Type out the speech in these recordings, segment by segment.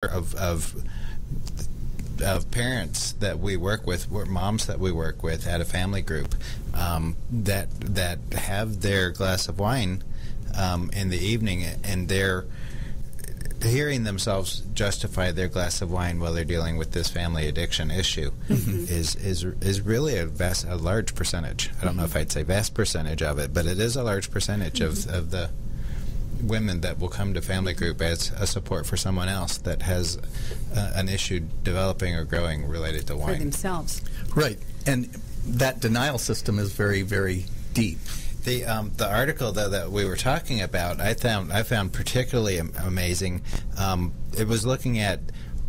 of parents that we work with, moms that we work with at a family group, that have their glass of wine in the evening, and they're hearing themselves justify their glass of wine while they're dealing with this family addiction issue is really a large percentage. I don't know if I'd say vast percentage of it, but it is a large percentage of the women that will come to family group as a support for someone else that has an issue developing or growing related to wine. For themselves. Right. And that denial system is very, very deep. The article, though, that we were talking about, I found particularly amazing. It was looking at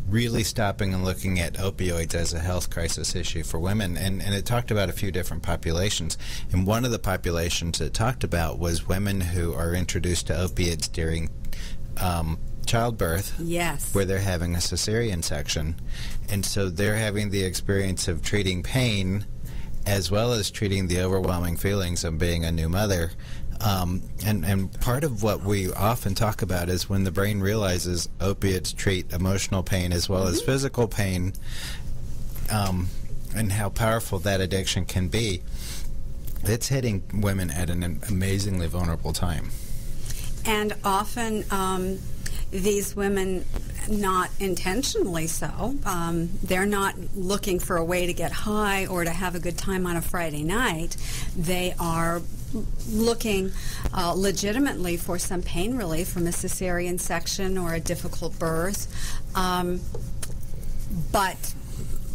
really stopping and looking at opioids as a health crisis issue for women, and it talked about a few different populations. And one of the populations it talked about was women who are introduced to opiates during childbirth, yes, where they're having a cesarean section, and so they're having the experience of treating pain as well as treating the overwhelming feelings of being a new mother. And part of what we often talk about is when the brain realizes opiates treat emotional pain as well as physical pain, and how powerful that addiction can be. It's hitting women at an amazingly vulnerable time. And often these women, not intentionally so, they're not looking for a way to get high or to have a good time on a Friday night. They are looking legitimately for some pain relief from a cesarean section or a difficult birth. But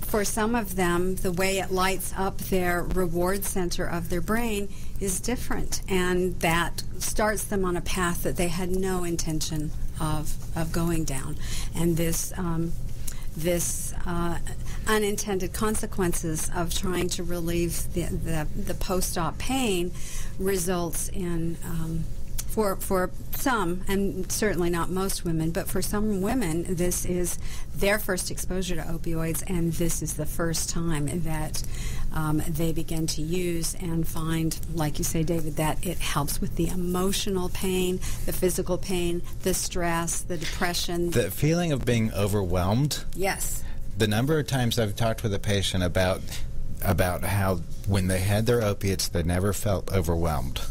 for some of them, the way it lights up their reward center of their brain is different, and that starts them on a path that they had no intention of going down. And this unintended consequences of trying to relieve the post-op pain results in, for some, and certainly not most women, but for some women, this is their first exposure to opioids, and this is the first time that they begin to use and find, like you say, David, that it helps with the emotional pain, the physical pain, the stress, the depression. The feeling of being overwhelmed. Yes. The number of times I've talked with a patient about how when they had their opiates, they never felt overwhelmed.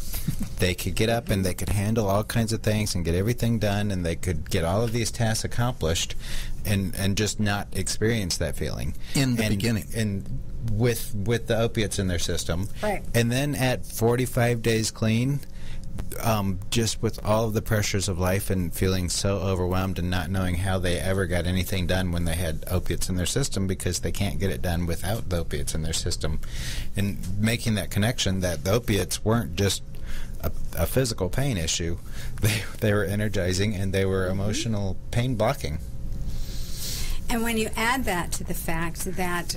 They could get up and they could handle all kinds of things and get everything done, and they could get all of these tasks accomplished and just not experience that feeling. In the beginning. And with the opiates in their system. Right. And then at 45 days clean, just with all of the pressures of life and feeling so overwhelmed and not knowing how they ever got anything done when they had opiates in their system, because they can't get it done without the opiates in their system. And making that connection that the opiates weren't just a physical pain issue, they were energizing, and they were emotional pain blocking. And when you add that to the fact that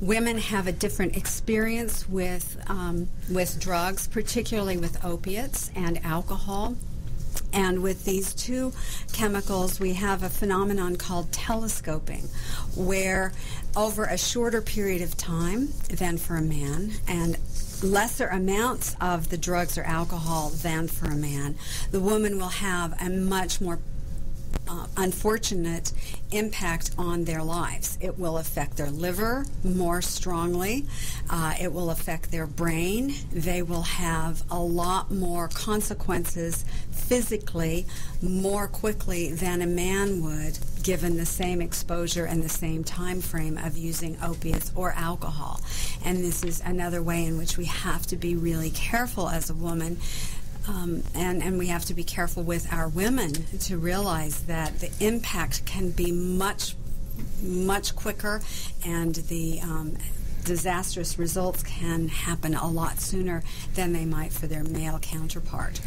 women have a different experience with drugs, particularly with opiates and alcohol, and with these two chemicals, we have a phenomenon called telescoping, where over a shorter period of time than for a man, and lesser amounts of the drugs or alcohol than for a man, the woman will have a much more unfortunate impact on their lives. It will affect their liver more strongly. It will affect their brain. They will have a lot more consequences physically more quickly than a man would, given the same exposure and the same time frame of using opiates or alcohol. And this is another way in which we have to be really careful as a woman. And we have to be careful with our women to realize that the impact can be much, much quicker, and the disastrous results can happen a lot sooner than they might for their male counterpart.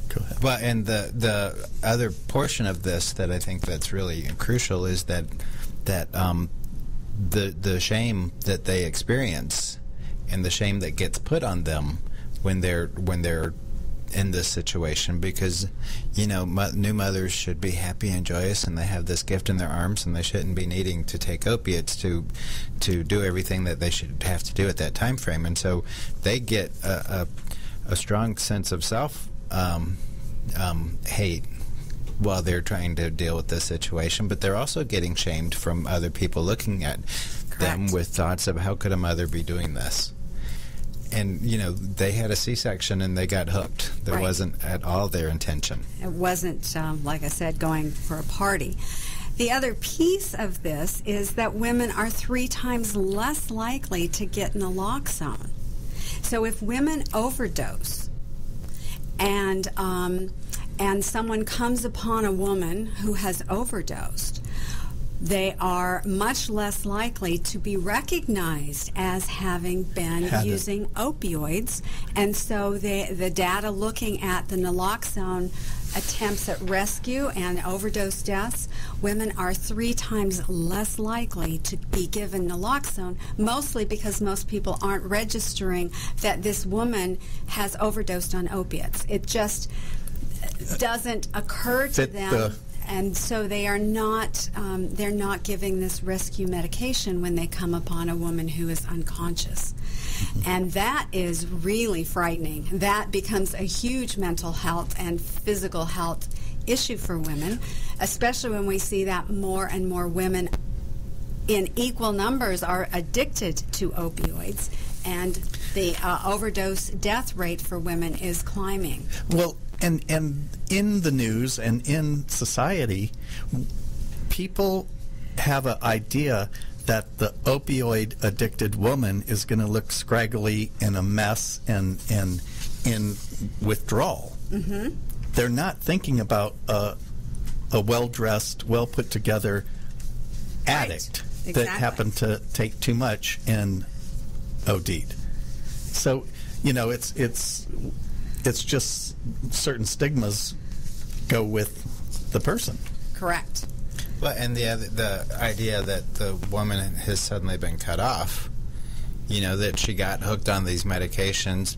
Go ahead. Well, and the other portion of this that I think that's really crucial is that the shame that they experience and the shame that gets put on them when they're in this situation, because new mothers should be happy and joyous, and they have this gift in their arms, and they shouldn't be needing to take opiates to do everything that they should have to do at that time frame. And so they get a strong sense of self hate while they're trying to deal with this situation, but they're also getting shamed from other people looking at them with thoughts of how could a mother be doing this. And, they had a C-section and they got hooked. That wasn't at all their intention. It wasn't, like I said, going for a party. The other piece of this is that women are 3 times less likely to get naloxone. So if women overdose and someone comes upon a woman who has overdosed, they are much less likely to be recognized as having been using opioids. And so the data looking at the naloxone attempts at rescue and overdose deaths, women are 3 times less likely to be given naloxone, mostly because most people aren't registering that this woman has overdosed on opiates. It just doesn't occur to them. And so they are not, they're not giving this rescue medication when they come upon a woman who is unconscious. And that is really frightening. That becomes a huge mental health and physical health issue for women, especially when we see that more and more women in equal numbers are addicted to opioids, and the overdose death rate for women is climbing. Well, and in the news and in society, people have an idea that the opioid addicted woman is going to look scraggly and a mess and in withdrawal. Mm-hmm. They're not thinking about a well-dressed, well-put-together addict that happened to take too much and OD'd. So, it's just certain stigmas go with the person. Correct. Well, and the idea that the woman has suddenly been cut off, that she got hooked on these medications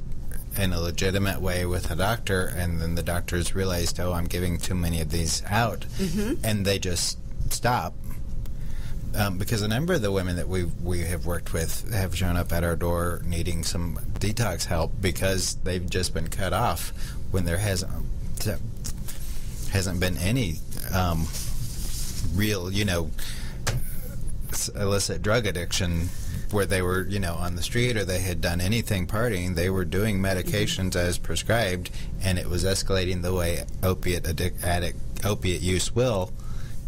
in a legitimate way with a doctor, and then the doctors realized, I'm giving too many of these out, and they just stop. Because a number of the women that we have worked with have shown up at our door needing some detox help because they've just been cut off when there hasn't been any real, illicit drug addiction where they were, on the street or they had done anything partying. They were doing medications as prescribed, and it was escalating the way opiate use will,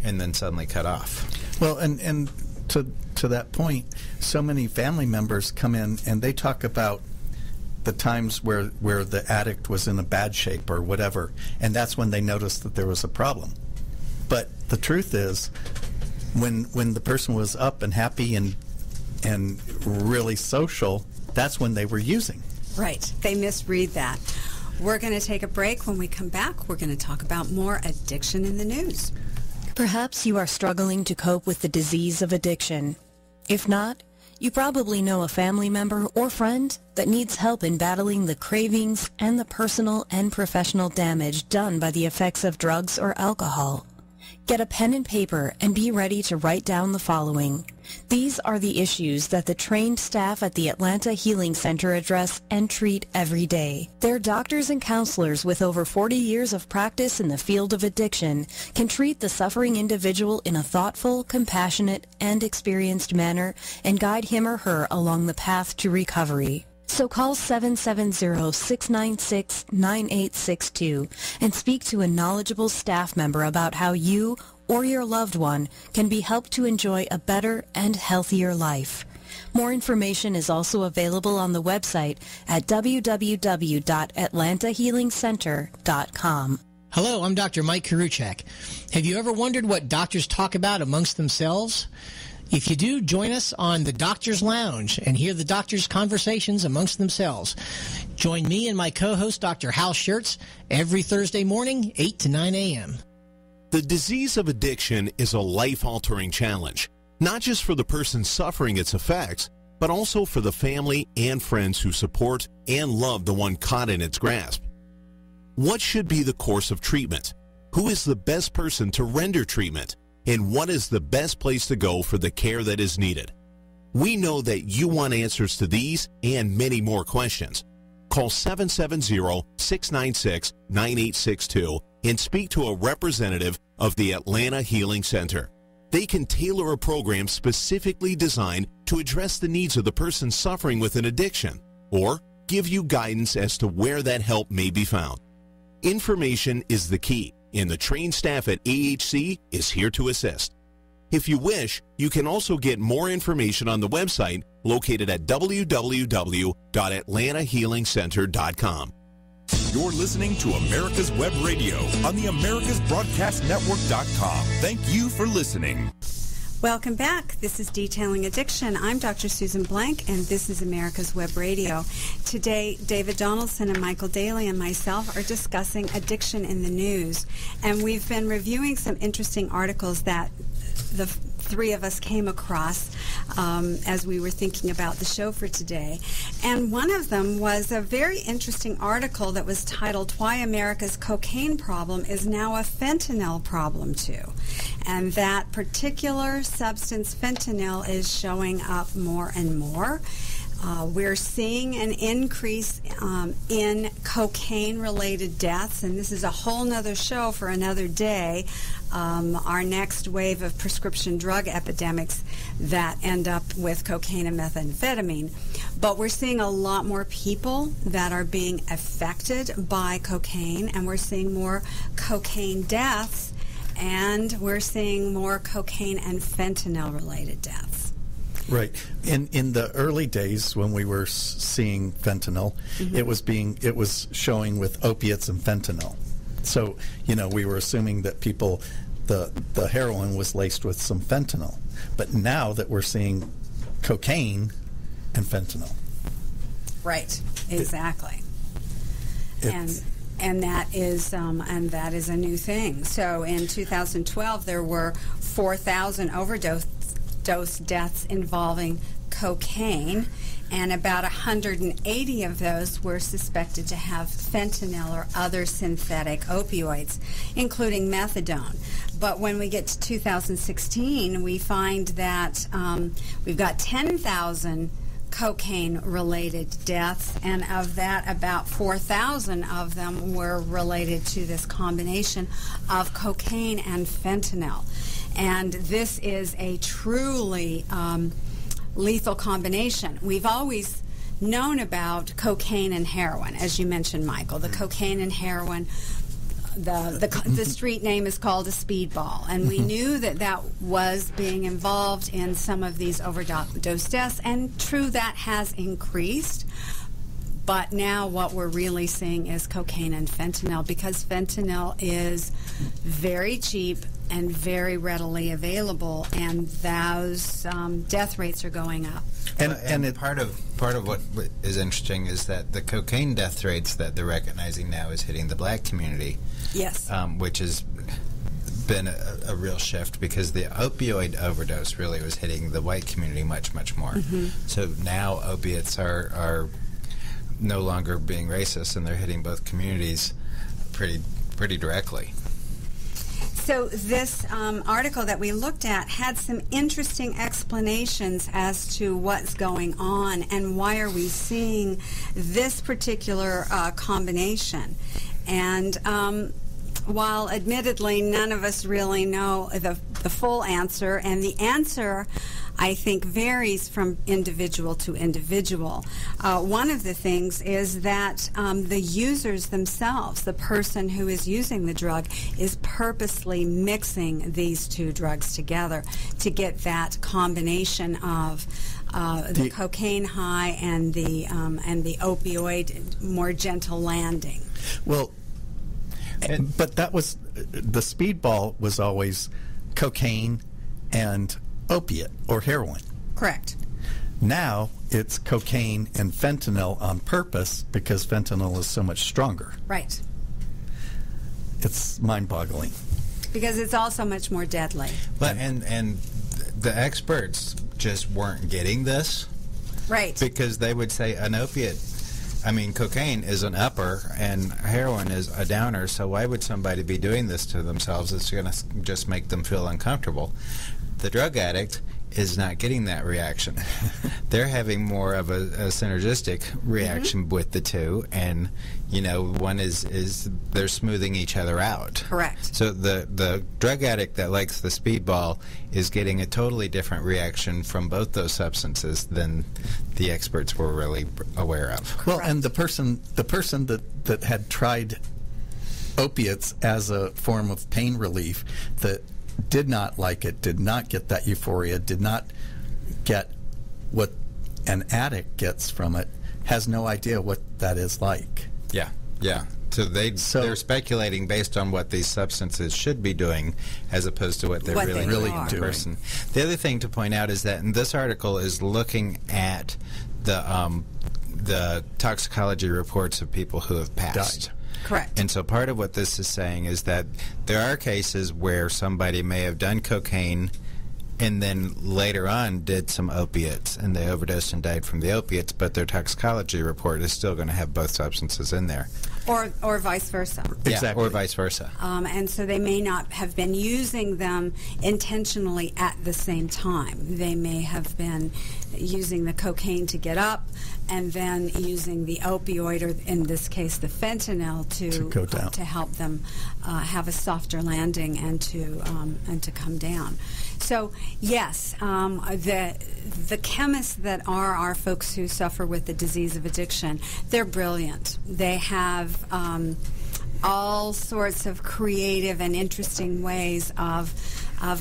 and then suddenly cut off. Well, and to that point, so many family members come in and they talk about the times where the addict was in a bad shape or whatever, and that's when they noticed that there was a problem. But the truth is, when the person was up and happy and really social, that's when they were using. Right. They misread that. We're going to take a break. When we come back, we're going to talk about more addiction in the news. Perhaps you are struggling to cope with the disease of addiction. If not, you probably know a family member or friend that needs help in battling the cravings and the personal and professional damage done by the effects of drugs or alcohol. Get a pen and paper and be ready to write down the following. These are the issues that the trained staff at the Atlanta Healing Center address and treat every day. Their doctors and counselors with over 40 years of practice in the field of addiction can treat the suffering individual in a thoughtful, compassionate, and experienced manner and guide him or her along the path to recovery. So call 770-696-9862 and speak to a knowledgeable staff member about how you or your loved one can be helped to enjoy a better and healthier life. More information is also available on the website at www.atlantahealingcenter.com. Hello, I'm Dr. Mike Karuchak. Have you ever wondered what doctors talk about amongst themselves? If you do, join us on the Doctor's Lounge and hear the doctors' conversations amongst themselves. Join me and my co-host, Dr. Hal Schertz, every Thursday morning, 8 to 9 a.m. The disease of addiction is a life-altering challenge, not just for the person suffering its effects, but also for the family and friends who support and love the one caught in its grasp. What should be the course of treatment? Who is the best person to render treatment? And what is the best place to go for the care that is needed? We know that you want answers to these and many more questions. Call 770-696-9862 and speak to a representative of the Atlanta Healing Center. They can tailor a program specifically designed to address the needs of the person suffering with an addiction, or give you guidance as to where that help may be found. Information is the key, and the trained staff at AHC is here to assist. If you wish, you can also get more information on the website located at www.atlantahealingcenter.com. You're listening to America's Web Radio on the AmericasBroadcastNetwork.com. Thank you for listening. Welcome back. This is Detailing Addiction. I'm Dr. Susan Blank, and this is America's Web Radio. Today, David Donaldson and Michael Daly and myself are discussing addiction in the news. And we've been reviewing some interesting articles that the three of us came across as we were thinking about the show for today. And one of them was a very interesting article that was titled, Why America's Cocaine Problem is Now a Fentanyl Problem Too. And that particular substance, fentanyl, is showing up more and more. We're seeing an increase in cocaine-related deaths, and this is a whole nother show for another day. Our next wave of prescription drug epidemics that end up with cocaine and methamphetamine. But we're seeing a lot more people that are being affected by cocaine, and we're seeing more cocaine deaths, and we're seeing more cocaine and fentanyl-related deaths. Right. In the early days when we were seeing fentanyl, it was showing with opiates and fentanyl. So, we were assuming that people, the heroin was laced with some fentanyl. But now that we're seeing cocaine and fentanyl. Right. Exactly. And that is a new thing. So in 2012, there were 4,000 overdose deaths involving cocaine, and about 180 of those were suspected to have fentanyl or other synthetic opioids, including methadone. But when we get to 2016, we find that we've got 10,000 cocaine-related deaths, and of that, about 4,000 of them were related to this combination of cocaine and fentanyl. And this is a truly lethal combination. We've always known about cocaine and heroin, as you mentioned, Michael. The cocaine and heroin, the street name is called a speedball. And we knew that was being involved in some of these overdose deaths. And true, that has increased. But now what we're really seeing is cocaine and fentanyl, because fentanyl is very cheap and very readily available, and those death rates are going up. And part of what is interesting is that the cocaine death rates that they're recognizing now is hitting the black community. Yes. Which has been a real shift, because the opioid overdose really was hitting the white community much, much more. So now opiates are no longer being racist, and they're hitting both communities pretty directly. So this article that we looked at had some interesting explanations as to what's going on and why are we seeing this particular combination. And while admittedly none of us really know the full answer, and the answer I think varies from individual to individual. One of the things is that the users themselves, the person who is using the drug, is purposely mixing these two drugs together to get that combination of the cocaine high and the opioid more gentle landing. Well, but that was the speedball was always cocaine and opiate or heroin. Correct. Now it's cocaine and fentanyl on purpose because fentanyl is so much stronger. Right. It's mind-boggling. Because it's also much more deadly. But and the experts just weren't getting this. Right. Because they would say cocaine is an upper and heroin is a downer, so why would somebody be doing this to themselves? It's going to just make them feel uncomfortable. The drug addict is not getting that reaction. They're having more of a synergistic reaction with the two, and one is they're smoothing each other out. Correct. So the drug addict that likes the Speedball is getting a totally different reaction from both those substances than the experts were really aware of. Well, and the person that had tried opiates as a form of pain relief, that did not like it, did not get that euphoria, did not get what an addict gets from it, has no idea what that is like. Yeah. So they're speculating based on what these substances should be doing, as opposed to what they're really doing in person. The other thing to point out is that in this article is looking at the toxicology reports of people who have passed. Died. Correct. And so part of what this is saying is that there are cases where somebody may have done cocaine and then later on did some opiates, and they overdosed and died from the opiates, but their toxicology report is still going to have both substances in there. Or vice versa. Yeah, or vice versa. And so they may not have been using them intentionally at the same time. They may have been using the cocaine to get up, and then using the opioid, or in this case the fentanyl, to go down, to help them have a softer landing and to come down. So yes, the chemists that are our folks who suffer with the disease of addiction, they're brilliant. They have all sorts of creative and interesting ways of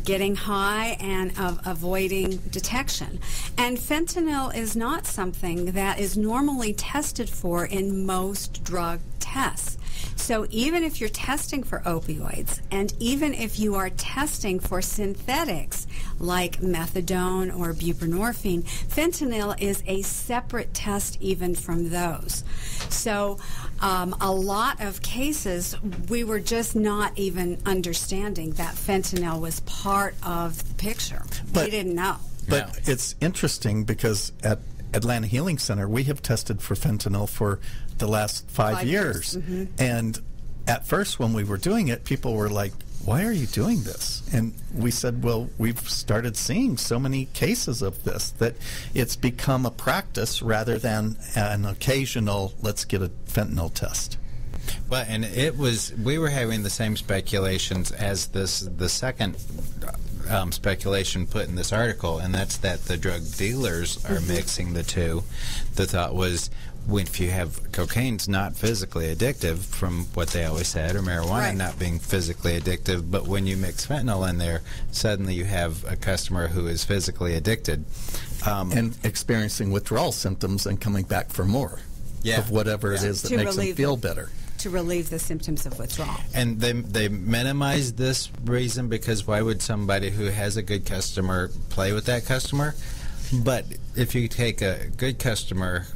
getting high and of avoiding detection. And fentanyl is not something that is normally tested for in most drug tests. So even if you're testing for opioids, and even if you are testing for synthetics like methadone or buprenorphine, fentanyl is a separate test even from those. So a lot of cases, we were just not even understanding that fentanyl was part of the picture. We didn't know. But it's interesting because at Atlanta Healing Center, we have tested for fentanyl for the last 5 years. Mm-hmm. And at first, when we were doing it, people were like, why are you doing this? And we said, well, we've started seeing so many cases of this that it's become a practice rather than an occasional, let's get a fentanyl test. Well, and we were having the same speculations as the second speculation put in this article, and that's that the drug dealers are mixing the two. The thought was, if you have cocaine's not physically addictive, from what they always said, or marijuana not being physically addictive, but when you mix fentanyl in there, suddenly you have a customer who is physically addicted. And experiencing withdrawal symptoms and coming back for more of whatever it is that makes them feel better. To relieve the symptoms of withdrawal. And they minimize this reason because why would somebody who has a good customer play with that customer? But if you take a good customer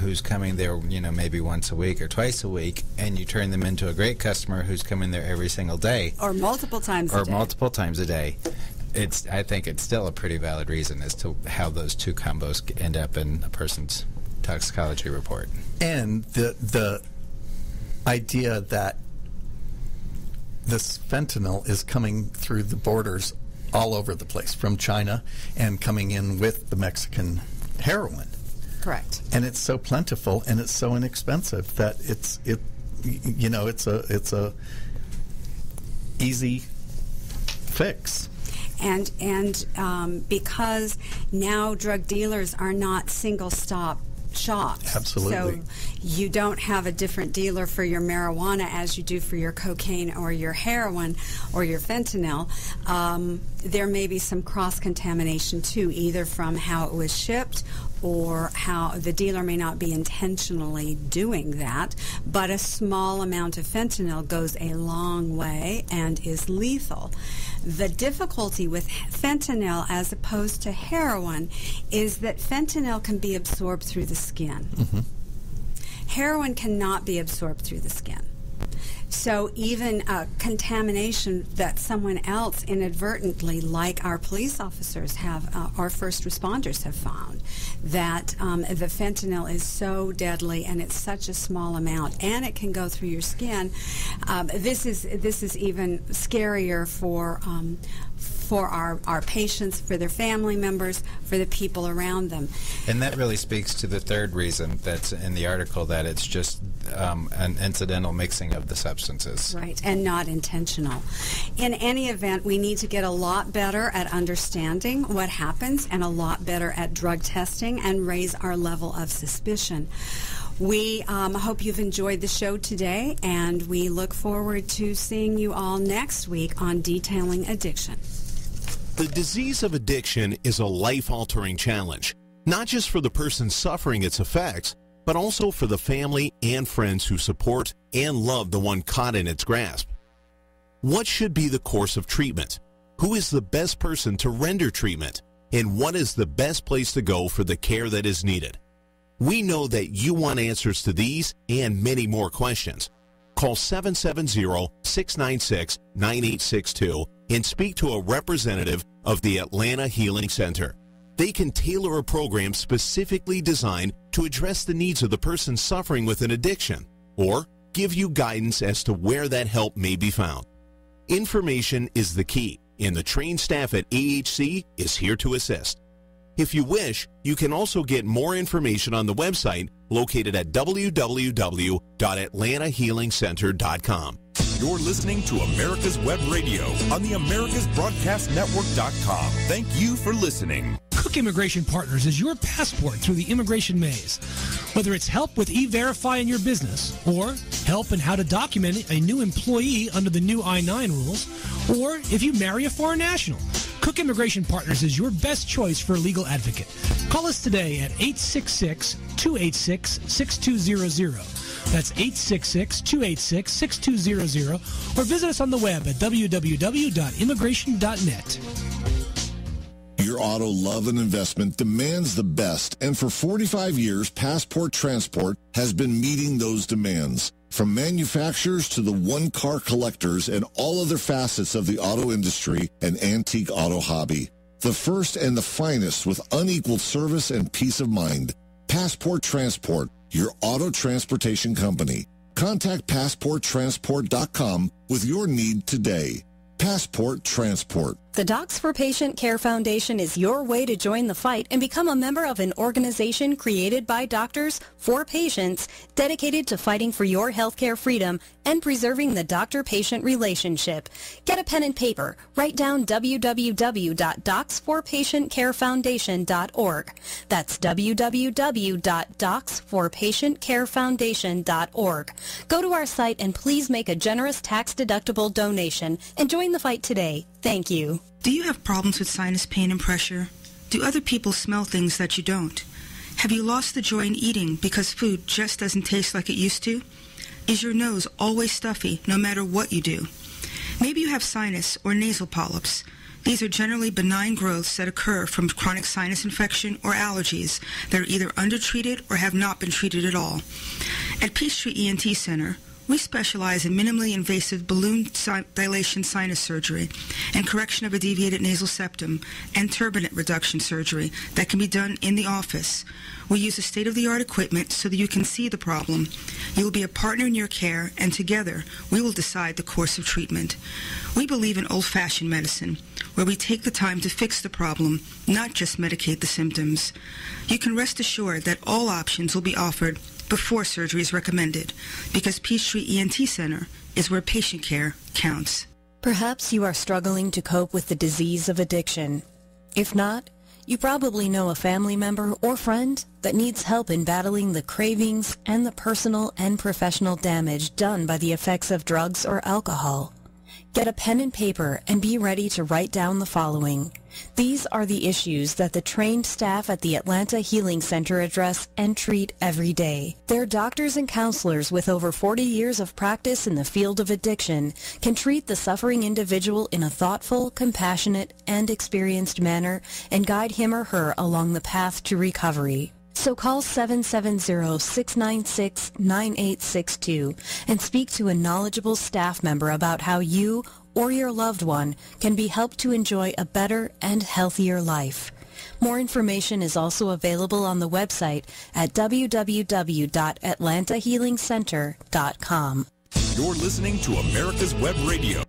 who's coming there, maybe once a week or twice a week, and you turn them into a great customer who's coming there every single day, or multiple times a day, I think it's still a pretty valid reason as to how those two combos end up in a person's toxicology report. And the idea that this fentanyl is coming through the borders all over the place, from China, and coming in with the Mexican heroin. Correct. And it's so plentiful and it's so inexpensive that it's a easy fix. And because now drug dealers are not single stop shops. Absolutely. So you don't have a different dealer for your marijuana as you do for your cocaine or your heroin or your fentanyl. There may be some cross-contamination too, either from how it was shipped or how the dealer may not be intentionally doing that, but a small amount of fentanyl goes a long way and is lethal. The difficulty with fentanyl as opposed to heroin is that fentanyl can be absorbed through the skin. Mm-hmm. Heroin cannot be absorbed through the skin. So even contamination that someone else inadvertently, like our police officers have, our first responders have found, that the fentanyl is so deadly and it's such a small amount, and it can go through your skin. This is even scarier for our patients, for their family members, for the people around them. And that really speaks to the third reason that's in the article, that it's just an incidental mixing of the substances. Right, and not intentional. In any event, we need to get a lot better at understanding what happens and a lot better at drug testing and raise our level of suspicion. We hope you've enjoyed the show today, and we look forward to seeing you all next week on Detailing Addiction. The disease of addiction is a life-altering challenge, not just for the person suffering its effects, but also for the family and friends who support and love the one caught in its grasp. What should be the course of treatment? Who is the best person to render treatment? And what is the best place to go for the care that is needed? We know that you want answers to these and many more questions. Call 770-696-9862 and speak to a representative of the Atlanta Healing Center. They can tailor a program specifically designed to address the needs of the person suffering with an addiction, or give you guidance as to where that help may be found. Information is the key, and the trained staff at AHC is here to assist. If you wish, you can also get more information on the website located at www.atlantahealingcenter.com. You're listening to America's Web Radio on the AmericasBroadcastNetwork.com. Thank you for listening. Cook Immigration Partners is your passport through the immigration maze. Whether it's help with E-Verify in your business, or help in how to document a new employee under the new I-9 rules, or if you marry a foreign national, Cook Immigration Partners is your best choice for a legal advocate. Call us today at 866-286-6200. That's 866-286-6200, or visit us on the web at www.immigration.net. Your auto love and investment demands the best, and for 45 years, Passport Transport has been meeting those demands. From manufacturers to the one-car collectors and all other facets of the auto industry and antique auto hobby. The first and the finest with unequaled service and peace of mind. Passport Transport, your auto transportation company. Contact PassportTransport.com with your need today. Passport Transport. The Docs for Patient Care Foundation is your way to join the fight and become a member of an organization created by doctors for patients dedicated to fighting for your healthcare freedom and preserving the doctor-patient relationship. Get a pen and paper. Write down www.docsforpatientcarefoundation.org. That's www.docsforpatientcarefoundation.org. Go to our site and please make a generous tax-deductible donation and join the fight today. Thank you. Do you have problems with sinus pain and pressure? Do other people smell things that you don't? Have you lost the joy in eating because food just doesn't taste like it used to? Is your nose always stuffy no matter what you do? Maybe you have sinus or nasal polyps. These are generally benign growths that occur from chronic sinus infection or allergies that are either undertreated or have not been treated at all. At Peachtree ENT Center, we specialize in minimally invasive balloon dilation sinus surgery and correction of a deviated nasal septum and turbinate reduction surgery that can be done in the office. We use a state-of-the-art equipment so that you can see the problem. You will be a partner in your care, and together we will decide the course of treatment. We believe in old-fashioned medicine, where we take the time to fix the problem, not just medicate the symptoms. You can rest assured that all options will be offered before surgery is recommended, because Peachtree ENT Center is where patient care counts. Perhaps you are struggling to cope with the disease of addiction. If not, you probably know a family member or friend that needs help in battling the cravings and the personal and professional damage done by the effects of drugs or alcohol. Get a pen and paper and be ready to write down the following. These are the issues that the trained staff at the Atlanta Healing Center address and treat every day. Their doctors and counselors with over 40 years of practice in the field of addiction can treat the suffering individual in a thoughtful, compassionate, and experienced manner and guide him or her along the path to recovery. So call 770-696-9862 and speak to a knowledgeable staff member about how you or your loved one can be helped to enjoy a better and healthier life. More information is also available on the website at www.atlantahealingcenter.com. You're listening to America's Web Radio.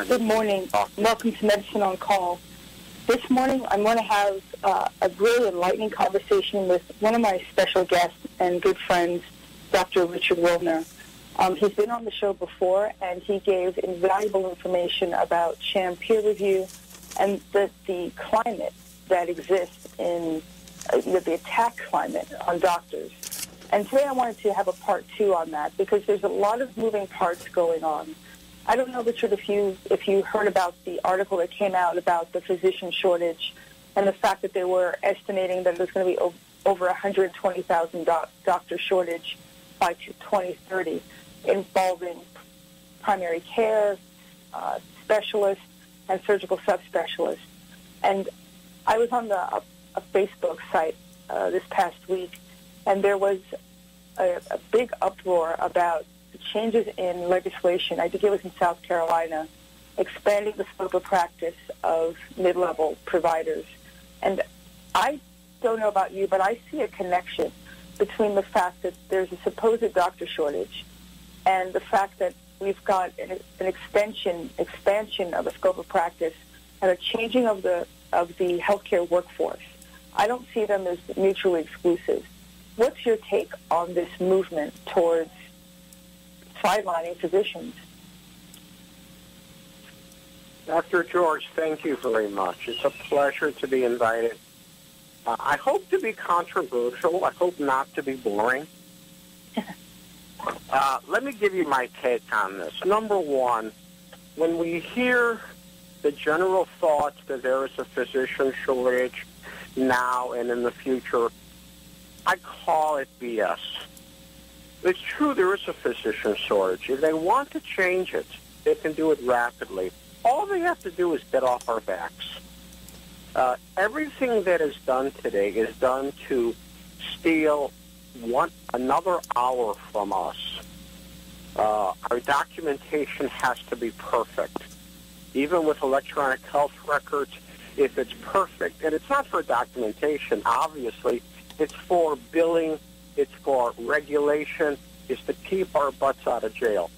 Good morning. Welcome to Medicine on Call. This morning, I'm going to have a really enlightening conversation with one of my special guests and good friends, Dr. Richard Wilner. He's been on the show before, and he gave invaluable information about sham peer review and the climate that exists in the attack climate on doctors. And today I wanted to have a part 2 on that because there's a lot of moving parts going on. I don't know, Richard, if you heard about the article that came out about the physician shortage and the fact that they were estimating that there's going to be over 120,000 doctor shortage by 2030, involving primary care, specialists, and surgical subspecialists. And I was on a Facebook site this past week, and there was a big uproar about the changes in legislation. I think it was in South Carolina, expanding the scope of practice of mid-level providers. And I don't know about you, but I see a connection between the fact that there's a supposed doctor shortage and the fact that we've got an expansion of the scope of practice and a changing of the healthcare workforce. I don't see them as mutually exclusive. What's your take on this movement towards sidelining physicians? Dr. George, thank you very much. It's a pleasure to be invited. I hope to be controversial. I hope not to be boring. Let me give you my take on this. Number one, when we hear the general thoughts that there is a physician shortage now and in the future, I call it BS. It's true there is a physician shortage. If they want to change it, they can do it rapidly. All they have to do is get off our backs. Everything that is done today is done to steal another hour from us. Our documentation has to be perfect. Even with electronic health records, if it's perfect, and it's not for documentation, obviously, it's for billing, it's for regulation, it's to keep our butts out of jail.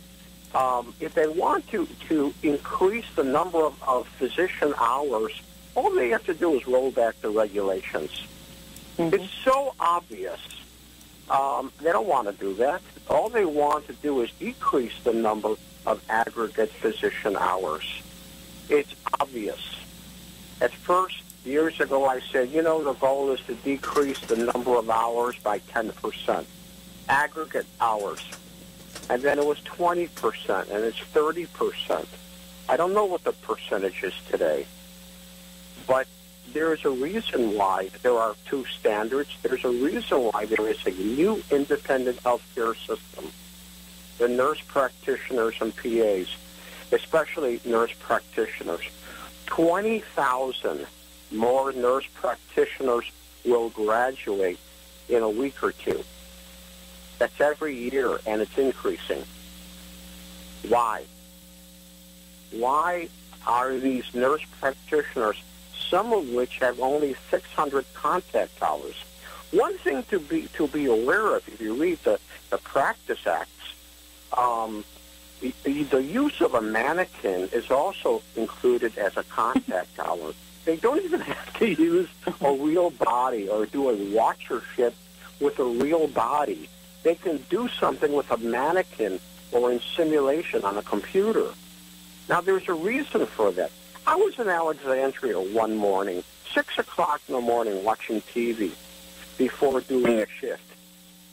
If they want to increase the number of physician hours, all they have to do is roll back the regulations. Mm-hmm. It's so obvious. They don't want to do that. All they want to do is decrease the number of aggregate physician hours. It's obvious. At first, years ago, I said, the goal is to decrease the number of hours by 10%, aggregate hours. And then it was 20%, and it's 30%. I don't know what the percentage is today, but there is a reason why there are two standards. There's a reason why there is a new independent healthcare system. The nurse practitioners and PAs, especially nurse practitioners, 20,000 more nurse practitioners will graduate in a week or two. That's every year, and it's increasing. Why? Why are these nurse practitioners, some of which have only 600 contact hours? One thing to be aware of, if you read the Practice Acts, the use of a mannequin is also included as a contact hour. They don't even have to use a real body or do a watchership with a real body. They can do something with a mannequin or in simulation on a computer. Now, there's a reason for that. I was in Alexandria one morning, 6 o'clock in the morning, watching TV before doing a shift.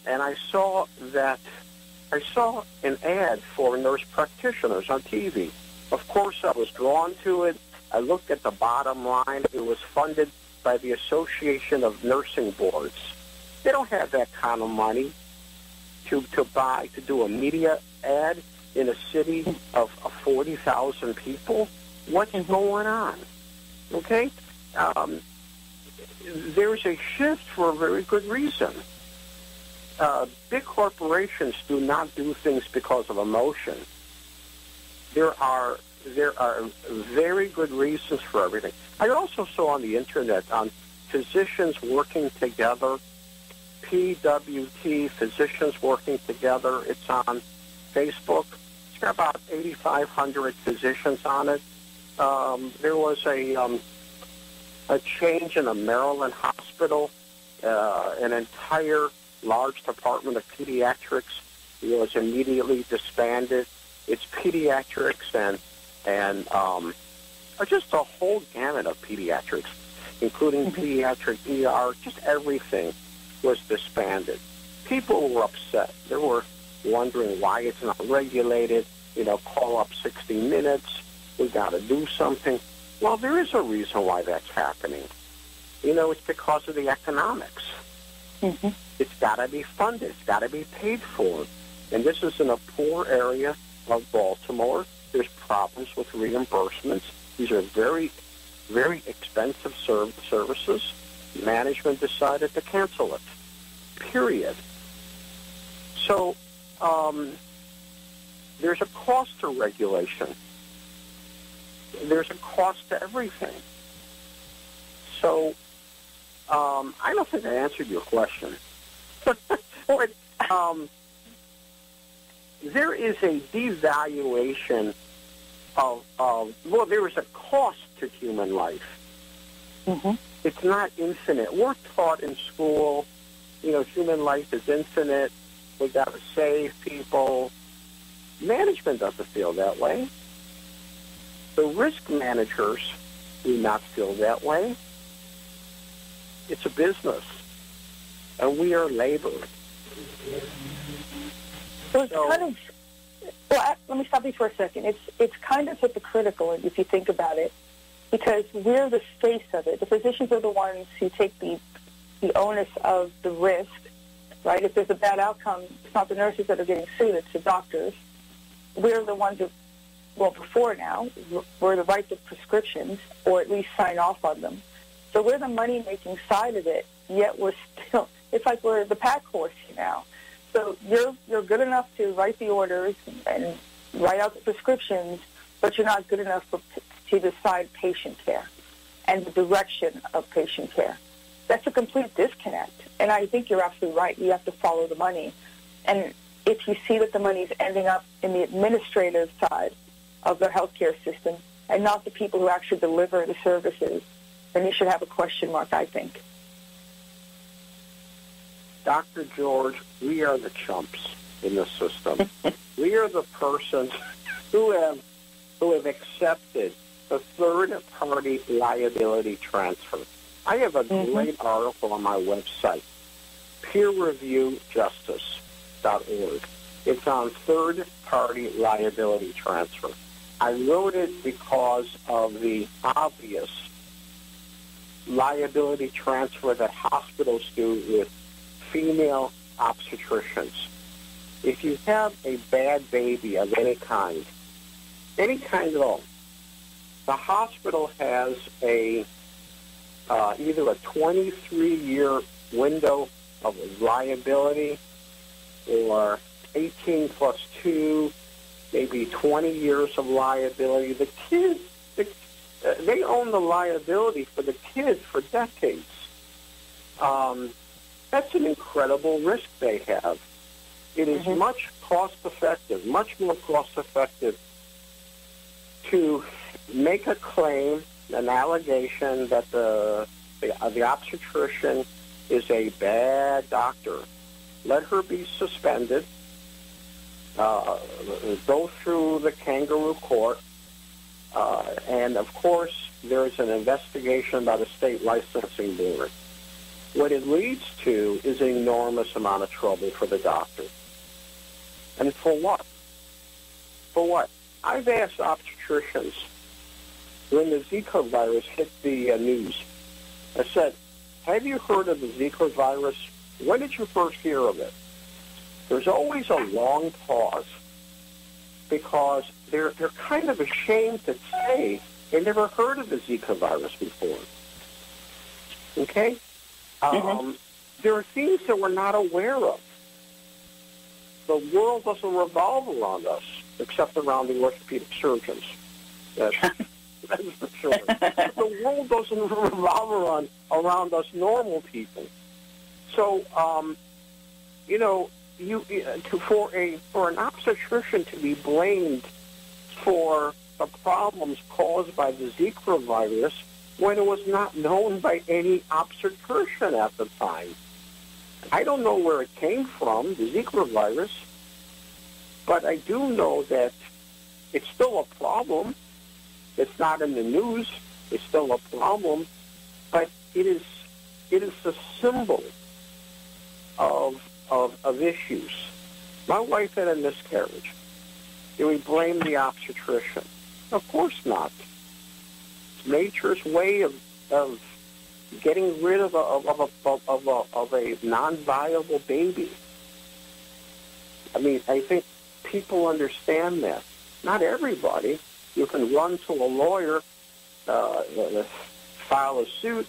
And I saw an ad for nurse practitioners on TV. Of course, I was drawn to it. I looked at the bottom line. It was funded by the Association of Nursing Boards. They don't have that kind of money to do a media ad in a city of 40,000 people. What's going on? Okay? There's a shift for a very good reason. Big corporations do not do things because of emotion. There are very good reasons for everything. I also saw on the internet on physicians working together, PWT, physicians working together. It's on Facebook. got about 8,500 physicians on it. There was a change in a Maryland hospital. An entire large department of pediatrics was immediately disbanded. It's pediatrics and just a whole gamut of pediatrics, including pediatric ER, just everything was disbanded. People were upset. They were wondering why it's not regulated. Call up 60 Minutes. We got to do something. Well, there is a reason why that's happening. It's because of the economics. Mm-hmm. It's got to be funded. It's got to be paid for. And this is in a poor area of Baltimore. There's problems with reimbursements. These are very, very expensive services. Management decided to cancel it. Period. So there's a cost to regulation. There's a cost to everything. So I don't think I answered your question. But there is a devaluation there is a cost to human life. Mm-hmm. It's not infinite. We're taught in school, human life is infinite. We got to save people. Management doesn't feel that way. The risk managers do not feel that way. It's a business, and we are labor. So it's kind of, let me stop you for a second. It's kind of hypocritical if you think about it, because we're the face of it. The physicians are the ones who take the onus of the risk, right? If there's a bad outcome, it's not the nurses that are getting sued, it's the doctors. We're the ones that, before now, we're the write the prescriptions or at least sign off on them. So we're the money-making side of it, yet we're still, it's like we're the pack horse now. So you're good enough to write the orders and write out the prescriptions, but you're not good enough to decide patient care and the direction of patient care. That's a complete disconnect. And I think you're absolutely right. You have to follow the money. And if you see that the money is ending up in the administrative side of the healthcare system and not the people who actually deliver the services, then you should have a question mark, I think. Dr. George, we are the chumps in the system. We are the persons who have accepted the third-party liability transfer. I have a great article on my website, peerreviewjustice.org. It's on third-party liability transfer. I wrote it because of the obvious liability transfer that hospitals do with female obstetricians. If you have a bad baby of any kind at all, the hospital has either a 23-year window of liability or 18 plus 2, maybe 20 years of liability. The kids, they own the liability for the kids for decades. That's an incredible risk they have. It is much much more cost-effective to make a claim, an allegation that the obstetrician is a bad doctor. Let her be suspended, go through the kangaroo court, and of course there's an investigation by the state licensing board. What it leads to is an enormous amount of trouble for the doctor. And for what? For what? I've asked obstetricians when the Zika virus hit the news. I said, have you heard of the Zika virus? When did you first hear of it? There's always a long pause because they're kind of ashamed to say they never heard of the Zika virus before. Okay? There are things that we're not aware of. The world doesn't revolve around us, except around the orthopedic surgeons. That's for sure. The world doesn't revolve around us normal people. So, for an obstetrician to be blamed for the problems caused by the Zika virus when it was not known by any obstetrician at the time. I don't know where it came from, the Zika virus, but I do know that it's still a problem. It's not in the news. It's still a problem, but it is a symbol of issues. My wife had a miscarriage. Do we blame the obstetrician? Of course not. It's nature's way of getting rid of a non-viable baby. I mean, I think people understand that. Not everybody. You can run to a lawyer, file a suit.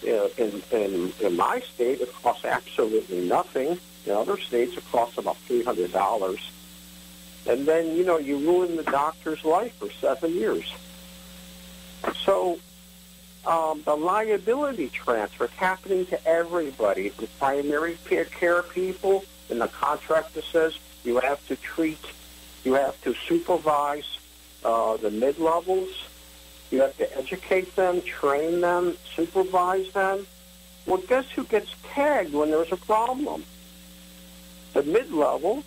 In my state, it costs absolutely nothing. In other states, it costs about $300. And then, you ruin the doctor's life for 7 years. So the liability transfer is happening to everybody. The primary care people, and the contract that says you have to supervise the mid-levels. You have to educate them, train them, supervise them. Well, guess who gets tagged when there's a problem? The mid-level,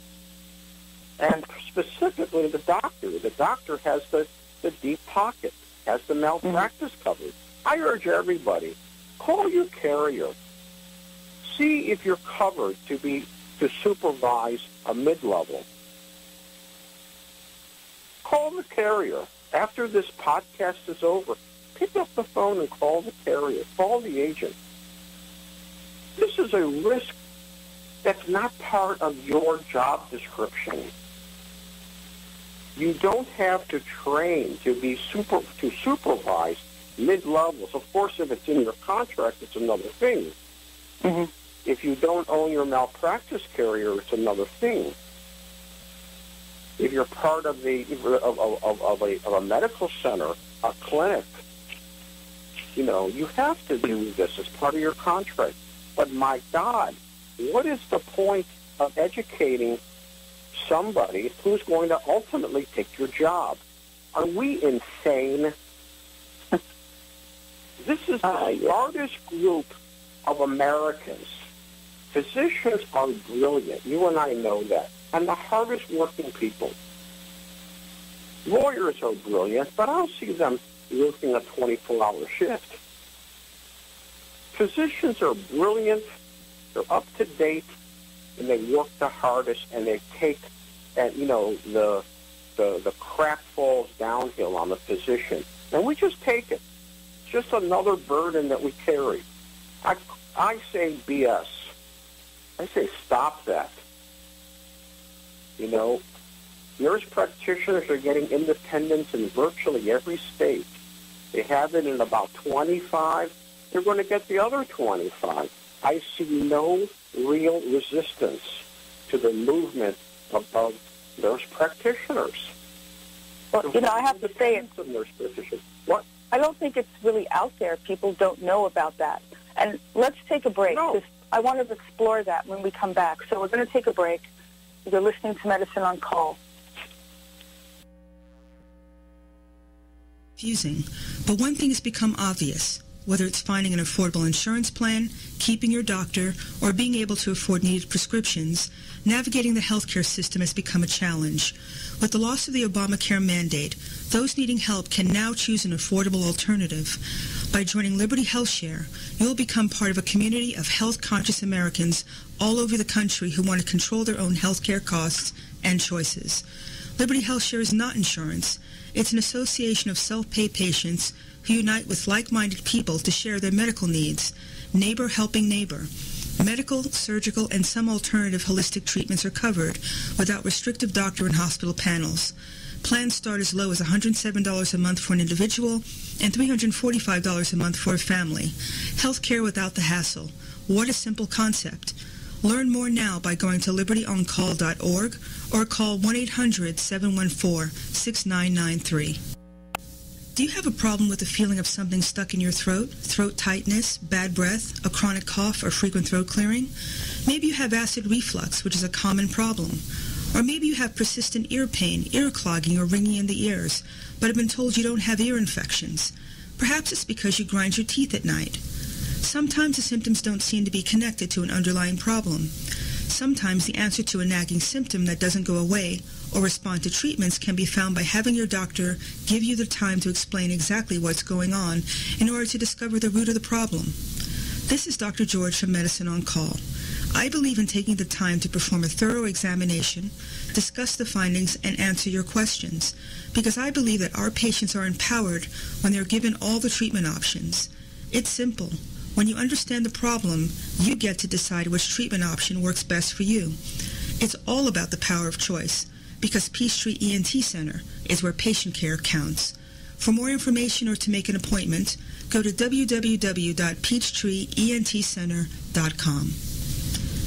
and specifically the doctor. The doctor has the deep pocket, has the malpractice covered. I urge everybody, call your carrier. See if you're covered to supervise a mid-level. Call the carrier. After this podcast is over, pick up the phone and call the carrier. Call the agent. This is a risk that's not part of your job description. You don't have to train to supervise mid-levels. Of course, if it's in your contract, it's another thing. Mm-hmm. If you don't own your malpractice carrier, it's another thing. If you're part of a medical center, a clinic, you have to do this as part of your contract. But my God, what is the point of educating somebody who's going to ultimately take your job? Are we insane? This is the largest group of Americans. Physicians are brilliant. You and I know that. And the hardest working people. Lawyers are brilliant, but I don't see them working a 24-hour shift. Physicians are brilliant, they're up to date, and they work the hardest, and they take, the crap falls downhill on the physician. And we just take it. It's just another burden that we carry. I say BS. I say stop that. Nurse practitioners are getting independence in virtually every state. They have it in about 25. They're going to get the other 25. I see no real resistance to the movement of nurse practitioners. Well, I have to say it. Nurse practitioners. What? I don't think it's really out there. People don't know about that. And let's take a break. No. I want to explore that when we come back. So we're going to take a break. You're listening to Medicine on Call. Confusing, but one thing has become obvious. Whether it's finding an affordable insurance plan, keeping your doctor, or being able to afford needed prescriptions, navigating the healthcare system has become a challenge. With the loss of the Obamacare mandate, those needing help can now choose an affordable alternative. By joining Liberty HealthShare, you'll become part of a community of health-conscious Americans all over the country who want to control their own healthcare costs and choices. Liberty HealthShare is not insurance. It's an association of self-pay patients who unite with like-minded people to share their medical needs. Neighbor helping neighbor. Medical, surgical, and some alternative holistic treatments are covered without restrictive doctor and hospital panels. Plans start as low as $107 a month for an individual and $345 a month for a family. Healthcare without the hassle. What a simple concept. Learn more now by going to libertyoncall.org or call 1-800-714-6993. Do you have a problem with the feeling of something stuck in your throat, throat tightness, bad breath, a chronic cough, or frequent throat clearing? Maybe you have acid reflux, which is a common problem. Or maybe you have persistent ear pain, ear clogging, or ringing in the ears, but have been told you don't have ear infections. Perhaps it's because you grind your teeth at night. Sometimes the symptoms don't seem to be connected to an underlying problem. Sometimes the answer to a nagging symptom that doesn't go away or respond to treatments can be found by having your doctor give you the time to explain exactly what's going on in order to discover the root of the problem. This is Dr. George from Medicine on Call. I believe in taking the time to perform a thorough examination, discuss the findings, and answer your questions, because I believe that our patients are empowered when they're given all the treatment options. It's simple. When you understand the problem, you get to decide which treatment option works best for you. It's all about the power of choice, because Peachtree ENT Center is where patient care counts. For more information or to make an appointment, go to www.peachtreeentcenter.com.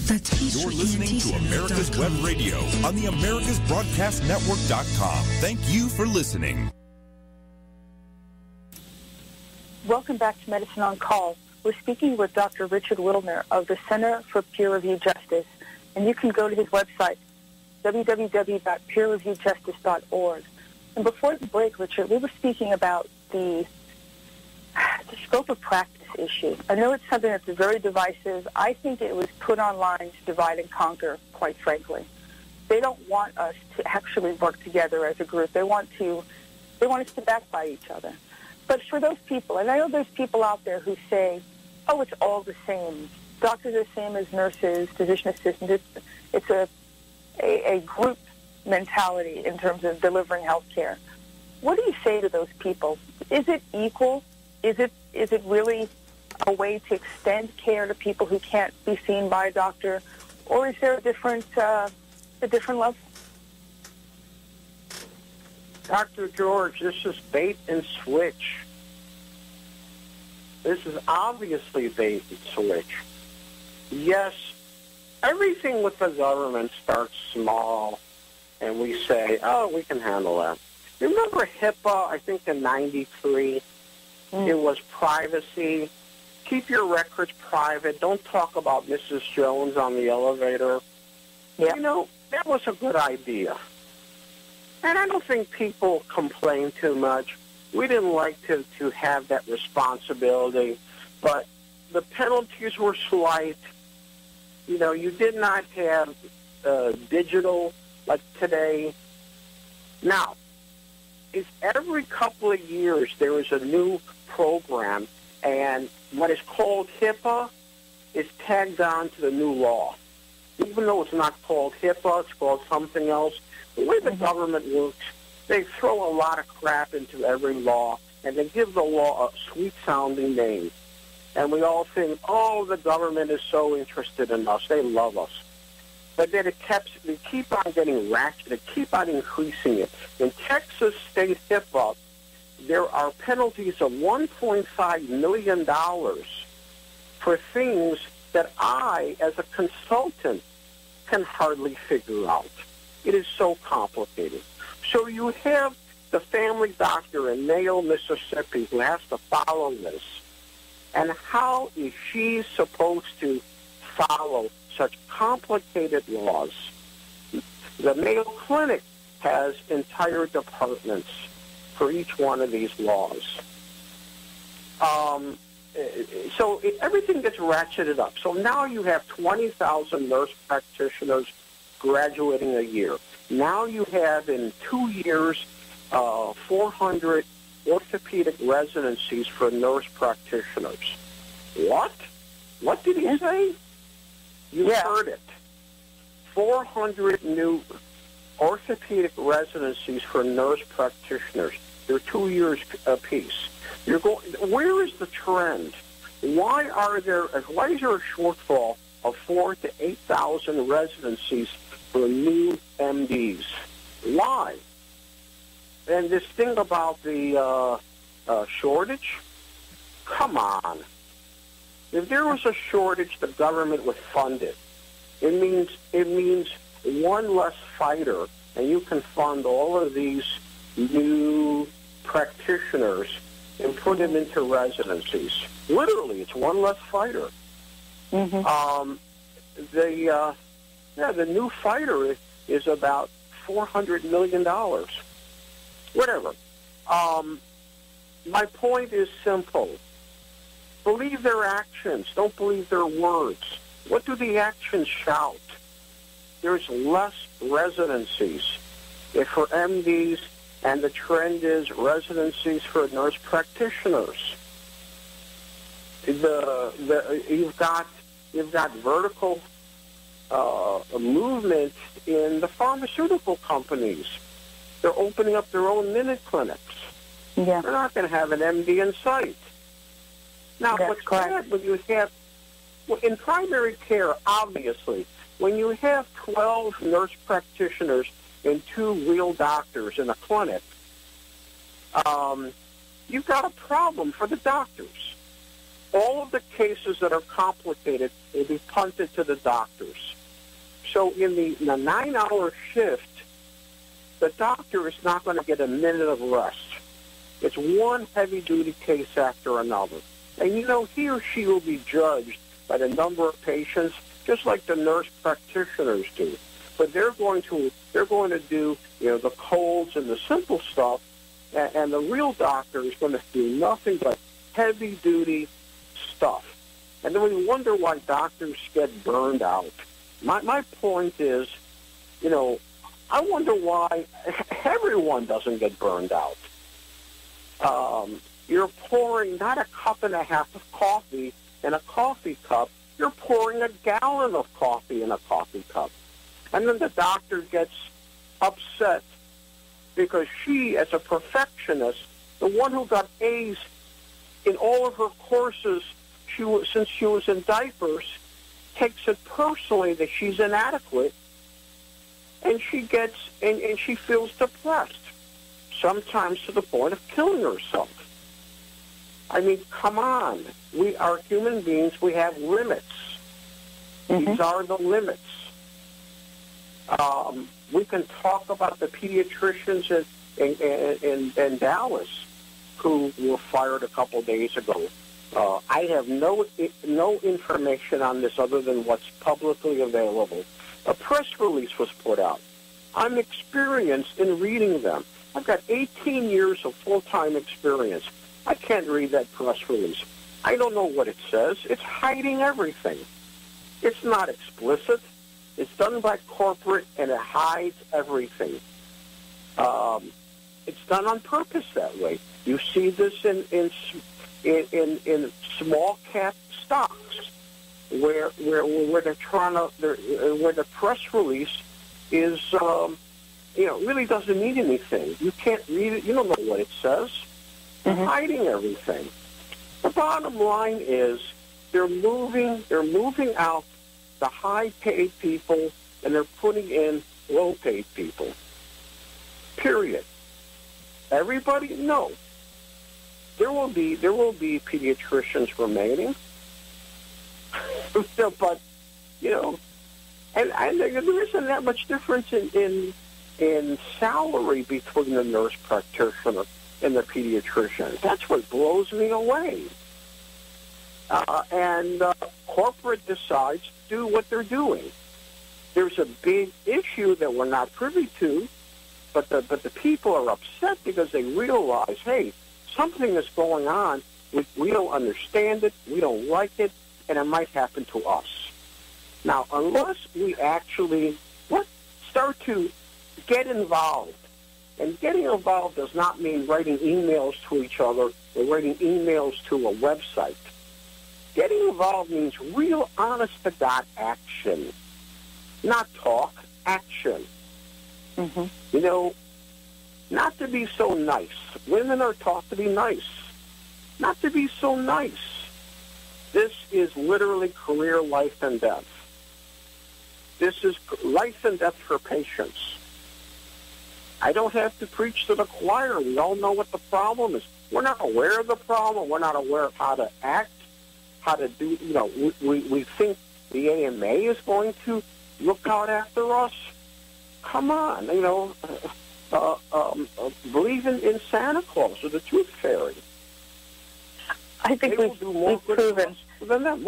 That's Peachtree. You're listening to America's Web Radio on the AmericasBroadcastNetwork.com. Thank you for listening. Welcome back to Medicine on Call. We're speaking with Dr. Richard Wilner of the Center for Peer Review Justice, and you can go to his website, www.peerreviewjustice.org. And before the break, Richard, we were speaking about the scope of practice issue. I know it's something that's very divisive. I think it was put online to divide and conquer, quite frankly. They don't want us to actually work together as a group. They want us to backbite each other. But for those people, and I know there's people out there who say, oh, it's all the same. Doctors are the same as nurses, physician assistants. It's a group mentality in terms of delivering health care. What do you say to those people? Is it equal? Is it really a way to extend care to people who can't be seen by a doctor? Or is there a different level? Dr. George, this is bait and switch. This is obviously bait and switch. Yes, everything with the government starts small, and we say, oh, we can handle that. Remember HIPAA, I think in 93? It was privacy. Keep your records private. Don't talk about Mrs. Jones on the elevator. Yep. You know, that was a good idea. And I don't think people complain too much. We didn't like to have that responsibility, but the penalties were slight. You know, you did not have digital like today. Now, if every couple of years there is a new program, and what is called HIPAA is tagged on to the new law. Even though it's not called HIPAA, it's called something else. The way the government works, they throw a lot of crap into every law, and they give the law a sweet-sounding name. And we all think, oh, the government is so interested in us. They love us. But then they keep on getting ratchet. They keep on increasing it. In Texas state HIPAA, there are penalties of $1.5 million for things that I, as a consultant, can hardly figure out. It is so complicated. So you have the family doctor in Mayo, Mississippi, who has to follow this. And how is she supposed to follow such complicated laws? The Mayo Clinic has entire departments for each one of these laws. So everything gets ratcheted up. So now you have 20,000 nurse practitioners graduating a year. Now you have, in 2 years, 400 orthopedic residencies for nurse practitioners. What? What did he say? You heard it. 400 new orthopedic residencies for nurse practitioners. They're 2 years apiece. Where is the trend? Why is there a shortfall of 4,000 to 8,000 residencies for new MDs? Why? And this thing about the shortage, come on. If there was a shortage, the government would fund it. It means one less fighter, and you can fund all of these new practitioners and put them into residencies. Literally, it's one less fighter. The new fighter is about $400 million. Whatever. My point is simple. Believe their actions. Don't believe their words. What do the actions shout? There's less residencies for MDs, and the trend is residencies for nurse practitioners. You've got vertical movement in the pharmaceutical companies. They're opening up their own minute clinics. Yeah. They're not going to have an MD in sight. Now, That's what's correct. bad when you have, in primary care, obviously, when you have 12 nurse practitioners and 2 real doctors in a clinic, you've got a problem for the doctors. All of the cases that are complicated will be punted to the doctors. So in the 9-hour shift, the doctor is not going to get a minute of rest. It's one heavy-duty case after another. And, he or she will be judged by the number of patients, just like the nurse practitioners do. But they're going to do, the colds and the simple stuff, and the real doctor is going to do nothing but heavy-duty stuff. And then we wonder why doctors get burned out. My point is, I wonder why everyone doesn't get burned out. You're pouring not a cup and a half of coffee in a coffee cup. You're pouring a gallon of coffee in a coffee cup. And then the doctor gets upset because she, as a perfectionist, the one who got A's in all of her courses since she was in diapers, takes it personally that she's inadequate, and she feels depressed, sometimes to the point of killing herself. I mean, come on. We are human beings. We have limits. These are the limits. We can talk about the pediatricians in Dallas who were fired a couple days ago. I have no information on this other than what's publicly available. A press release was put out. I'm experienced in reading them. I've got 18 years of full-time experience. I can't read that press release. I don't know what it says. It's hiding everything. It's not explicit. It's done by corporate, and it hides everything. It's done on purpose that way. You see this in small cap stocks, where they're trying to, where the press release is, really doesn't mean anything. You can't read it. You don't know what it says. They're hiding everything. The bottom line is they're moving out the high-paid people, and they're putting in low-paid people. Period. Everybody, no. There will be pediatricians remaining, but and there isn't that much difference in salary between the nurse practitioner and the pediatrician. That's what blows me away. And corporate decides to do what they're doing. There's a big issue that we're not privy to, but the people are upset because they realize, hey, something is going on. We don't understand it. We don't like it, and it might happen to us. Now, unless we actually start to get involved, and getting involved does not mean writing emails to each other or writing emails to a website. Getting involved means real, honest-to-God action, not talk, action. Not to be so nice. Women are taught to be nice, not to be so nice. This is literally career, life, and death. This is life and death for patients. I don't have to preach to the choir. We all know what the problem is. We're not aware of the problem. We're not aware of how to act, how to do, we think the AMA is going to look out after us. Come on, believe in Santa Claus or the Tooth Fairy. I think we've proven than them.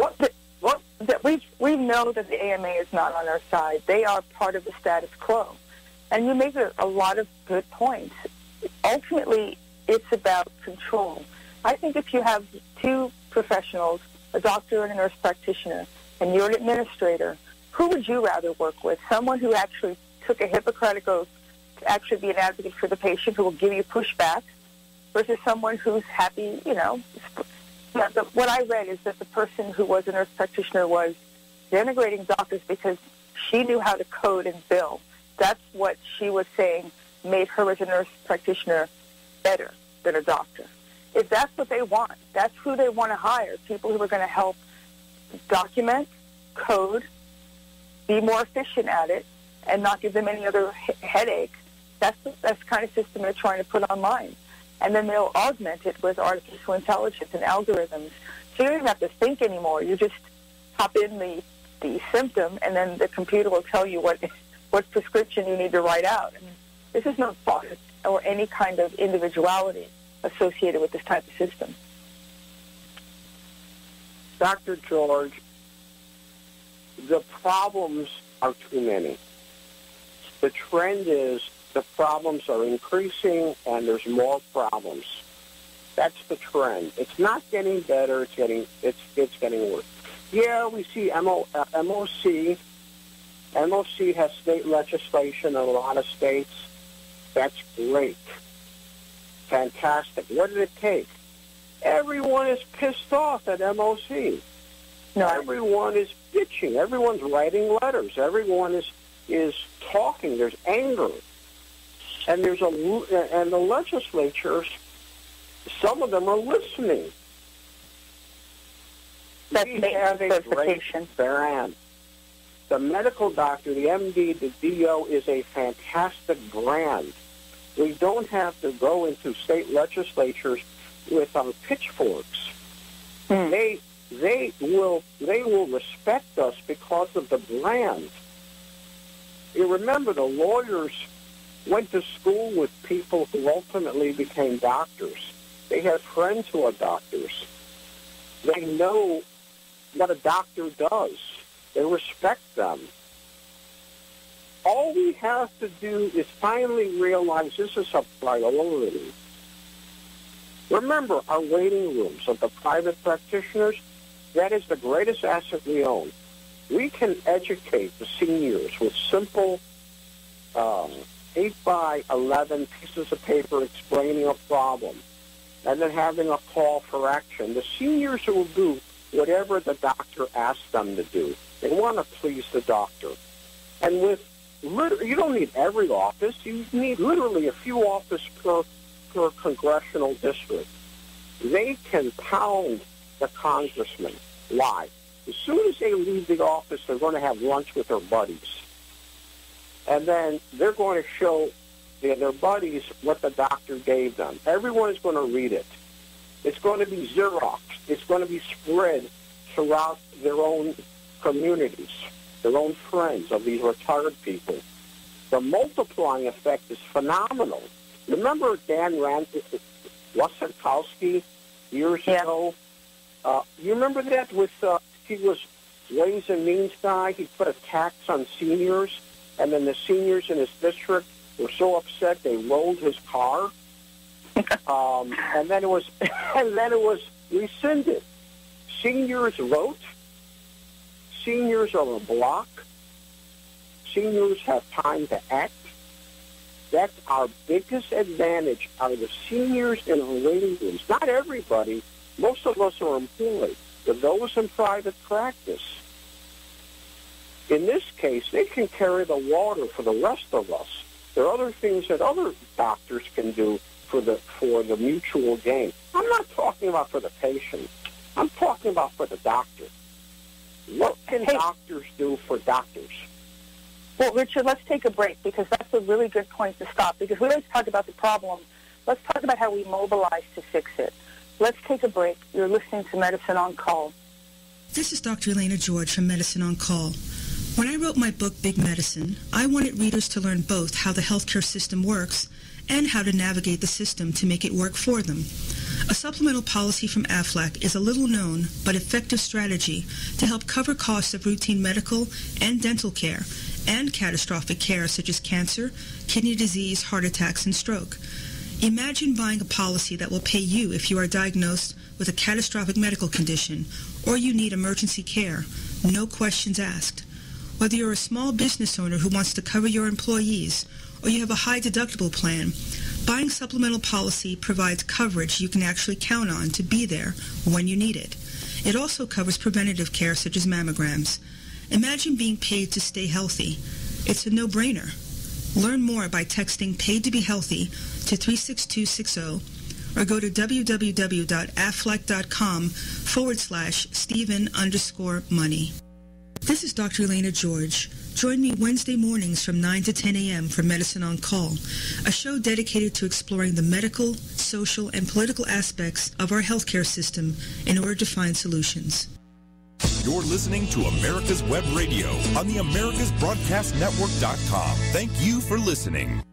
we know that the AMA is not on our side. They are part of the status quo. And you make a lot of good points. Ultimately, it's about control. I think if you have two professionals, a doctor and a nurse practitioner, and you're an administrator, who would you rather work with? Someone who actually took a Hippocratic oath to actually be an advocate for the patient, who will give you pushback, versus someone who's happy, what I read is that the person who was a nurse practitioner was denigrating doctors because she knew how to code and bill. That's what she was saying made her as a nurse practitioner better than a doctor. If that's what they want, that's who they want to hire, people who are going to help document, code, be more efficient at it, and not give them any other headache. That's the kind of system they're trying to put online. And then they'll augment it with artificial intelligence and algorithms. So you don't even have to think anymore. You just pop in the symptom, and then the computer will tell you what prescription you need to write out. I mean, this is no thought or any kind of individuality associated with this type of system. Dr. George, the problems are too many. The trend is the problems are increasing and there's more problems. That's the trend. It's not getting better. It's getting worse. Yeah, we see MOC. MOC has state legislation in a lot of states. That's great. Fantastic. What did it take? Everyone is pissed off at MOC. No. Everyone is bitching. Everyone's writing letters. Everyone is talking. There's anger. And and the legislatures, some of them are listening. That's we have a great brand. The medical doctor, the MD, the DO is a fantastic brand. We don't have to go into state legislatures with pitchforks. They will respect us because of the brand. You remember, the lawyers went to school with people who ultimately became doctors. They have friends who are doctors. They know what a doctor does. They respect them. All we have to do is finally realize this is a priority. Remember, our waiting rooms of the private practitioners, that is the greatest asset we own. We can educate the seniors with simple 8x11 pieces of paper explaining a problem and then having a call for action. The seniors will do whatever the doctor asks them to do. They want to please the doctor. And you don't need every office. You need literally a few offices per congressional district. They can pound the congressman. Why? As soon as they leave the office, they're going to have lunch with their buddies. And then they're going to show their buddies what the doctor gave them. Everyone is going to read it. It's going to be Xerox. It's going to be spread throughout their own communities, their own friends of these retired people. The multiplying effect is phenomenal. Remember Dan Wasikowski years ago? You remember that with he was Ways and Means guy? He put a tax on seniors, and then the seniors in his district were so upset they rolled his car, and then it was rescinded. Seniors vote. Seniors are a block. Seniors have time to act. That's our biggest advantage are the seniors in our waiting rooms. Not everybody. Most of us are employed. But those in private practice, in this case, they can carry the water for the rest of us. There are other things that other doctors can do for the mutual gain. I'm not talking about for the patient. I'm talking about for the doctor. What can doctors do for doctors? Well, Richard, let's take a break because that's a really good point to stop because we always talk about the problem. Let's talk about how we mobilize to fix it. Let's take a break. You're listening to Medicine on Call. This is Dr. Elena George from Medicine on Call. When I wrote my book, Big Medicine, I wanted readers to learn both how the healthcare system works and how to navigate the system to make it work for them. A supplemental policy from AFLAC is a little-known but effective strategy to help cover costs of routine medical and dental care and catastrophic care such as cancer, kidney disease, heart attacks, and stroke. Imagine buying a policy that will pay you if you are diagnosed with a catastrophic medical condition or you need emergency care, no questions asked. Whether you're a small business owner who wants to cover your employees or you have a high deductible plan, buying supplemental policy provides coverage you can actually count on to be there when you need it. It also covers preventative care such as mammograms. Imagine being paid to stay healthy. It's a no-brainer. Learn more by texting PAID to be healthy to 36260 or go to www.aflac.com/Stephen_money. This is Dr. Elena George. Join me Wednesday mornings from 9 to 10 a.m. for Medicine on Call, a show dedicated to exploring the medical, social, and political aspects of our healthcare system in order to find solutions. You're listening to America's Web Radio on the AmericasBroadcastNetwork.com. Thank you for listening.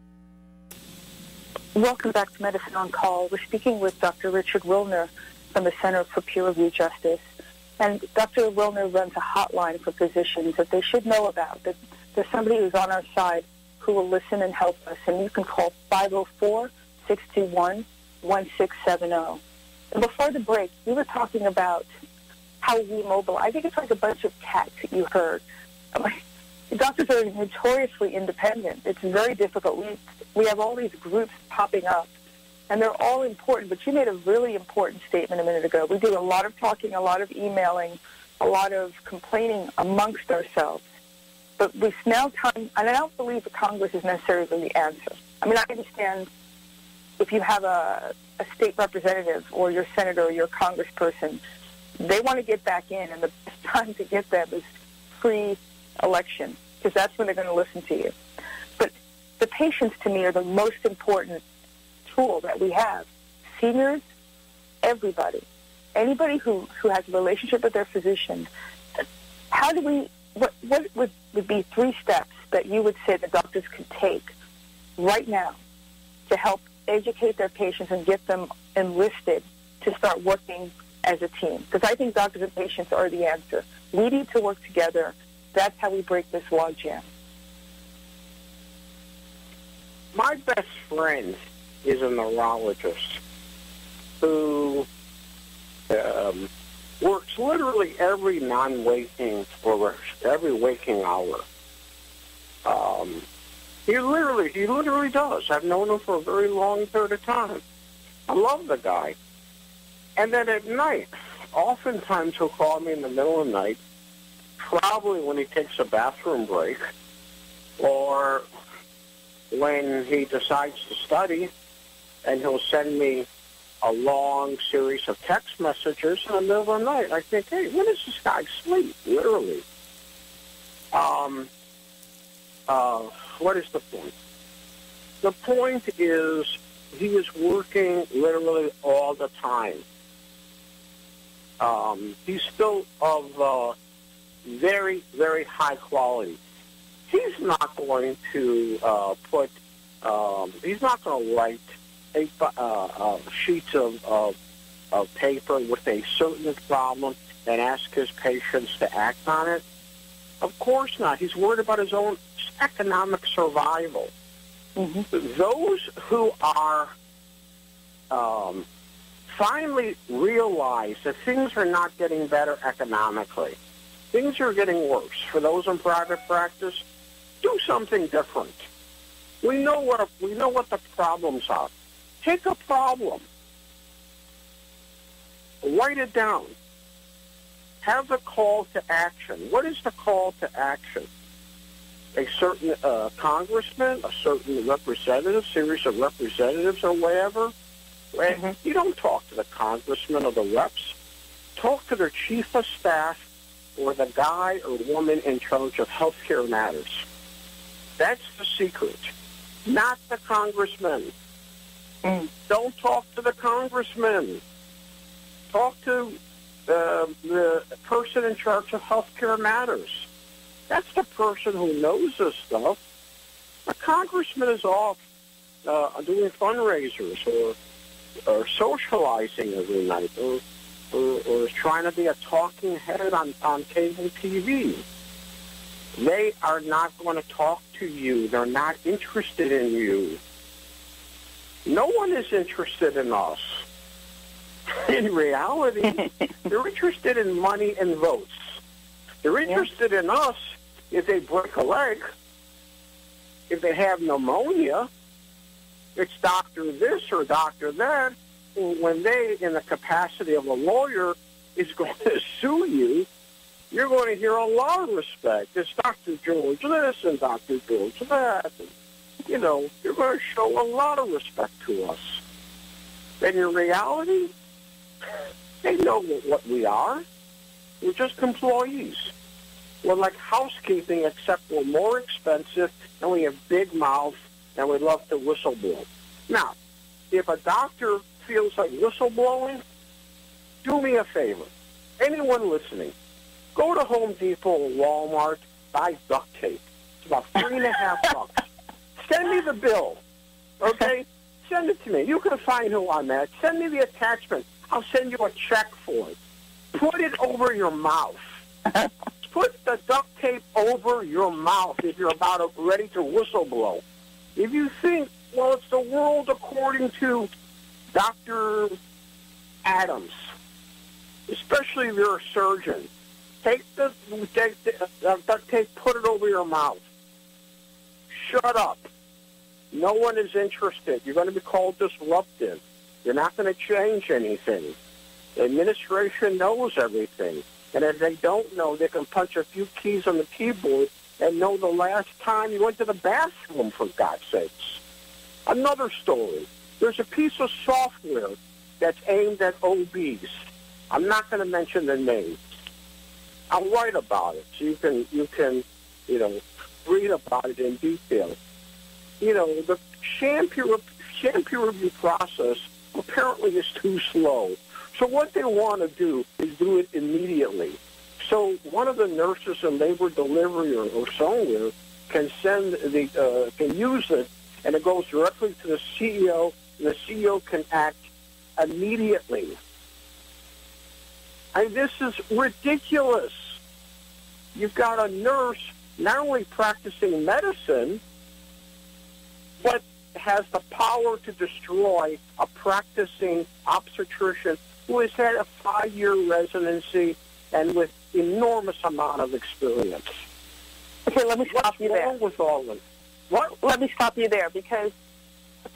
Welcome back to Medicine on Call. We're speaking with Dr. Richard Wilner from the Center for Peer Review Justice. And Dr. Wilner runs a hotline for physicians that they should know about, that there's somebody who's on our side who will listen and help us. And you can call 504-621-1670. And before the break, we were talking about how we mobilize. I think it's like a bunch of cats that you heard. The doctors are notoriously independent. It's very difficult. We have all these groups popping up, and they're all important. But you made a really important statement a minute ago. We do a lot of talking, a lot of emailing, a lot of complaining amongst ourselves. But it's now time, and I don't believe the Congress is necessarily the answer. I mean, I understand if you have a state representative or your senator or your congressperson, they want to get back in, and the best time to get them is pre-election, because that's when they're going to listen to you. But the patients, to me, are the most important tool that we have. Seniors, everybody, anybody who has a relationship with their physician. How do we? What would be 3 steps that you would say the doctors could take right now to help educate their patients and get them enlisted to start working as a team? Because I think doctors and patients are the answer. We need to work together. That's how we break this logjam. My best friend is a neurologist who works literally every non-waking or every waking hour. He literally does. I've known him for a very long period of time. I love the guy. And then at night, oftentimes he'll call me in the middle of the night, probably when he takes a bathroom break or when he decides to study, and he'll send me a long series of text messages in the middle of the night. I think, hey, when does this guy sleep? Literally. What is the point? The point is he is working literally all the time. He's still of very, very high quality. He's not going to he's not going to write sheets of paper with a certain problem and ask his patients to act on it. Of course not. He's worried about his own economic survival. Mm-hmm. Those who are finally realize that things are not getting better economically, things are getting worse. For those in private practice, do something different. We know what the problems are. Take a problem, write it down, have a call to action. What is the call to action? A certain congressman, a certain representative, series of representatives, or whatever. Mm-hmm. You don't talk to the congressman or the reps. Talk to their chief of staff or the guy or woman in charge of healthcare matters. That's the secret, not the congressman. Don't talk to the congressman. Talk to the person in charge of healthcare matters. That's the person who knows this stuff. A congressman is off doing fundraisers or socializing every night or is trying to be a talking head on cable TV. They are not going to talk to you. They're not interested in you. No one is interested in us. In reality, they're interested in money and votes. They're interested in us if they break a leg, if they have pneumonia. It's doctor this or doctor that. When they, in the capacity of a lawyer, is going to sue you, you're going to hear a lot of respect. It's Dr. George this and Dr. George that. And, you know, you're going to show a lot of respect to us. And in reality, they know what we are. We're just employees. We're like housekeeping, except we're more expensive, and we have big mouths, and we love to whistleblow. Now, if a doctor feels like whistleblowing, do me a favor. Anyone listening, go to Home Depot or Walmart, buy duct tape. It's about $3.50. Send me the bill, okay? Send it to me. You can find who I'm at. Send me the attachment. I'll send you a check for it. Put it over your mouth. Put the duct tape over your mouth if you're ready to whistleblow. If you think, well, it's the world according to Dr. Adams, especially if you're a surgeon, take the duct tape, put it over your mouth. Shut up. No one is interested. You're going to be called disruptive. You're not going to change anything. The administration knows everything. And if they don't know, they can punch a few keys on the keyboard and know the last time you went to the bathroom, for God's sakes. Another story. There's a piece of software that's aimed at OBs. I'm not going to mention the name. I'll write about it so you can read about it in detail. You know, the sham peer review process apparently is too slow. So what they want to do is do it immediately. So one of the nurses in labor delivery or somewhere can can use it, and it goes directly to the CEO, and the CEO can act immediately. I mean, this is ridiculous. You've got a nurse not only practicing medicine, but has the power to destroy a practicing obstetrician who has had a 5-year residency and with enormous amount of experience. Okay, let me stop you there. What's wrong with all of it? What? Let me stop you there because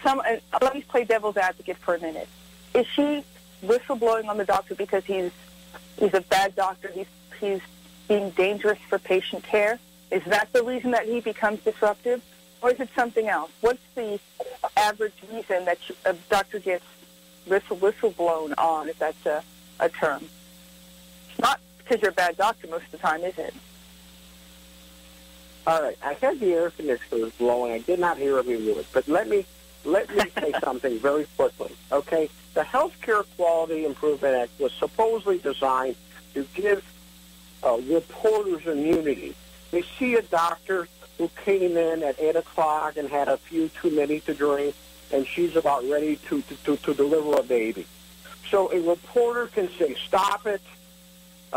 let me play devil's advocate for a minute. Is she whistleblowing on the doctor because he's a bad doctor? He's being dangerous for patient care? Is that the reason that he becomes disruptive? Or is it something else? What's the average reason that a doctor gets whistleblown on, if that's a term? It's not because you're a bad doctor most of the time, is it? All right. I had the air conditioner blowing. I did not hear every word. But let me say something very quickly, okay? The Healthcare Quality Improvement Act was supposedly designed to give reporters immunity. They see a doctor who came in at 8 o'clock and had a few too many to drink, and she's about ready to deliver a baby. So a reporter can say, stop it.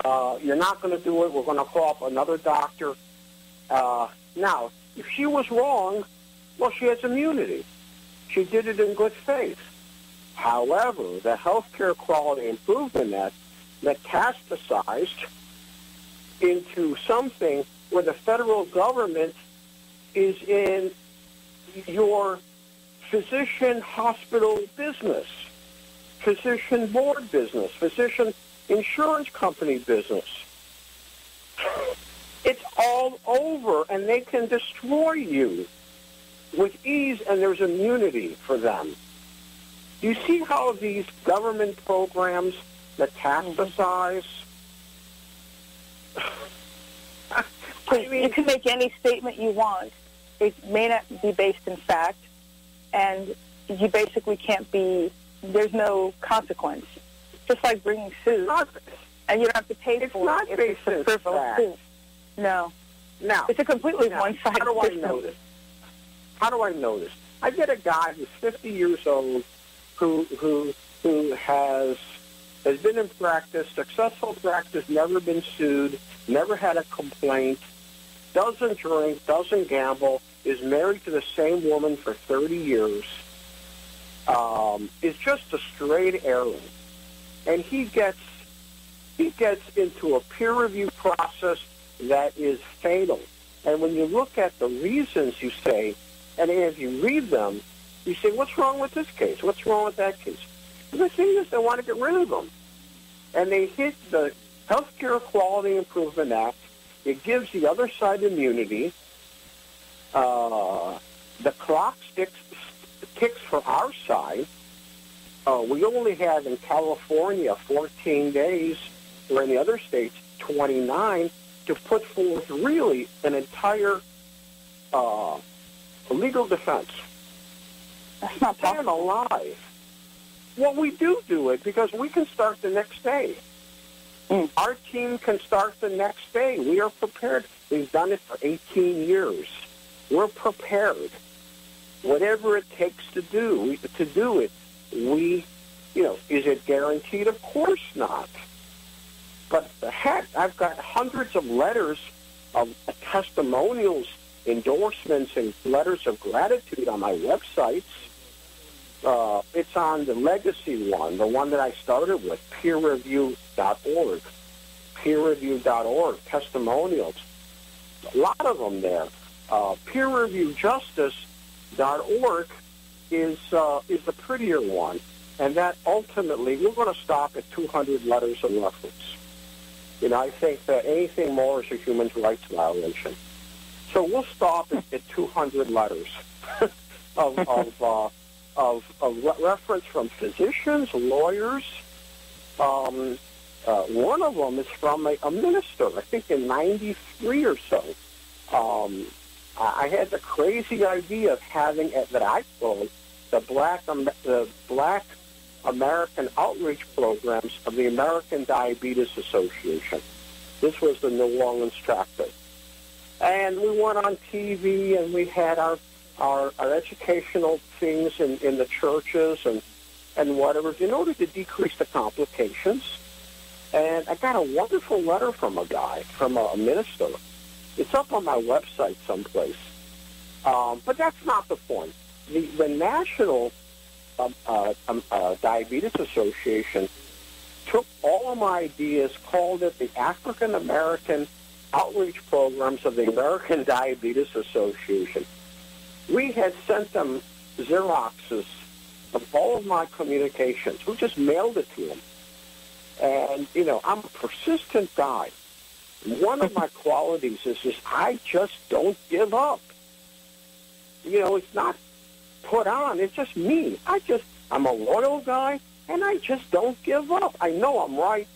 You're not going to do it. We're going to call up another doctor. Now, if she was wrong, well, she has immunity. She did it in good faith. However, the Healthcare Quality Improvement Act metastasized into something where the federal government is in your physician hospital business, physician board business, physician insurance company business. It's all over, and they can destroy you with ease, and there's immunity for them. You see how these government programs metastasize? I mean, you can make any statement you want. It may not be based in fact, and you basically can't be, there's no consequence. Just like bringing suit, and you don't have to pay for it. It's not based in fact. No. Now, it's a completely one-sided How do I system. know this? How do I know this? I get a guy who's 50 years old who has been in practice, successful practice, never been sued, never had a complaint, doesn't drink, doesn't gamble, is married to the same woman for 30 years, is just a straight Arab. And he gets into a peer review process that is fatal. And when you look at the reasons you say, and as you read them, you say, what's wrong with this case? What's wrong with that case? And the thing is, they want to get rid of them. And they hit the Healthcare Quality Improvement Act. It gives the other side immunity. The clock ticks for our side. We only have in California 14 days, or in the other states 29, to put forth really an entire legal defense. That's not possible. And alive. Well, we do it because we can start the next day. Our team can start the next day. We are prepared. We've done it for 18 years. We're prepared. Whatever it takes to do it, is it guaranteed? Of course not. But heck, I've got hundreds of letters of testimonials, endorsements, and letters of gratitude on my websites. It's on the legacy one, the one that I started with, peerreview.org. Peerreview.org, testimonials. A lot of them there. Peerreviewjustice.org is the prettier one. And that ultimately, we're going to stop at 200 letters of reference. I think that anything more is a human rights violation. So we'll stop at 200 letters of reference from physicians, lawyers. One of them is from a minister, I think in 93 or so. I had the crazy idea of having, that I called, the Black American Outreach Programs of the American Diabetes Association. This was the New Orleans chapter. And we went on TV, and we had our educational things in the churches and whatever in order to decrease the complications. And I got a wonderful letter from a guy, from a minister. It's up on my website someplace. But that's not the point. The National Diabetes Association took all of my ideas, called it the African American Outreach Programs of the American Diabetes Association. We had sent them Xeroxes of all of my communications. We just mailed it to them. And, I'm a persistent guy. One of my qualities is I just don't give up. It's not put on. It's just me. I'm a loyal guy, and I just don't give up. I know I'm right.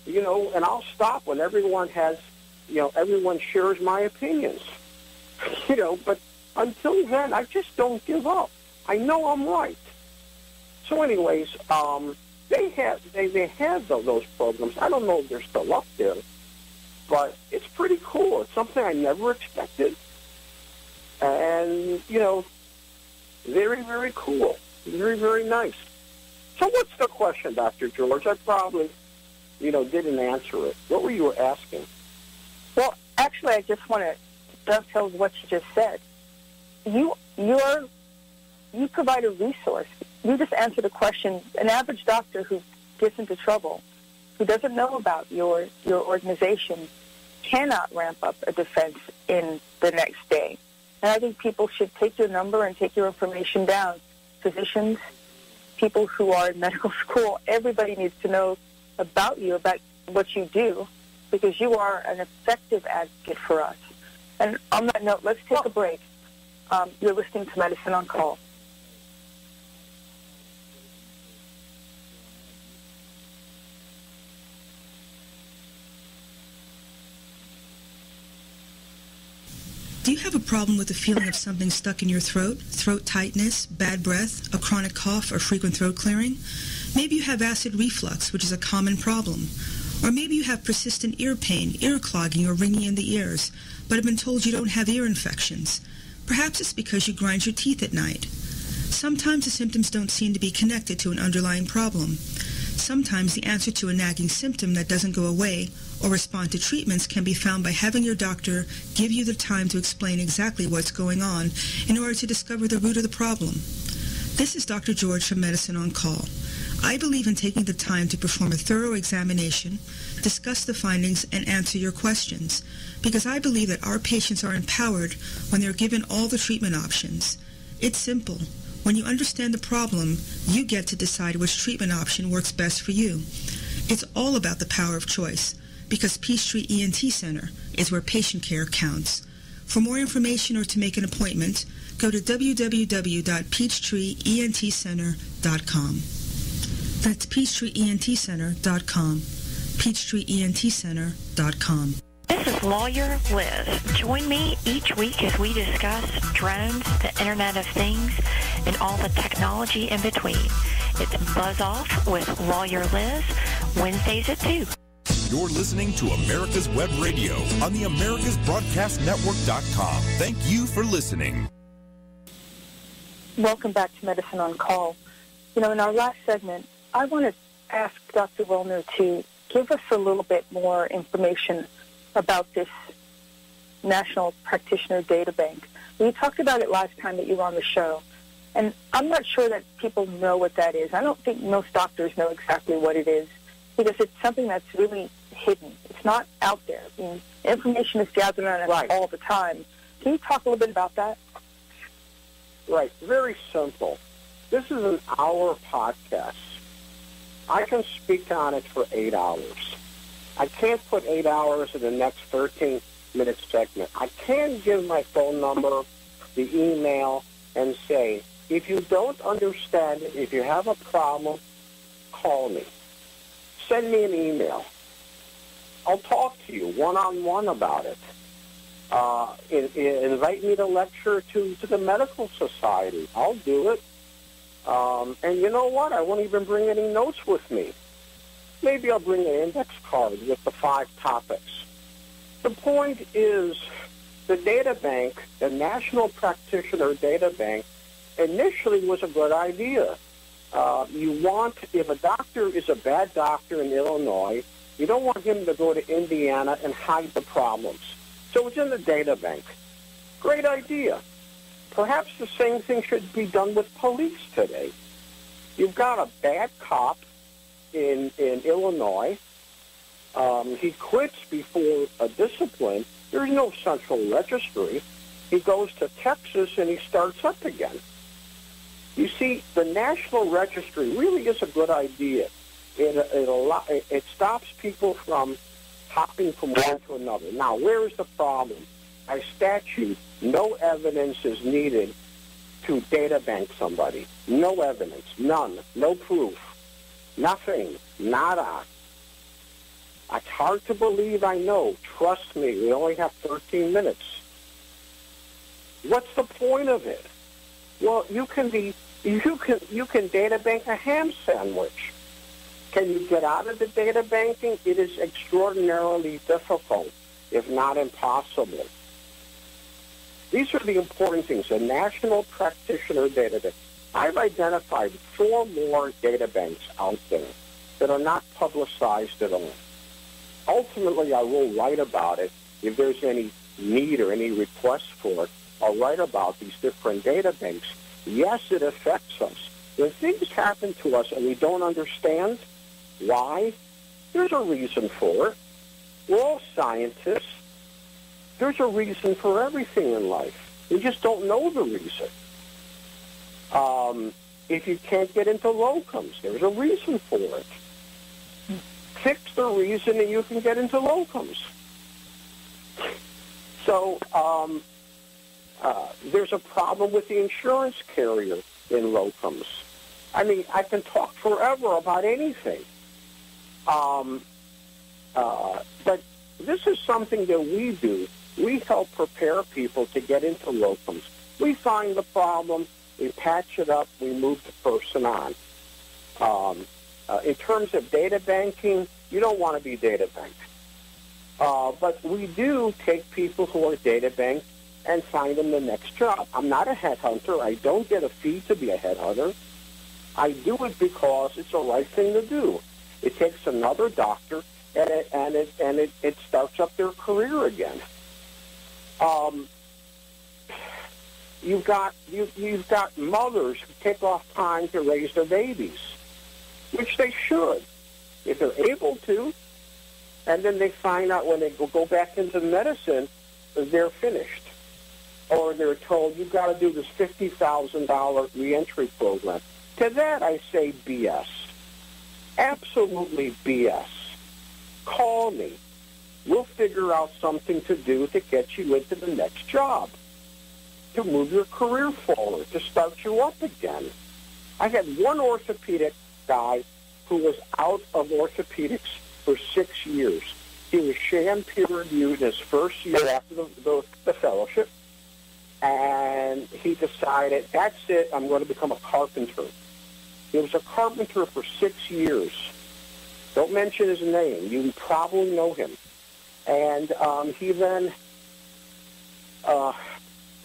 And I'll stop when everyone has, everyone shares my opinions. But until then, I just don't give up. I know I'm right. So anyways, they have those programs. I don't know if they're still up there, but it's pretty cool. It's something I never expected. And, very, very cool. Very, very nice. So what's the question, Dr. George? I probably, didn't answer it. What were you asking? Well, actually, I just want to dovetail with what you just said. You provide a resource. You just answered a question. An average doctor who gets into trouble, who doesn't know about your organization, cannot ramp up a defense in the next day. And I think people should take your number and take your information down. Physicians, people who are in medical school, everybody needs to know about you, about what you do, because you are an effective advocate for us. And on that note, let's take a break. You're listening to Medicine on Call. Do you have a problem with the feeling of something stuck in your throat, throat tightness, bad breath, a chronic cough, or frequent throat clearing? Maybe you have acid reflux, which is a common problem. Or maybe you have persistent ear pain, ear clogging, or ringing in the ears, but have been told you don't have ear infections. Perhaps it's because you grind your teeth at night. Sometimes the symptoms don't seem to be connected to an underlying problem. Sometimes the answer to a nagging symptom that doesn't go away or respond to treatments can be found by having your doctor give you the time to explain exactly what's going on in order to discover the root of the problem. This is Dr. George from Medicine on Call. I believe in taking the time to perform a thorough examination, discuss the findings, and answer your questions, because I believe that our patients are empowered when they're given all the treatment options. It's simple. When you understand the problem, you get to decide which treatment option works best for you. It's all about the power of choice, because Peachtree ENT Center is where patient care counts. For more information or to make an appointment, go to www.peachtreeentcenter.com. That's peachtreeentcenter.com. peachtreeentcenter.com. This is Lawyer Liz. Join me each week as we discuss drones, the Internet of Things, and all the technology in between. It's Buzz Off with Lawyer Liz, Wednesdays at 2. You're listening to America's Web Radio on the AmericasBroadcastNetwork.com. Thank you for listening. Welcome back to Medicine on Call. In our last segment, I want to ask Dr. Wilner to give us a little bit more information about this National Practitioner Data Bank. We talked about it last time that you were on the show, and I'm not sure that people know what that is. I don't think most doctors know exactly what it is, because it's something that's really hidden. It's not out there. I mean, information is gathered on it all the time. Can you talk a little bit about that? Right. Very simple. This is an hour podcast. I can speak on it for 8 hours. I can't put 8 hours in the next 13-minute segment. I can give my phone number, the email, and say, if you don't understand it, if you have a problem, call me. Send me an email. I'll talk to you one-on-one about it. Invite me to lecture to the medical society. I'll do it. And you know what? I won't even bring any notes with me. Maybe I'll bring an index card with the 5 topics. The point is, the data bank, the National Practitioner Data Bank, initially was a good idea. If a doctor is a bad doctor in Illinois, you don't want him to go to Indiana and hide the problems. So it's in the data bank. Great idea. Perhaps the same thing should be done with police today. You've got a bad cop in Illinois. He quits before a discipline. There's no central registry. He goes to Texas and he starts up again. You see, the National Registry really is a good idea. It stops people from hopping from one to another. Now, where is the problem? By statute, no evidence is needed to data bank somebody. No evidence. None. No proof. Nothing. Nada. It's hard to believe, I know. Trust me, we only have 13 minutes. What's the point of it? Well, you can data bank a ham sandwich. Can you get out of the data banking? It is extraordinarily difficult, if not impossible. These are the important things. The National Practitioner Data Bank. I've identified 4 more data banks out there that are not publicized at all. Ultimately, I will write about it. If there's any need or any request for it, I'll write about these different data banks. Yes, it affects us. When things happen to us and we don't understand why, there's a reason for it. We're all scientists. There's a reason for everything in life. We just don't know the reason. If you can't get into locums, there's a reason for it. Fix the reason and you can get into locums. So there's a problem with the insurance carrier in locums. I mean, I can talk forever about anything. But this is something that we do. We help prepare people to get into locums. We find the problem, we patch it up, we move the person on. In terms of data banking, You don't want to be data banked. But we do take people who are data banked and find them the next job. I'm not a headhunter. I don't get a fee to be a headhunter. I do it because it's the right thing to do. It takes another doctor, and it starts up their career again. You've got mothers who take off time to raise their babies, which they should, if they're able to. And then they find out when they go back into medicine, they're finished. Or they're told, you've got to do this $50,000 reentry program. To that, I say BS. Absolutely BS. Call me. We'll figure out something to do to get you into the next job, to move your career forward, to start you up again. I had one orthopedic guy who was out of orthopedics for 6 years. He was sham peer-reviewed his first year after the fellowship, and he decided, that's it, I'm going to become a carpenter. He was a carpenter for 6 years. Don't mention his name. You probably know him. And he then,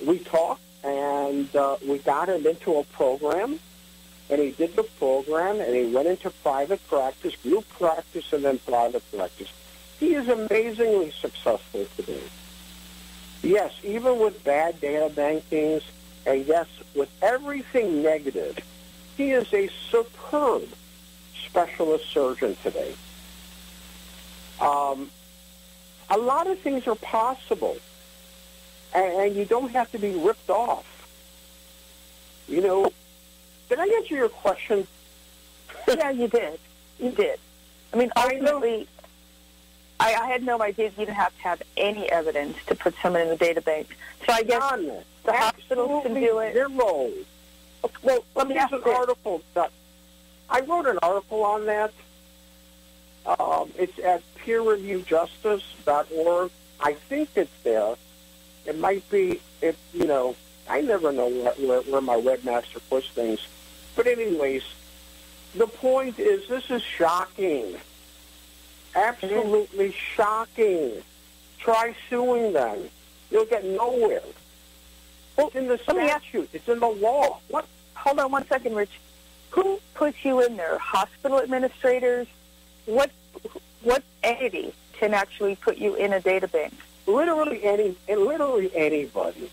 we talked, and we got him into a program, and he did the program, and he went into private practice, group practice, and then private practice. He is amazingly successful today. Yes, even with bad data bankings, and yes, with everything negative, he is a superb specialist surgeon today. A lot of things are possible, and you don't have to be ripped off. You know, did I answer your question? Yeah, you did. You did. I mean, ultimately, I had no idea you didn't have to have any evidence to put someone in the data bank. So I guess the hospitals can do it. Zero. Well, let me ask an article. I wrote an article on that. It's at peerreviewjustice.org. I think it's there. It might be, I never know where my webmaster puts things. But anyways, the point is this is shocking. Absolutely shocking. Try suing them. You'll get nowhere. It's in the statute. It's in the law. What? Hold on 1 second, Rich. Who puts you in there? Hospital administrators? What entity can actually put you in a data bank? Literally anybody.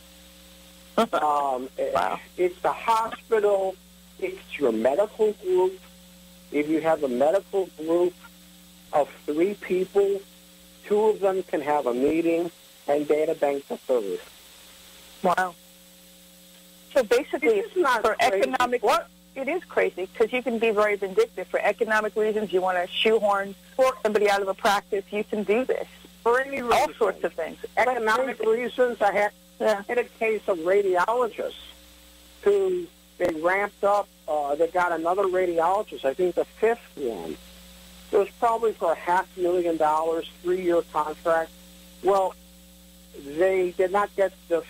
Wow. It's the hospital. It's your medical group. If you have a medical group of 3 people, 2 of them can have a meeting and data bank the third. Wow. So basically, for economic... What? It is crazy because you can be very vindictive. For economic reasons, you want to shoehorn somebody out of a practice, you can do this. For any reason. All sorts of things. Economic reasons. I had a case of radiologists who they ramped up. They got another radiologist, I think the 5th one. It was probably for $500,000, 3-year contract. Well, they did not get the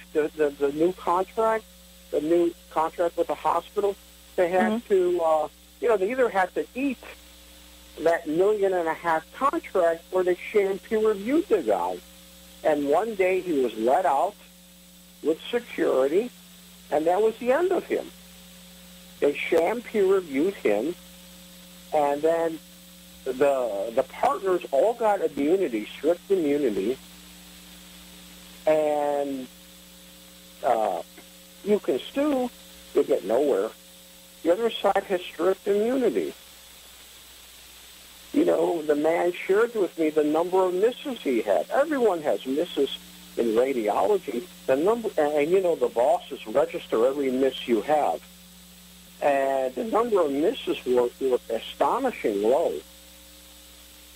new contract, the new contract with the hospital. They had to, they either had to eat that $1.5 million contract or they sham peer-reviewed the guy. And one day he was let out with security, and that was the end of him. They sham peer-reviewed him, and then the partners all got immunity, strict immunity, and you can sue, you'll get nowhere. The other side has strict immunity. You know, the man shared with me the number of misses he had. Everyone has misses in radiology. The number, and the bosses register every miss you have. And the number of misses were astonishing low.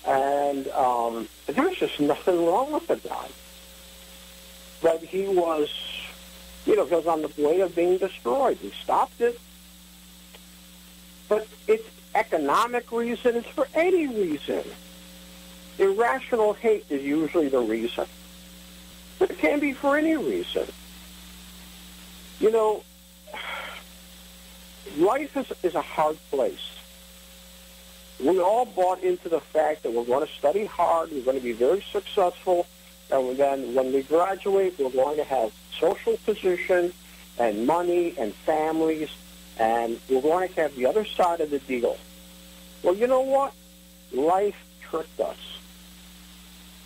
And there was just nothing wrong with the guy. But he was, he was on the way of being destroyed. He stopped it. But it's economic reasons for any reason. Irrational hate is usually the reason. But it can be for any reason. Life is a hard place. we all bought into the fact that we're going to study hard, we're going to be very successful, and then when we graduate, we're going to have social position and money and families, and we're going to have the other side of the deal. Well, you know what? Life tricked us.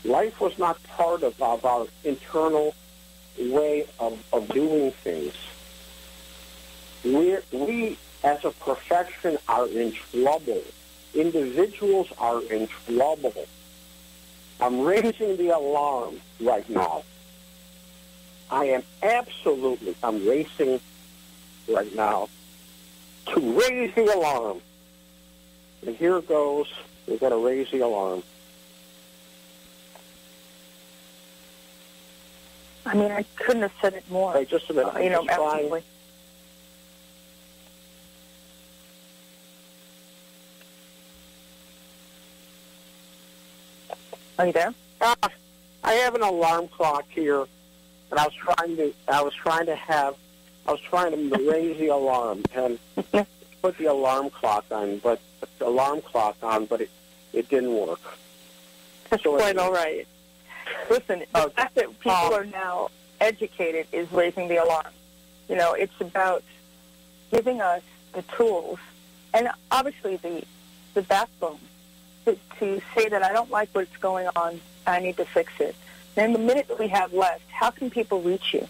Life was not part of our internal way of doing things. We, as a profession, are in trouble. Individuals are in trouble. I'm raising the alarm right now. I'm racing right now to raise the alarm. And here it goes. We're going to raise the alarm. I mean, I couldn't have said it more. Hey, just a minute. Absolutely. Are you there? I have an alarm clock here, and I was trying to raise the alarm and put the alarm clock on, but it didn't work. That's quite all right. Listen, the fact that people are now educated is raising the alarm. You know, it's about giving us the tools and obviously the backbone to say that I don't like what's going on, I need to fix it. And in the minute that we have left, how can people reach you?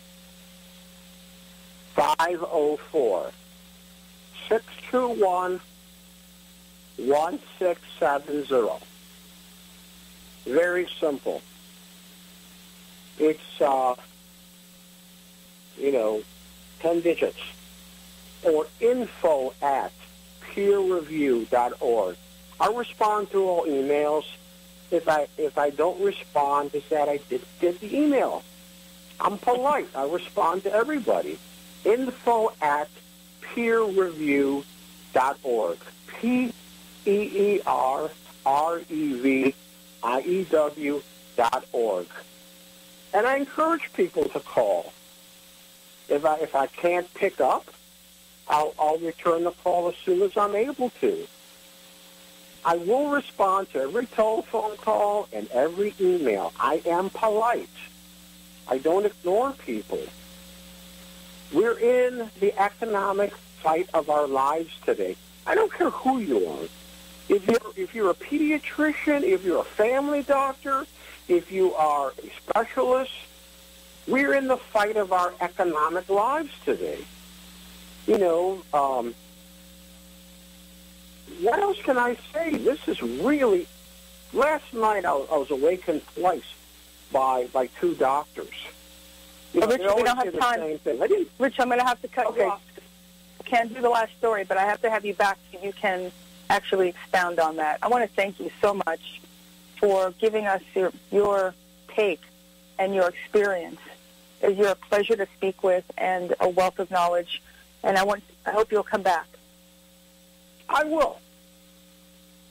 504-621-1670. Very simple. It's, 10 digits. Or info@peerreview.org. I respond to all emails. If I don't respond, it's that I did the email. I'm polite. I respond to everybody. info@peerreview.org. PEERREVIEW.org. And I encourage people to call. If I can't pick up, I'll return the call as soon as I'm able to. I will respond to every telephone call and every email. I am polite. I don't ignore people. We're in the economic fight of our lives today. I don't care who you are. If you're a pediatrician, if you're a family doctor, if you are a specialist, we're in the fight of our economic lives today. What else can I say? This is really... Last night I was awakened twice by two doctors. Rich, we don't have time. Rich, I'm going to have to cut you off. I can't do the last story, but I have to have you back so you can actually expound on that. I want to thank you so much for giving us your take and your experience. You're a pleasure to speak with and a wealth of knowledge, and I hope you'll come back. I will.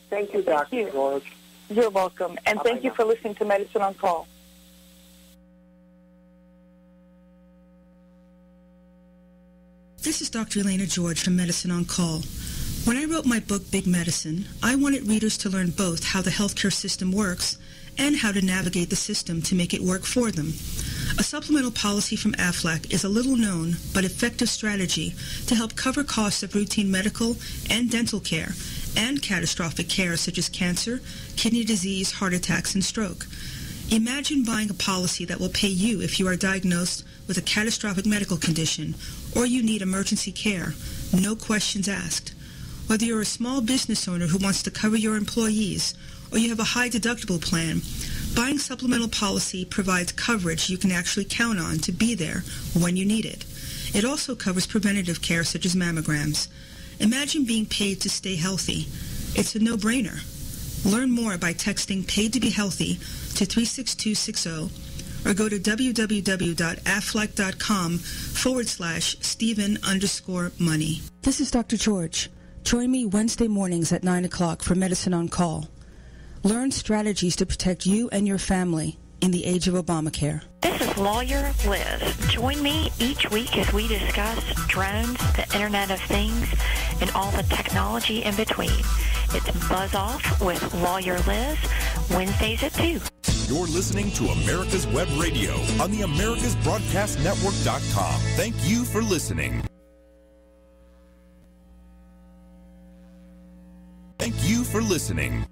Thank you, Dr. George. You're welcome. And thank you for listening to Medicine on Call. This is Dr. Elena George from Medicine on Call. When I wrote my book, Big Medicine, I wanted readers to learn both how the healthcare system works and how to navigate the system to make it work for them. A supplemental policy from AFLAC is a little-known but effective strategy to help cover costs of routine medical and dental care and catastrophic care such as cancer, kidney disease, heart attacks, and stroke. Imagine buying a policy that will pay you if you are diagnosed with a catastrophic medical condition or you need emergency care, no questions asked. Whether you're a small business owner who wants to cover your employees or you have a high deductible plan, buying supplemental policy provides coverage you can actually count on to be there when you need it. It also covers preventative care such as mammograms. Imagine being paid to stay healthy. It's a no-brainer. Learn more by texting PAID to be healthy to 36260 or go to www.aflac.com/Stephen_money. This is Dr. George. Join me Wednesday mornings at 9 o'clock for Medicine on Call. Learn strategies to protect you and your family in the age of Obamacare. This is Lawyer Liz. Join me each week as we discuss drones, the Internet of Things, and all the technology in between. It's Buzz Off with Lawyer Liz, Wednesdays at 2. You're listening to America's Web Radio on the AmericasBroadcastNetwork.com. Thank you for listening. Thank you for listening.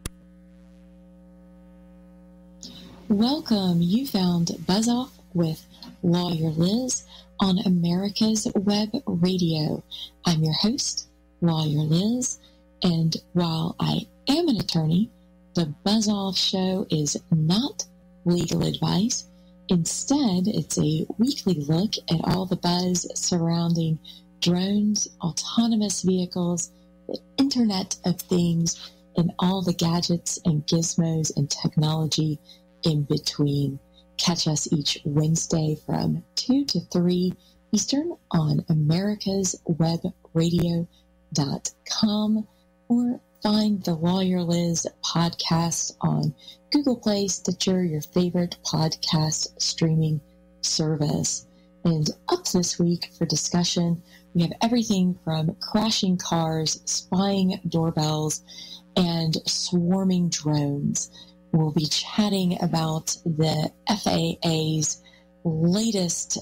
Welcome. You found Buzz Off with Lawyer Liz on America's Web Radio. I'm your host, Lawyer Liz, and while I am an attorney, the Buzz Off show is not legal advice. Instead, it's a weekly look at all the buzz surrounding drones, autonomous vehicles, the Internet of Things, and all the gadgets and gizmos and technology in between. Catch us each Wednesday from 2 to 3 Eastern on americaswebradio.com, or find the Lawyer Liz podcast on Google Play, Stitcher, your favorite podcast streaming service. And up this week for discussion, we have everything from crashing cars, spying doorbells, and swarming drones. We'll be chatting about the FAA's latest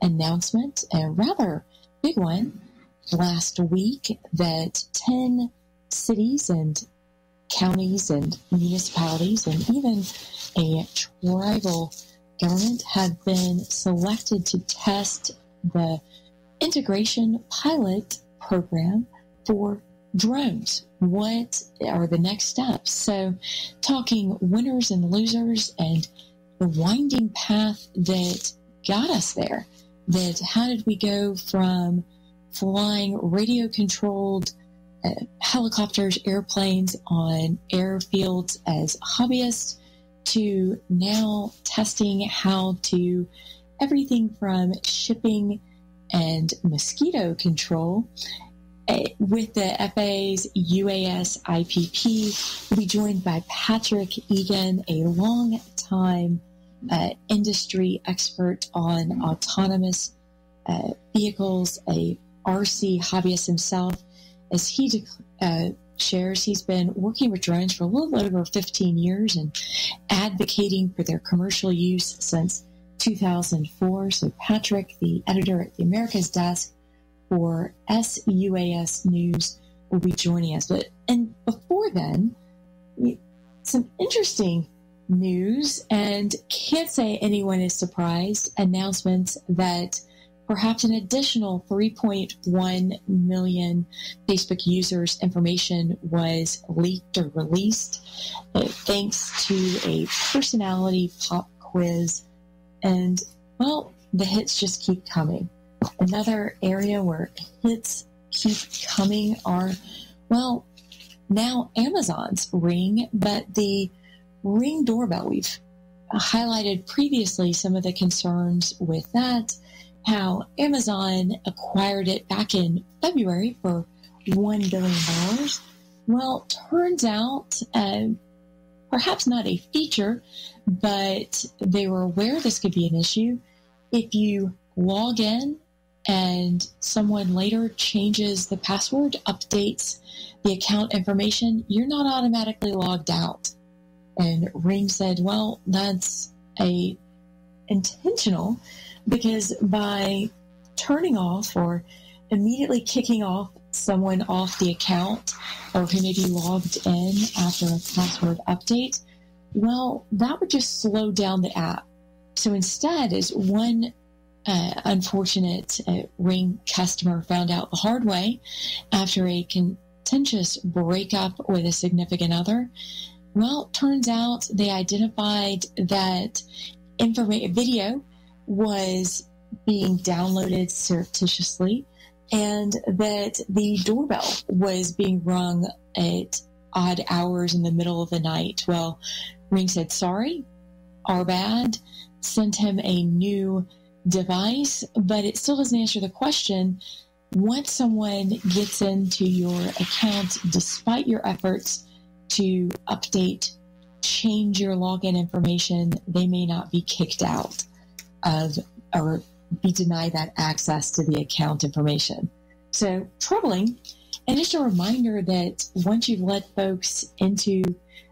announcement, a rather big one last week, that 10 cities and counties and municipalities and even a tribal government have been selected to test the integration pilot program for drones. What are the next steps? So talking winners and losers and the winding path that got us there. That how did we go from flying radio-controlled helicopters, airplanes on airfields as hobbyists to now testing how to everything from shipping and mosquito control with the FAA's UAS IPP. We'll be joined by Patrick Egan, a long-time industry expert on autonomous vehicles, a RC hobbyist himself. As he shares, he's been working with drones for a little over 15 years and advocating for their commercial use since 2004. So Patrick, the editor at the America's Desk for SUAS News, will be joining us. And before then, some interesting news, and can't say anyone is surprised, announcements that perhaps an additional 3.1 million Facebook users' information was leaked or released thanks to a personality pop quiz. And, well, the hits just keep coming. Another area where hits keep coming are, well, now Amazon's Ring, but the Ring doorbell. We've highlighted previously some of the concerns with that, how Amazon acquired it back in February for $1 billion. Well, turns out, perhaps not a feature, but they were aware this could be an issue. If you log in and someone later changes the password, updates the account information, you're not automatically logged out. And Ring said, well, that's intentional, because by turning off or immediately kicking off someone off the account, or who may be logged in after a password update, well, that would just slow down the app. So instead, as one unfortunate Ring customer found out the hard way after a contentious breakup with a significant other, well, turns out they identified that video was being downloaded surreptitiously, and that the doorbell was being rung at odd hours in the middle of the night. Well, Ring said, sorry, our bad, sent him a new device, but it still doesn't answer the question. Once someone gets into your account, despite your efforts to update, change your login information, they may not be kicked out of or be denied that access to the account information. So troubling. And just a reminder that once you've let folks into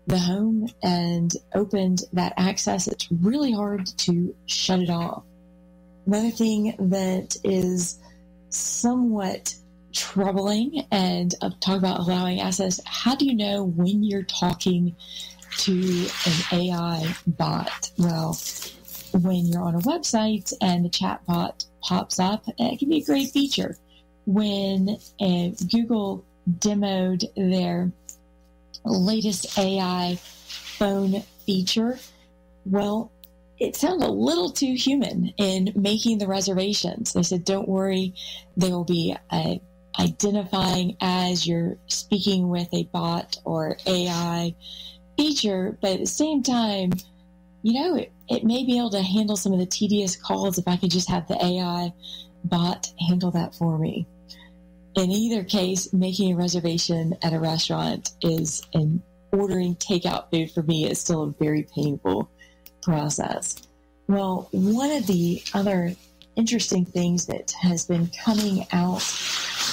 the home and opened that access, it's really hard to shut it off. Another thing that is somewhat troubling, and I'll talk about allowing access, how do you know when you're talking to an AI bot? Well, when you're on a website and the chat bot pops up, it can be a great feature. When Google demoed their latest AI phone feature, well, it sounded a little too human in making the reservations. They said, don't worry, they will be identifying as you're speaking with a bot or AI feature, but at the same time, it may be able to handle some of the tedious calls if I could just have the AI bot handle that for me. In either case, making a reservation at a restaurant and ordering takeout food for me is still a very painful process. Well, one of the other interesting things that has been coming out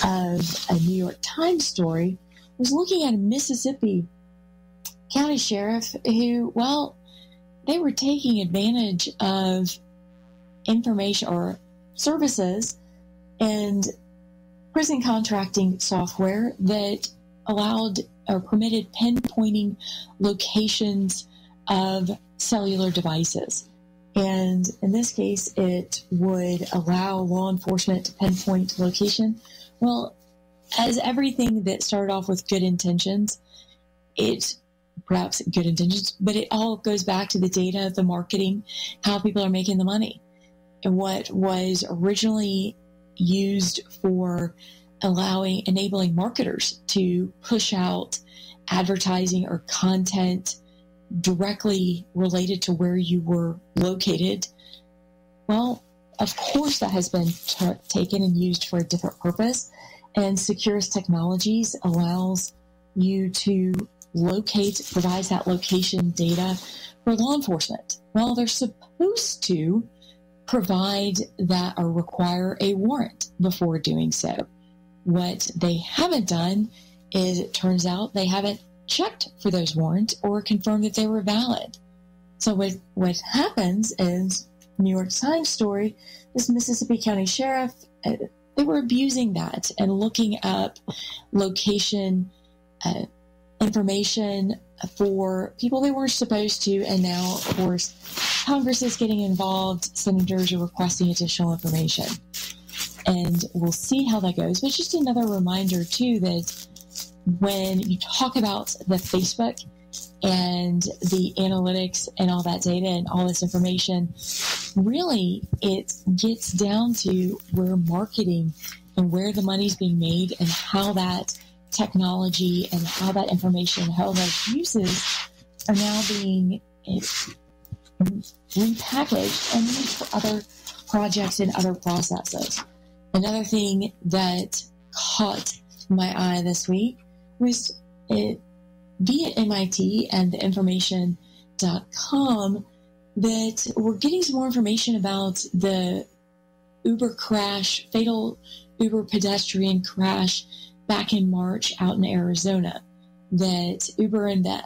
of a New York Times story was looking at a Mississippi county sheriff who, well, they were taking advantage of information or services and prison contracting software that allowed or permitted pinpointing locations of cellular devices. And in this case, it would allow law enforcement to pinpoint location. Well, as everything that started off with good intentions, perhaps good intentions, but it all goes back to the data, the marketing, how people are making the money. And what was originally used for enabling marketers to push out advertising or content directly related to where you were located. Well, of course that has been taken and used for a different purpose. And Securus Technologies allows you to provides that location data for law enforcement. Well, they're supposed to provide that or require a warrant before doing so. What they haven't done is, it turns out, they haven't checked for those warrants or confirmed that they were valid. So what happens is, New York Times story, this Mississippi County Sheriff, they were abusing that and looking up location information for people they weren't supposed to. And now, of course, Congress is getting involved. Senators are requesting additional information. And we'll see how that goes. But just another reminder, too, that when you talk about the Facebook and the analytics and all that data and all this information, really it gets down to where marketing and where the money's being made and how that technology and how that information, how those uses are now being repackaged and used for other projects and other processes. Another thing that caught my eye this week was via MIT and the information.com that we're getting some more information about the Uber crash, fatal Uber pedestrian crash back in March out in Arizona, that Uber and the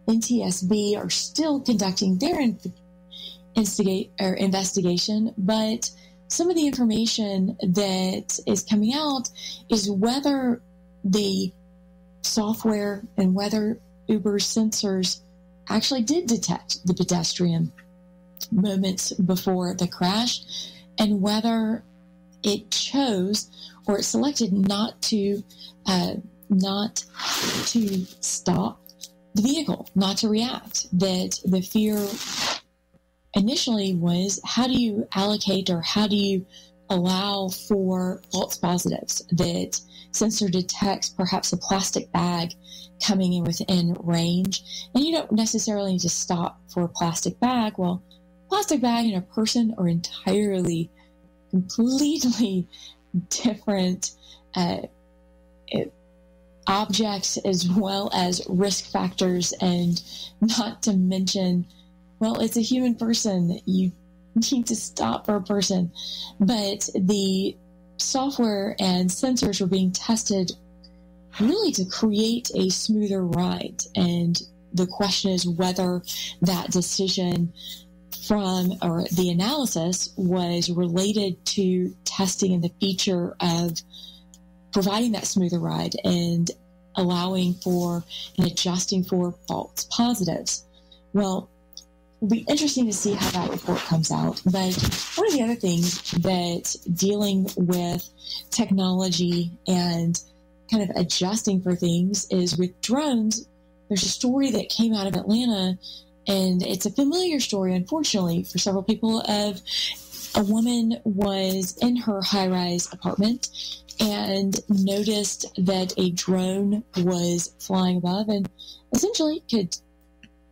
NTSB are still conducting their investigation, but some of the information that is coming out is whether the software and whether Uber's sensors actually did detect the pedestrian moments before the crash, and whether it chose or it selected not to stop the vehicle, not to react. That the fear initially was, how do you allocate or how do you allow for false positives, that sensor detects perhaps a plastic bag coming in within range, and you don't necessarily need to stop for a plastic bag. Well, plastic bag and a person are entirely, completely different objects, as well as risk factors, and not to mention, well, it's a human person. You need to stop for a person. But the software and sensors were being tested really to create a smoother ride. And the question is whether that decision or the analysis was related to testing and the feature of providing that smoother ride and allowing for and adjusting for false positives. Well, it'll be interesting to see how that report comes out. But one of the other things that dealing with technology and kind of adjusting for things is with drones. There's a story that came out of Atlanta, and it's a familiar story, unfortunately, for several people, of a woman was in her high-rise apartment and noticed that a drone was flying above, and essentially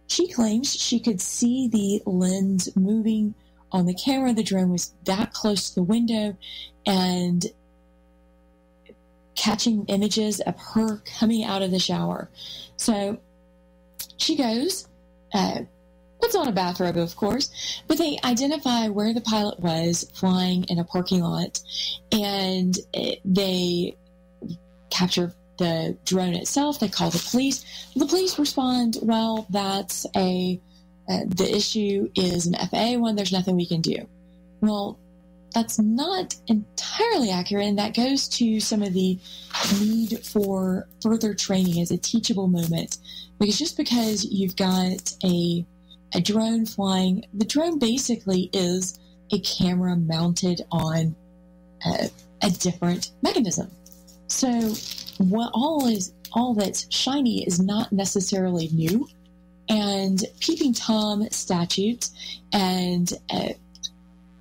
she claims she could see the lens moving on the camera. The drone was that close to the window and catching images of her coming out of the shower. So she goes, puts on a bathrobe, of course, but they identify where the pilot was flying in a parking lot, and they capture the drone itself. They call the police. The police respond, well, that's the issue is an FAA one. There's nothing we can do. Well, that's not entirely accurate, and that goes to some of the need for further training as a teachable moment. Because just because you've got a drone flying, the drone basically is a camera mounted on a different mechanism. So all that's shiny is not necessarily new, and Peeping Tom statutes and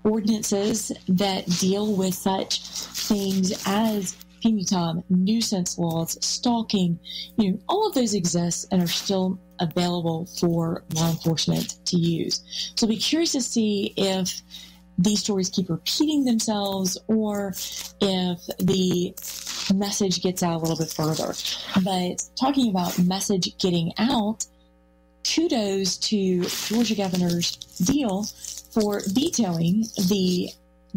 ordinances that deal with such things as Peeping Tom, nuisance laws, stalking, all of those exist and are still available for law enforcement to use. So I'll be curious to see if these stories keep repeating themselves or if the message gets out a little bit further. But talking about message getting out, kudos to Georgia Governor's deal for vetoing the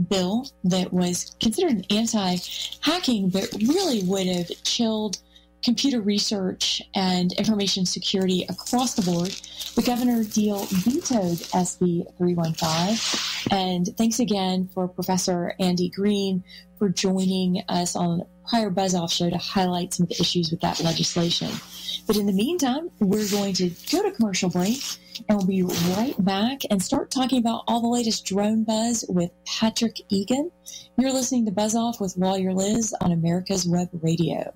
bill that was considered an anti-hacking, but really would have chilled computer research and information security across the board. The governor deal vetoed SB 315. And thanks again for Professor Andy Green for joining us on a prior Buzz Off show to highlight some of the issues with that legislation. But in the meantime, we're going to go to commercial break, and we'll be right back and start talking about all the latest drone buzz with Patrick Egan. You're listening to Buzz Off with Lawyer Liz on America's Web Radio.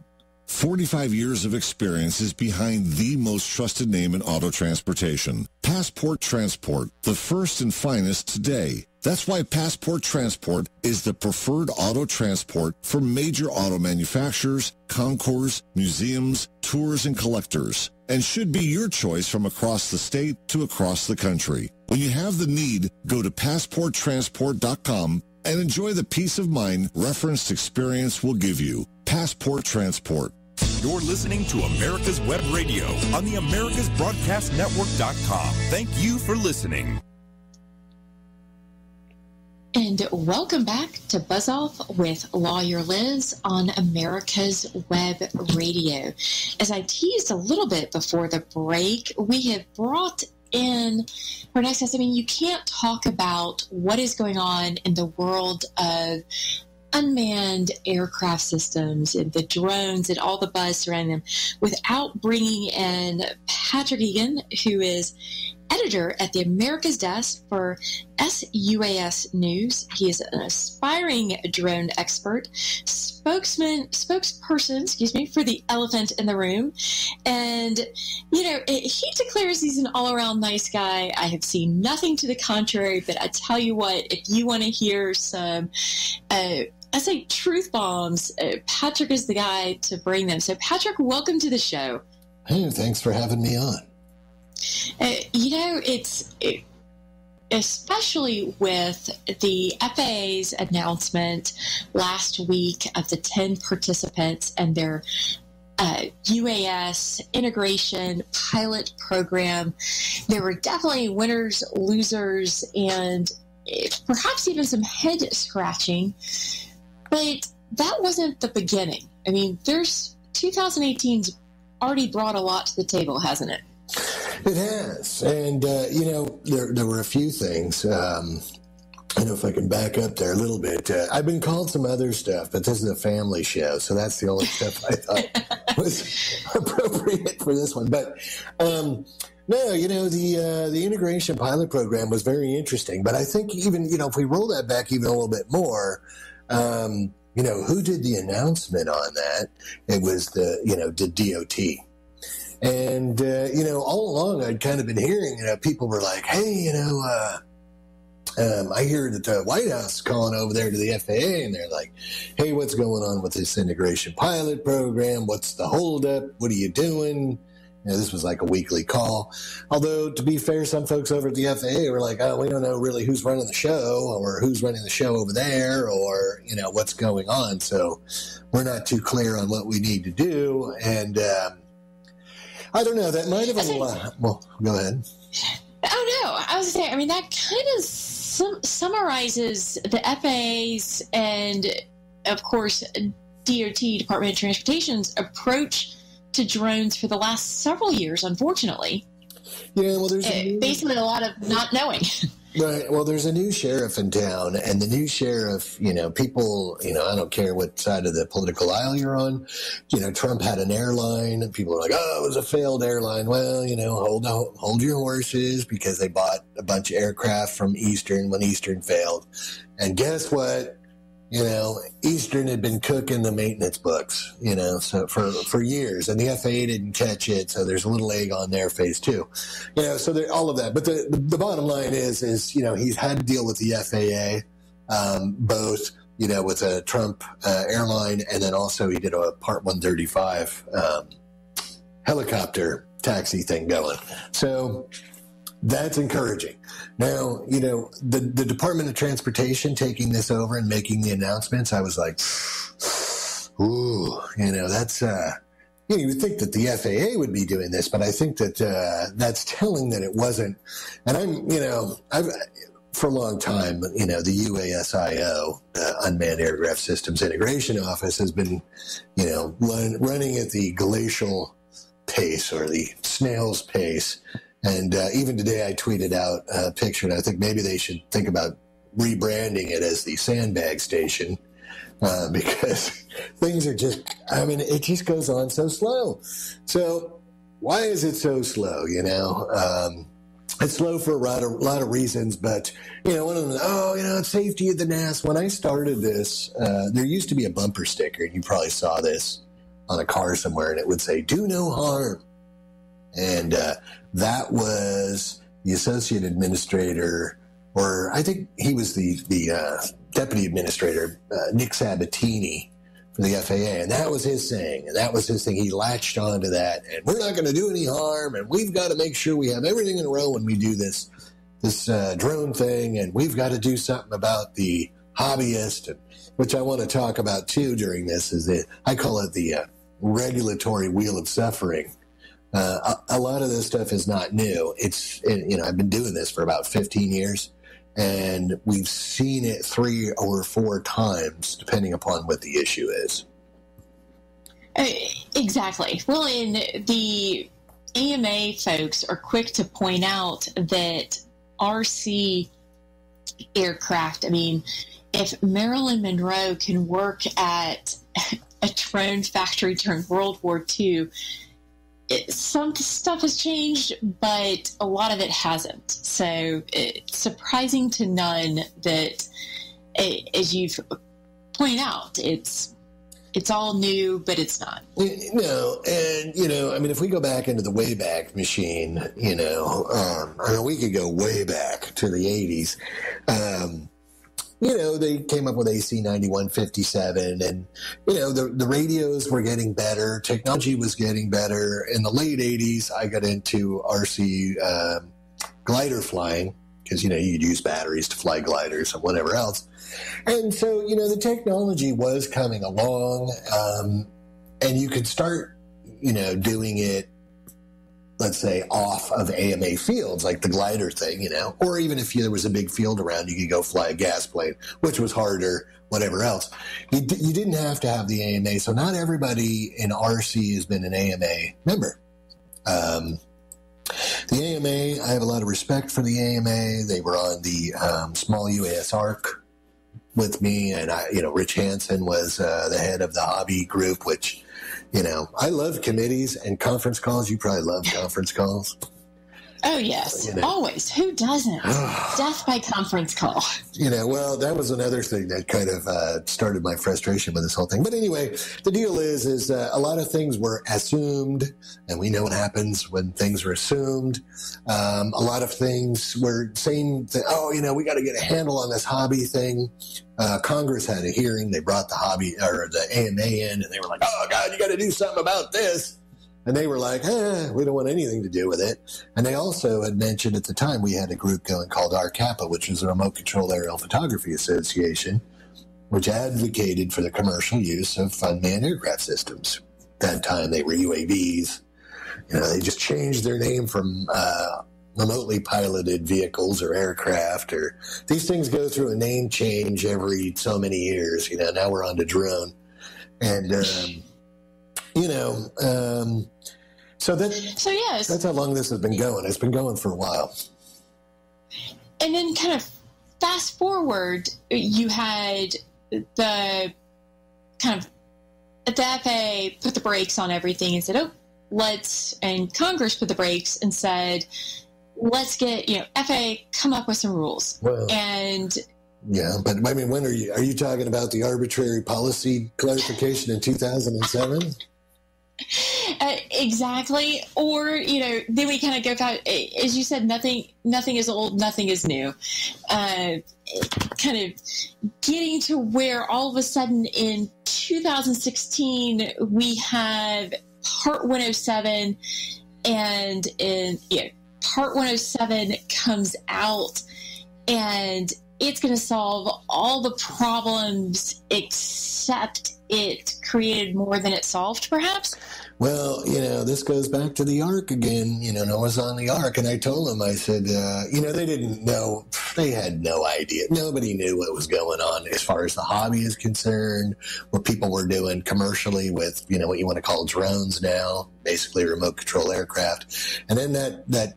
45 years of experience is behind the most trusted name in auto transportation. Passport Transport, the first and finest today. That's why Passport Transport is the preferred auto transport for major auto manufacturers, concours, museums, tours, and collectors, and should be your choice from across the state to across the country. When you have the need, go to PassportTransport.com and enjoy the peace of mind referenced experience will give you. Passport Transport. You're listening to America's Web Radio on the AmericasBroadcastNetwork.com. Thank you for listening. And welcome back to Buzz Off with Lawyer Liz on America's Web Radio. As I teased a little bit before the break, we have brought in our next guest. I mean, you can't talk about what is going on in the world of unmanned aircraft systems and the drones and all the buzz surrounding them without bringing in Patrick Egan, who is editor at the America's Desk for SUAS News. He is an aspiring drone expert, spokesperson, for the elephant in the room. And, he declares he's an all-around nice guy. I have seen nothing to the contrary, but I tell you what, if you want to hear some, I say truth bombs, Patrick is the guy to bring them. So, Patrick, welcome to the show. Hey, thanks for having me on. Especially with the FAA's announcement last week of the 10 participants and their UAS integration pilot program, there were definitely winners, losers, and perhaps even some head scratching. But that wasn't the beginning. I mean, 2018's already brought a lot to the table, hasn't it? It has. And, there were a few things. I don't know if I can back up there a little bit. I've been called some other stuff, but this is a family show, so that's the only stuff I thought was appropriate for this one. But no, the integration pilot program was very interesting. But I think even, if we roll that back even a little bit more, who did the announcement on that? It was the DOT. And, all along I'd kind of been hearing, people were like, hey, I hear that the White House is calling over there to the FAA, and they're like, hey, what's going on with this integration pilot program? What's the holdup? What are you doing? This was like a weekly call. Although, to be fair, some folks over at the FAA were like, oh, we don't know really who's running the show or who's running the show over there or, what's going on. So we're not too clear on what we need to do. And I don't know. That might have been a lot. Well, go ahead. Oh, no. I was going to say, that kind of summarizes the FAA's and, of course, DOT, Department of Transportation's approach to drones for the last several years, unfortunately. Yeah, well, there's basically a lot of not knowing. Right. Well, there's a new sheriff in town, and the new sheriff, people, I don't care what side of the political aisle you're on. Trump had an airline, and people are like, oh, it was a failed airline. Well, hold your horses, because they bought a bunch of aircraft from Eastern when Eastern failed. And guess what? Eastern had been cooking the maintenance books, so for years, and the FAA didn't catch it. So there's a little egg on their face too, so all of that. But the bottom line is, he's had to deal with the FAA, both, with a Trump airline, and then also he did a Part 135 helicopter taxi thing going. So that's encouraging. Now, the Department of Transportation taking this over and making the announcements, I was like, ooh, that's, you would think that the FAA would be doing this, but I think that that's telling that it wasn't. And I've for a long time, the UASIO, Unmanned Aircraft Systems Integration Office, has been, running at the glacial pace or the snail's pace. And even today I tweeted out a picture, and I think maybe they should think about rebranding it as the Sandbag Station, because things are just, it just goes on so slow. So why is it so slow, It's slow for a lot of reasons, but, one of them, it's safety at the NAS. When I started this, there used to be a bumper sticker, and you probably saw this on a car somewhere, and it would say, do no harm. And that was the associate administrator, or I think he was the deputy administrator, Nick Sabatini for the FAA. And that was his saying. And that was his thing. He latched onto that. And we're not going to do any harm. And we've got to make sure we have everything in a row when we do this drone thing. And we've got to do something about the hobbyist, which I want to talk about, too, during this. I call it the regulatory wheel of suffering. A lot of this stuff is not new. I've been doing this for about 15 years, and we've seen it 3 or 4 times, depending upon what the issue is. Exactly. Well, and the AMA folks are quick to point out that RC aircraft, if Marilyn Monroe can work at a drone factory during World War II, some stuff has changed, but a lot of it hasn't. So it's surprising to none that, as you've pointed out, it's all new, but it's not. No, and, if we go back into the Wayback Machine, we could go way back to the 80s. They came up with AC-9157, and, the radios were getting better. Technology was getting better. In the late 80s, I got into RC glider flying because, you could use batteries to fly gliders and whatever else. And so, the technology was coming along, and you could start, doing it let's say, off of AMA fields, like the glider thing, you know, or even if there was a big field around, you could go fly a gas plane, which was harder, whatever else. You didn't have to have the AMA. So not everybody in RC has been an AMA member. The AMA, I have a lot of respect for the AMA. They were on the small UAS ARC with me, and Rich Hansen was the head of the hobby group, which, you know, I love committees and conference calls. You probably love conference calls. Oh, yes. You know. Always. Who doesn't? Death by conference call. You know, well, that was another thing that kind of started my frustration with this whole thing. But anyway, the deal is a lot of things were assumed, and we know what happens when things are assumed. A lot of things were saying that, oh, you know, we got to get a handle on this hobby thing. Congress had a hearing. They brought the hobby or the AMA in, and they were like, oh, God, you got to do something about this. And they were like, we don't want anything to do with it. And they also had mentioned at the time we had a group going called RCAPA, which was the Remote Control Aerial Photography Association, which advocated for the commercial use of unmanned aircraft systems. At that time, they were UAVs. You know, they just changed their name from remotely piloted vehicles or aircraft. Or these things go through a name change every so many years. You know, now we're on to drone. And... yes, that's how long this has been going. It's been going for a while. And then kind of fast forward, you had the FAA put the brakes on everything and said, and Congress put the brakes and said, let's get, FAA come up with some rules. Well, and yeah, but I mean, when are you talking about the arbitrary policy clarification in 2007? Exactly. Or, then we kind of go back, as you said, nothing is old, nothing is new. Kind of getting to where all of a sudden in 2016, we have Part 107 and Part 107 comes out and it's going to solve all the problems except it created more than it solved, perhaps? Well, this goes back to the Ark again. Noah's on the Ark, and I told them, I said, they didn't know. They had no idea. Nobody knew what was going on as far as the hobby is concerned, what people were doing commercially with, what you want to call drones now, basically remote control aircraft. And then that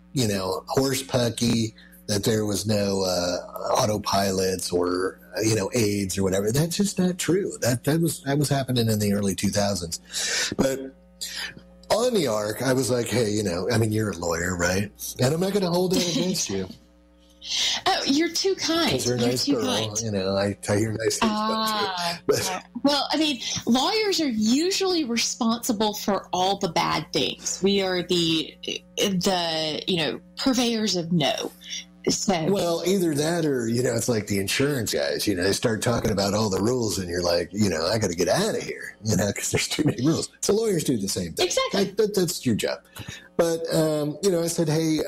horse pucky, that there was no autopilots or aids or whatever. That's just not true. That was happening in the early 2000s. But on the Ark, I was like, hey, you're a lawyer, right? And I'm not going to hold it against you. Oh, you're too kind. Because you're a nice girl. Kind. I hear nice things about you. Well, lawyers are usually responsible for all the bad things. We are the purveyors of no. So. Well, either that or, it's like the insurance guys, they start talking about all the rules and you're like, I got to get out of here, because there's too many rules. So lawyers do the same thing. Exactly. That's your job. But, I said, hey,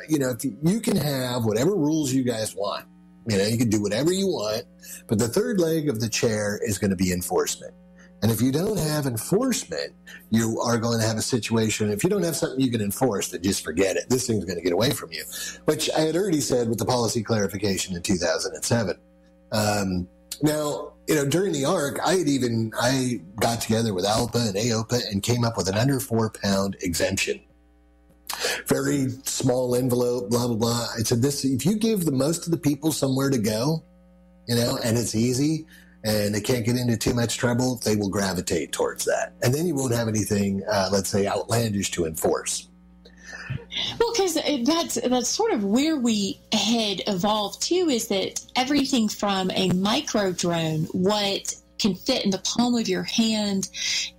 you can have whatever rules you guys want. You can do whatever you want, but the third leg of the chair is going to be enforcement. And if you don't have enforcement, you are going to have a situation. If you don't have something you can enforce, then just forget it. This thing's going to get away from you, which I had already said with the policy clarification in 2007. Now, during the Ark, I got together with ALPA and AOPA and came up with an under 4-pound exemption. Very small envelope, blah, blah, blah. I said, if you give most of the people somewhere to go, and it's easy, and they can't get into too much trouble, they will gravitate towards that. And then you won't have anything, let's say, outlandish to enforce. Well, because that's sort of where we had evolved, too, is that everything from a micro drone, what can fit in the palm of your hand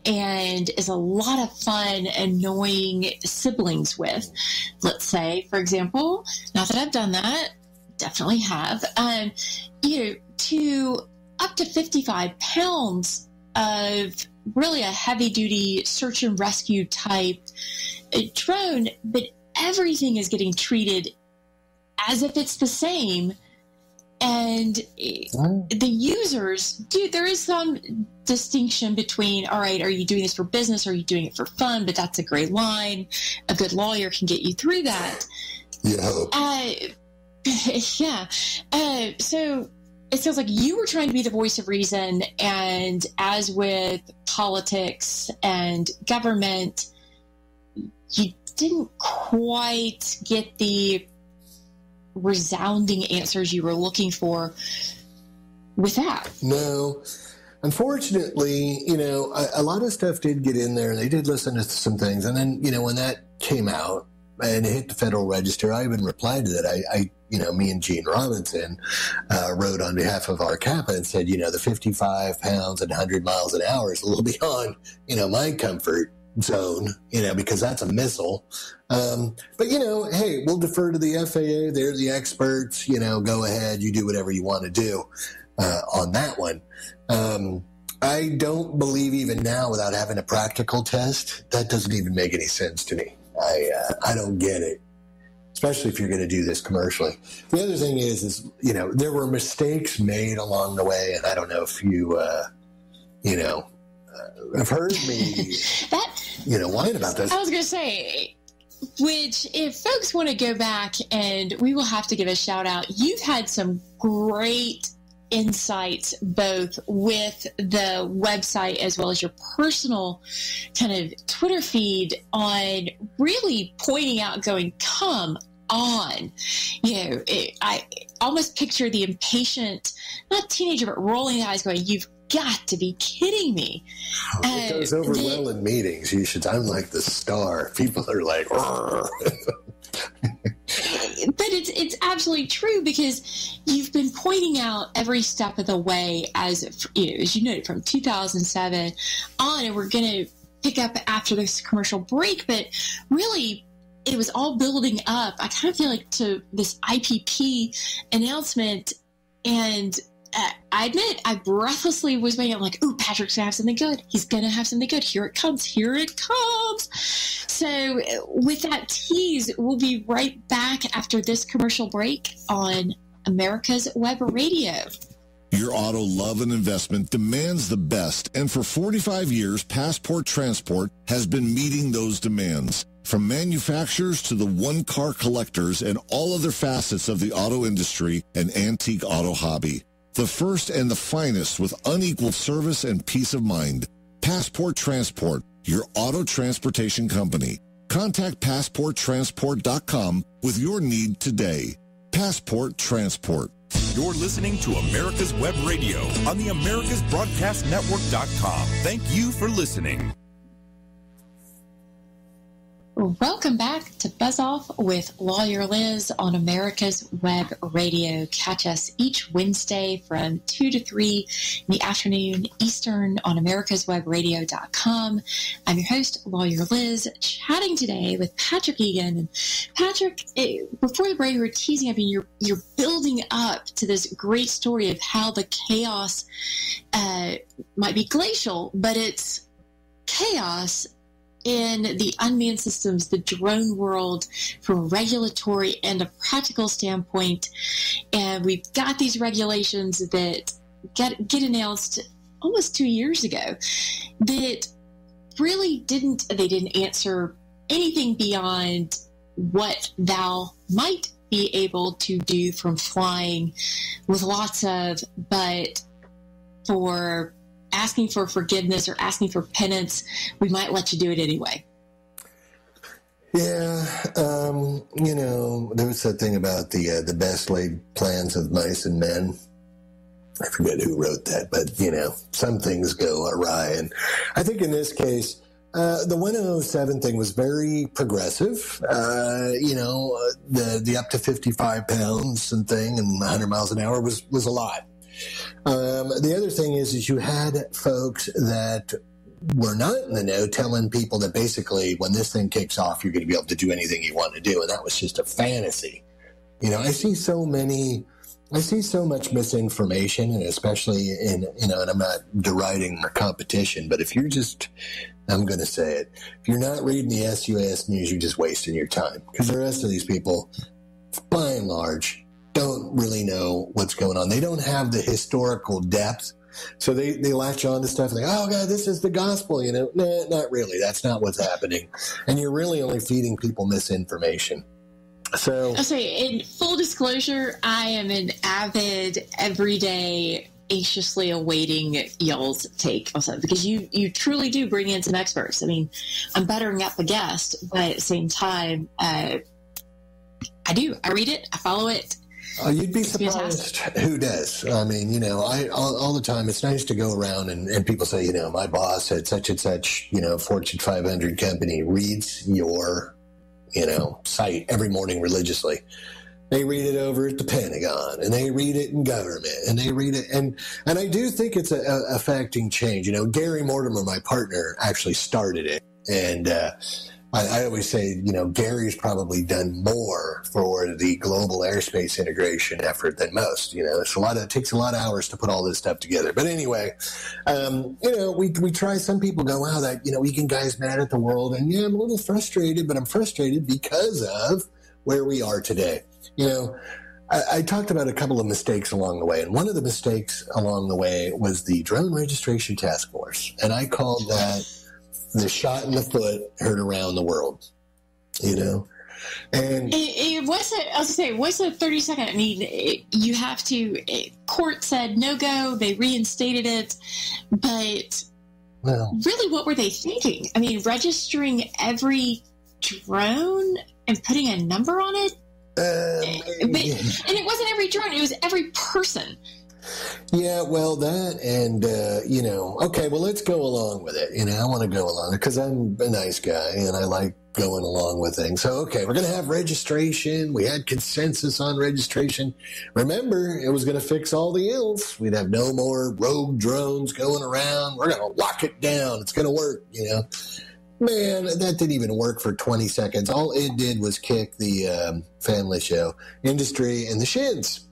and is a lot of fun annoying siblings with. Let's say, for example, not that I've done that, definitely have, to up to 55 pounds of really a heavy-duty search and rescue type drone, but everything is getting treated as if it's the same And the users, there is some distinction between, all right, are you doing this for business? Or are you doing it for fun? But that's a great line. A good lawyer can get you through that. Yeah. So it sounds like you were trying to be the voice of reason. And as with politics and government, you didn't quite get the resounding answers you were looking for with that. No. Unfortunately, a lot of stuff did get in there. They did listen to some things. And then, when that came out and it hit the Federal Register, I even replied to that. Me and Gene Robinson wrote on behalf of our CAPA and said, the 55 pounds and 100 miles an hour is a little beyond, my comfort zone, because that's a missile. But, hey, we'll defer to the FAA. They're the experts. Go ahead. You do whatever you want to do on that one. I don't believe even now, without having a practical test, that doesn't even make any sense to me. I don't get it, especially if you're going to do this commercially. The other thing is there were mistakes made along the way, and I don't know if you, have heard me, whine about this. I was going to say, which if folks want to go back, and we will have to give a shout out, you've had some great insights both with the website as well as your personal kind of Twitter feed on really pointing out, going, come on. I almost picture the impatient, not teenager, but rolling eyes going, you've got to be kidding me. It goes over well in meetings. I'm like the star. People are like, but it's absolutely true, because you've been pointing out every step of the way as you noted, from 2007 on, and we're going to pick up after this commercial break, but really it was all building up, I kind of feel like, to this IPP announcement. And I admit, I breathlessly was waiting. I'm like, ooh, Patrick's going to have something good. He's going to have something good. Here it comes. Here it comes. So with that tease, we'll be right back after this commercial break on America's Web Radio. Your auto love and investment demands the best, and for 45 years, Passport Transport has been meeting those demands. From manufacturers to the one-car collectors and all other facets of the auto industry and antique auto hobby. The first and the finest with unequaled service and peace of mind. Passport Transport, your auto transportation company. Contact PassportTransport.com with your need today. Passport Transport. You're listening to America's Web Radio on the AmericasBroadcastNetwork.com. Thank you for listening. Welcome back to Buzz Off with Lawyer Liz on America's Web Radio. Catch us each Wednesday from 2 to 3 in the afternoon Eastern on americaswebradio.com. I'm your host, Lawyer Liz, chatting today with Patrick Egan. And Patrick, before the break, we were teasing, you're building up to this great story of how the chaos might be glacial, but it's chaos in the unmanned systems, the drone world, from a regulatory and a practical standpoint. And we've got these regulations that get announced almost 2 years ago that really didn't answer anything beyond what thou might be able to do from flying with lots of, but for asking for forgiveness or asking for penance, we might let you do it anyway. Yeah, there was that thing about the best laid plans of mice and men. I forget who wrote that, but, some things go awry. And I think in this case, the 1007 thing was very progressive. The up to 55 pounds and thing and 100 miles an hour was a lot. The other thing is you had folks that were not in the know telling people that basically when this thing kicks off, you're going to be able to do anything you want to do. And that was just a fantasy. I see so much misinformation, and especially and I'm not deriding the competition, but if you're I'm going to say it, if you're not reading the SUAS news, you're just wasting your time, because the rest of these people, by and large, don't really know what's going on. They don't have the historical depth. So they latch on to stuff like, oh, God, this is the gospel, you know. No, not really. That's not what's happening. And you're really only feeding people misinformation. So I'll say, in full disclosure, I am an avid, everyday, anxiously awaiting y'all's take on something, because you truly do bring in some experts. I mean, I'm buttering up a guest, but at the same time, I read it, I follow it. You'd be surprised who does. I mean, you know, all the time, it's nice to go around and people say, you know, my boss at such and such, you know, Fortune 500 company reads your, you know, site every morning religiously. They read it over at the Pentagon, and they read it in government, and they read it. And I do think it's affecting change. You know, Gary Mortimer, my partner, actually started it. And I always say, you know, Gary's probably done more for the global airspace integration effort than most. You know, it takes a lot of hours to put all this stuff together. But anyway, you know, we try. Some people go, wow, that, you know, weekend guy's mad at the world. And yeah, I'm a little frustrated, but I'm frustrated because of where we are today. You know, I talked about a couple of mistakes along the way, and one of the mistakes along the way was the Drone Registration Task Force, and I called that the shot in the foot heard around the world, you know. And it wasn't 30 seconds. I mean, you have to, court said no go, they reinstated it, but really, what were they thinking? I mean, registering every drone and putting a number on it? And it wasn't every drone, it was every person. Yeah, well, that and, you know, okay, well, let's go along with it. You know, I want to go along because I'm a nice guy and I like going along with things. So, okay, we're going to have registration. We had consensus on registration. Remember, it was going to fix all the ills. We'd have no more rogue drones going around. We're going to lock it down. It's going to work, you know. Man, that didn't even work for 20 seconds. All it did was kick the family show industry in the shins.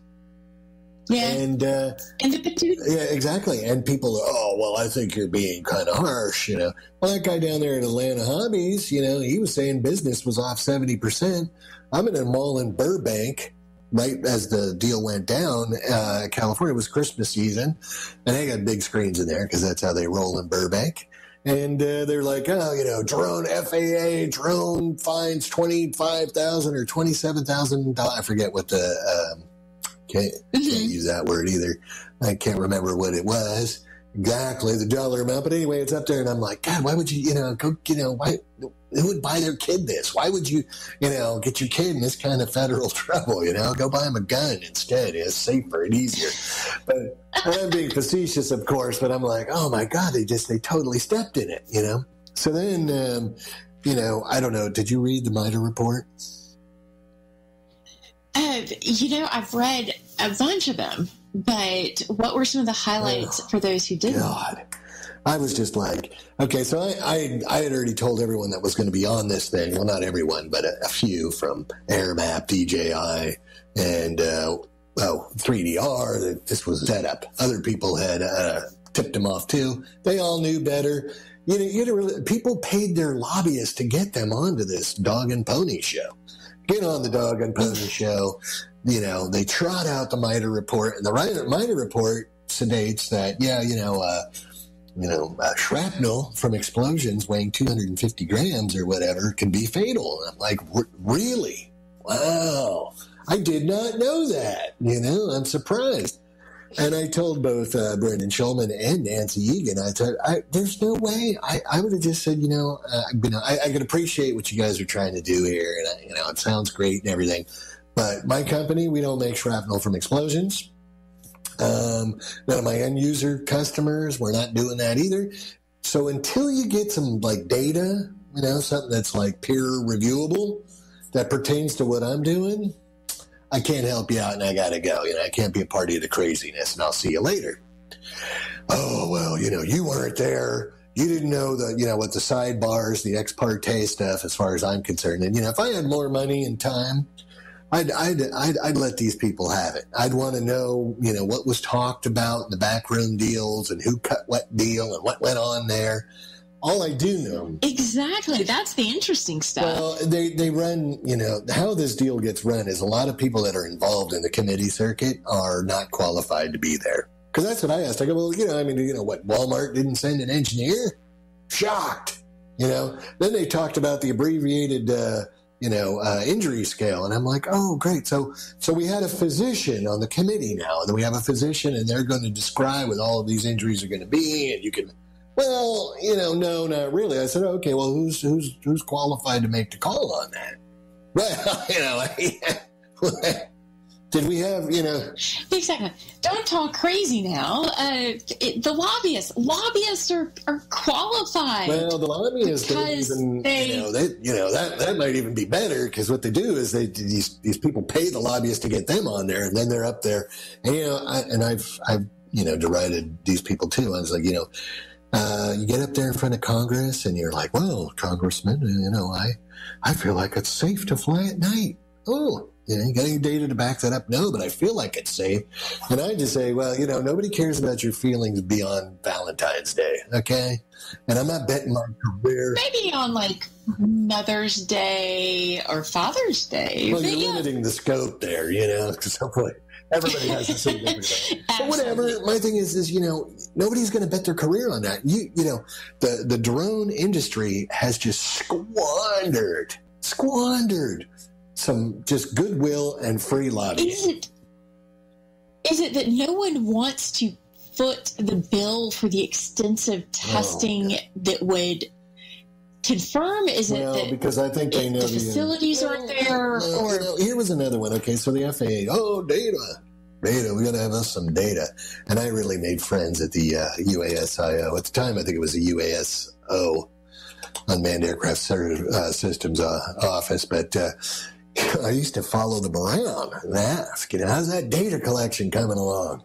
Yeah. And the patootie. Yeah, exactly. And people, oh, well, I think you're being kind of harsh, you know. Well, that guy down there at Atlanta Hobbies, you know, he was saying business was off 70%. I'm in a mall in Burbank, right as the deal went down. California was Christmas season, and they got big screens in there because that's how they roll in Burbank. And they're like, oh, you know, FAA drone fines $25,000 or $27,000. I forget what the can't use that word either. I can't remember what it was exactly, the dollar amount. But anyway, it's up there, and I'm like, God, why would you, you know, go, you know, why? Who would buy their kid this? Why would you, you know, get your kid in this kind of federal trouble? You know, go buy him a gun instead. It's safer and easier. But I'm being facetious, of course. But I'm like, oh my God, they totally stepped in it. You know. So then, you know, I don't know. Did you read the MITRE report? You know, I've read a bunch of them, but what were some of the highlights for those who didn't? God. I was just like, okay, so I had already told everyone that was going to be on this thing. Well, not everyone, but a few from AirMap, DJI, and 3DR. That this was set up. Other people had tipped them off too. They all knew better. People paid their lobbyists to get them onto this dog and pony show. Get on the dog and pony show. You know, they trot out the MITRE report, and the MITRE report states that, shrapnel from explosions weighing 250 grams or whatever can be fatal. And I'm like, really? Wow. I did not know that. You know, I'm surprised. And I told both Brendan Schulman and Nancy Egan, I said, there's no way. I would have just said, I can appreciate what you guys are trying to do here. And, it sounds great and everything. But my company, we don't make shrapnel from explosions. None of my end user customers, we're not doing that either. So until you get some data, something that's peer reviewable that pertains to what I'm doing, I can't help you out and I got to go. I can't be a party of the craziness, and I'll see you later. Oh, well, you weren't there. You didn't know what the sidebars, the ex parte stuff, as far as I'm concerned. And, if I had more money and time, I'd let these people have it. I'd want to know, what was talked about in the backroom deals and who cut what deal and what went on there. all I do know. Exactly. That's the interesting stuff. Well, they run, how this deal gets run is a lot of people that are involved in the committee circuit are not qualified to be there. Because that's what I asked. I go, well, what, Walmart didn't send an engineer? Shocked. Then they talked about the abbreviated, injury scale. And I'm like, oh, great. So we had a physician on the committee now, and then we have a physician, and they're going to describe what all of these injuries are going to be. And you can, well, no, not really. I said, okay, well, who's qualified to make the call on that? Well, did we have, Exactly. Don't talk crazy now. The lobbyists are qualified. Well, the lobbyists don't even, that might even be better, because what they do is these people pay the lobbyists to get them on there, and then they're up there. And, I've derided these people too. I was like, you get up there in front of Congress and you're like, well, Congressman, I feel like it's safe to fly at night. Oh, you got any data to back that up? No, but I feel like it's safe. And I just say, well, nobody cares about your feelings beyond Valentine's Day, okay? And I'm not betting my career. Maybe on, Mother's Day or Father's Day. Well, you're limiting the scope there, because hopefully everybody has the same thing. But whatever. My thing is nobody's going to bet their career on that. The drone industry has just squandered some just goodwill and free lobbying. Is it that no one wants to foot the bill for the extensive testing that would confirm? Is it that because I think they know the facilities aren't there? Here was another one. Okay, so the FAA, data, we got to have us some data. And I really made friends at the UASIO. At the time, I think it was the UASO, Unmanned Aircraft Systems Office, but I used to follow them around and ask, how's that data collection coming along?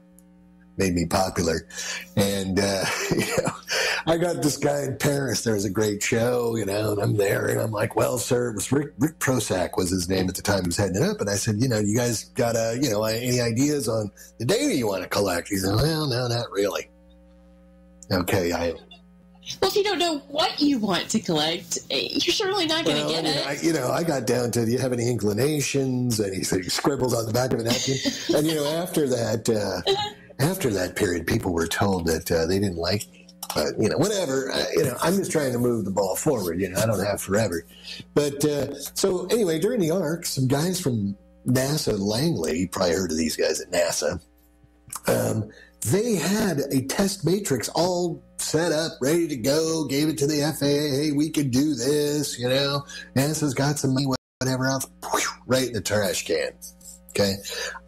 Made me popular. And, I got this guy in Paris. There was a great show, and I'm there, and I'm like, well, sir, it was Rick Prosack was his name at the time. He was heading it up. And I said, you guys got, any ideas on the data you want to collect? He said, well, no, not really. Okay, well, if you don't know what you want to collect, you're certainly not going to get it. I got down to, do you have any inclinations? And he scribbled on the back of a napkin. And, after that period, people were told that they didn't like me. But, whatever. I'm just trying to move the ball forward. I don't have forever. But, so anyway, during the arc, some guys from NASA Langley, you probably heard of these guys at NASA, they had a test matrix all set up, ready to go, gave it to the FAA. Hey, we could do this, NASA's got some money, whatever else, right in the trash can. Okay.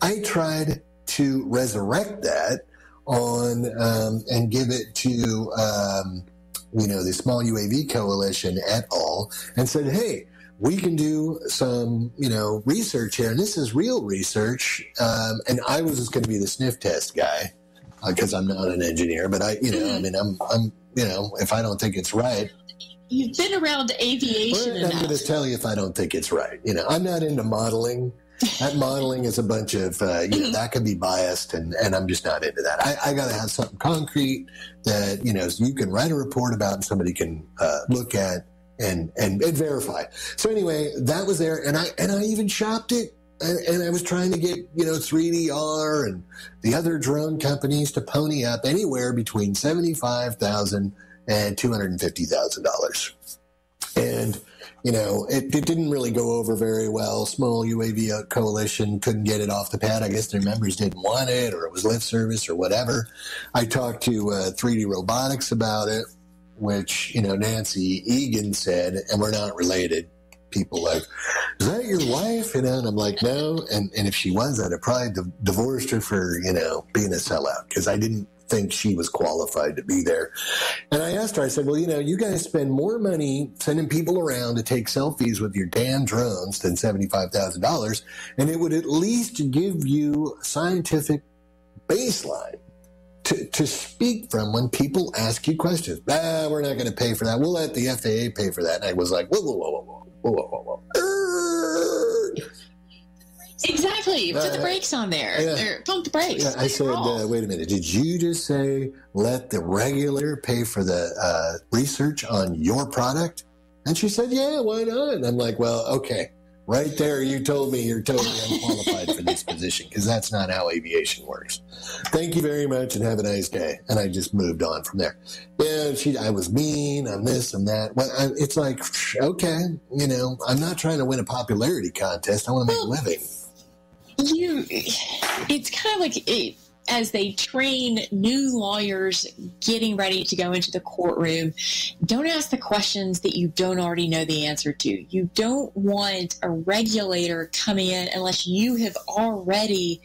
I tried to resurrect that and give it to, the Small UAV Coalition et al. And said, hey, we can do some, research here. And this is real research. And I was just going to be the sniff test guy. Because I'm not an engineer, but I'm if I don't think it's right. You've been around aviation enough. I'm going to tell you if I don't think it's right. I'm not into modeling. That modeling is a bunch of, that can be biased, and I'm just not into that. I got to have something concrete that, you can write a report about and somebody can look at and verify. So anyway, that was there, and I even shopped it. And I was trying to get, 3DR and the other drone companies to pony up anywhere between $75,000 and $250,000. And, it didn't really go over very well. Small UAV Coalition couldn't get it off the pad. I guess their members didn't want it, or it was lip service or whatever. I talked to 3D Robotics about it, which, Nancy Egan said, and we're not related. People like, is that your wife? And I'm like, no. And if she was, I'd have probably divorced her for, being a sellout, because I didn't think she was qualified to be there. And I asked her, I said, well, you guys spend more money sending people around to take selfies with your damn drones than $75,000. And it would at least give you scientific baseline to speak from when people ask you questions. We're not going to pay for that. We'll let the FAA pay for that. And I was like, whoa. Exactly. Put the brakes on there. Or pump the brakes. Yeah, I said, wait a minute. Did you just say let the regulator pay for the research on your product? And she said, yeah, why not? And I'm like, well, okay. Right there, you told me you're totally unqualified for this position because that's not how aviation works. Thank you very much and have a nice day. And I just moved on from there. Yeah, I was mean, I'm this, I'm that. Well, it's like, okay, I'm not trying to win a popularity contest. I want to make a living. It's kind of like as they train new lawyers getting ready to go into the courtroom, don't ask the questions that you don't already know the answer to. You don't want a regulator coming in unless you have already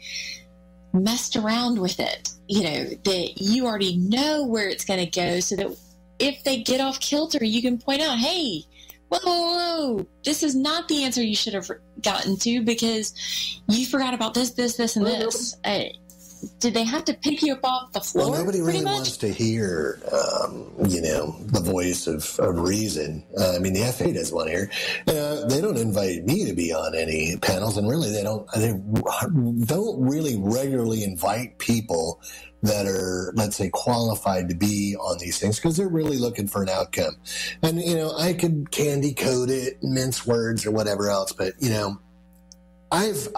messed around with it, that you already know where it's going to go, so that if they get off kilter, you can point out, hey, whoa, this is not the answer you should have gotten to because you forgot about this, and this. Did they have to pick you up off the floor? Well, nobody really wants to hear, the voice of reason. The FAA doesn't want to hear. They don't invite me to be on any panels, and really, they don't really regularly invite people that are, let's say, qualified to be on these things because they're really looking for an outcome. And I could candy coat it, mince words, or whatever else, but I've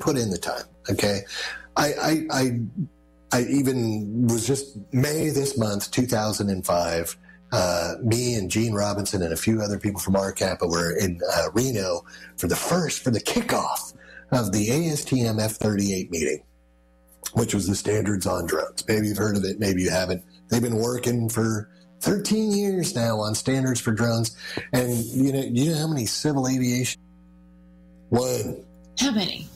put in the time. Okay. I even was just May this month, 2005. Me and Gene Robinson and a few other people from RCAPA were in Reno for the kickoff of the ASTM F-38 meeting, which was the standards on drones. Maybe you've heard of it, maybe you haven't. They've been working for 13 years now on standards for drones. And you know how many civil aviation? One. How many?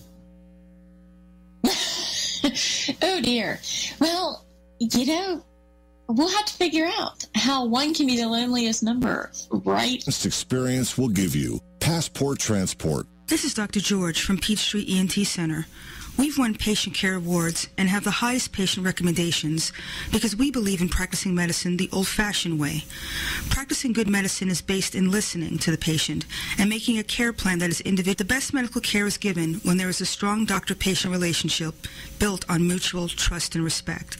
Oh dear. Well, we'll have to figure out how one can be the loneliest number, right? This experience will give you Passport Transport. This is Dr. George from Peachtree ENT Center. We've won patient care awards and have the highest patient recommendations because we believe in practicing medicine the old-fashioned way. Practicing good medicine is based in listening to the patient and making a care plan that is individual. The best medical care is given when there is a strong doctor-patient relationship built on mutual trust and respect.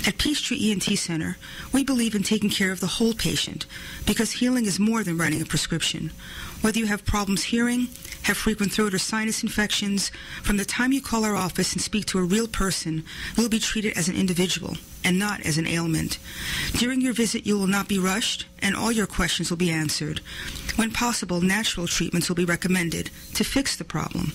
At Peachtree ENT Center, we believe in taking care of the whole patient because healing is more than writing a prescription. Whether you have problems hearing, have frequent throat or sinus infections, from the time you call our office and speak to a real person, you'll be treated as an individual and not as an ailment. During your visit, you will not be rushed, and all your questions will be answered. When possible, natural treatments will be recommended to fix the problem.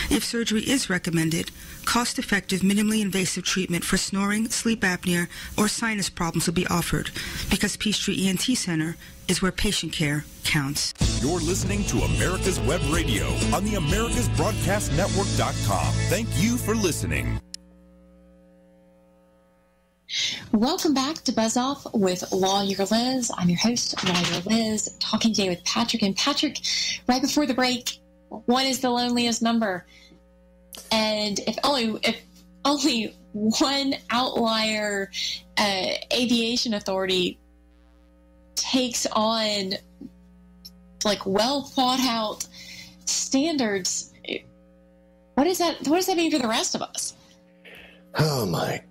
If surgery is recommended, cost-effective, minimally invasive treatment for snoring, sleep apnea, or sinus problems will be offered because Peachtree ENT Center is where patient care counts. You're listening to America's Web Radio on the AmericasBroadcastNetwork.com. Thank you for listening. Welcome back to Buzz Off with Lawyer Liz. I'm your host, Lawyer Liz, talking today with Patrick. And Patrick, right before the break, what is the loneliest number? And if only one outlier aviation authority takes on well thought out standards, what does that mean for the rest of us? Oh my,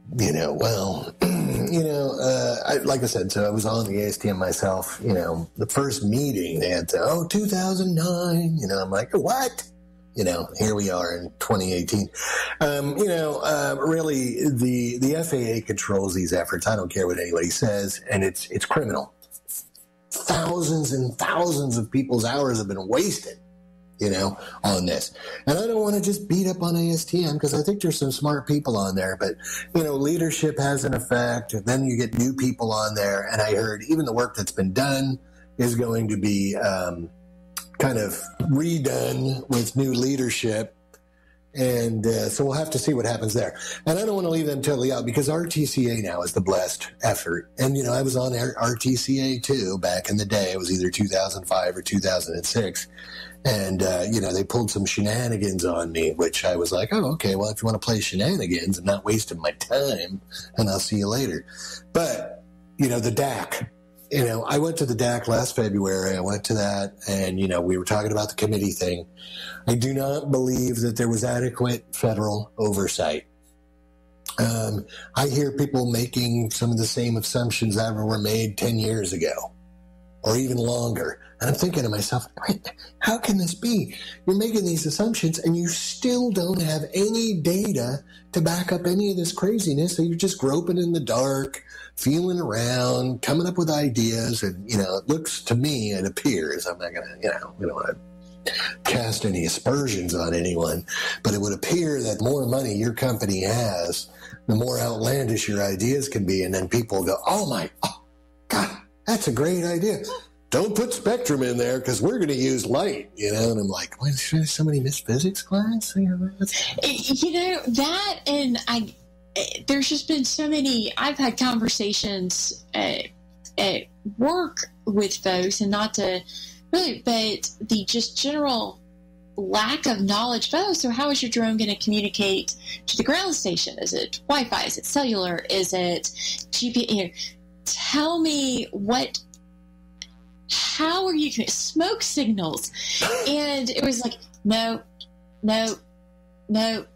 like I said, so I was on the ASTM myself, the first meeting they had 2009, I'm like, what? Here we are in 2018. Really the FAA controls these efforts. I don't care what anybody says, and it's criminal. Thousands and thousands of people's hours have been wasted, on this. And I don't want to just beat up on ASTM because I think there's some smart people on there, but, leadership has an effect. Then you get new people on there. And I heard even the work that's been done is going to be kind of redone with new leadership. And so we'll have to see what happens there. And I don't want to leave them totally out because RTCA now is the blessed effort. And, I was on RTCA too back in the day. It was either 2005 or 2006. And, they pulled some shenanigans on me, which I was like, oh, okay, well, if you want to play shenanigans, I'm not wasting my time, and I'll see you later. But, the DAC, I went to the DAC last February. I went to that, and, we were talking about the committee thing. I do not believe that there was adequate federal oversight. I hear people making some of the same assumptions that were made 10 years ago or even longer. And I'm thinking to myself, how can this be? You're making these assumptions and you still don't have any data to back up any of this craziness. So you're just groping in the dark, feeling around, coming up with ideas. And, it looks to me, it appears, I'm not going to, we don't want to cast any aspersions on anyone, but it would appear that the more money your company has, the more outlandish your ideas can be. And then people go, oh God, that's a great idea. Don't put spectrum in there because we're going to use light, And I'm like, why did somebody miss physics class? That, and there's just been so many, I've had conversations at work with folks, and not to really, but the just general lack of knowledge. So how is your drone going to communicate to the ground station? Is it Wi-Fi? Is it cellular? Is it GPS? Tell me how are you going to smoke signals? And it was like, no, it doesn't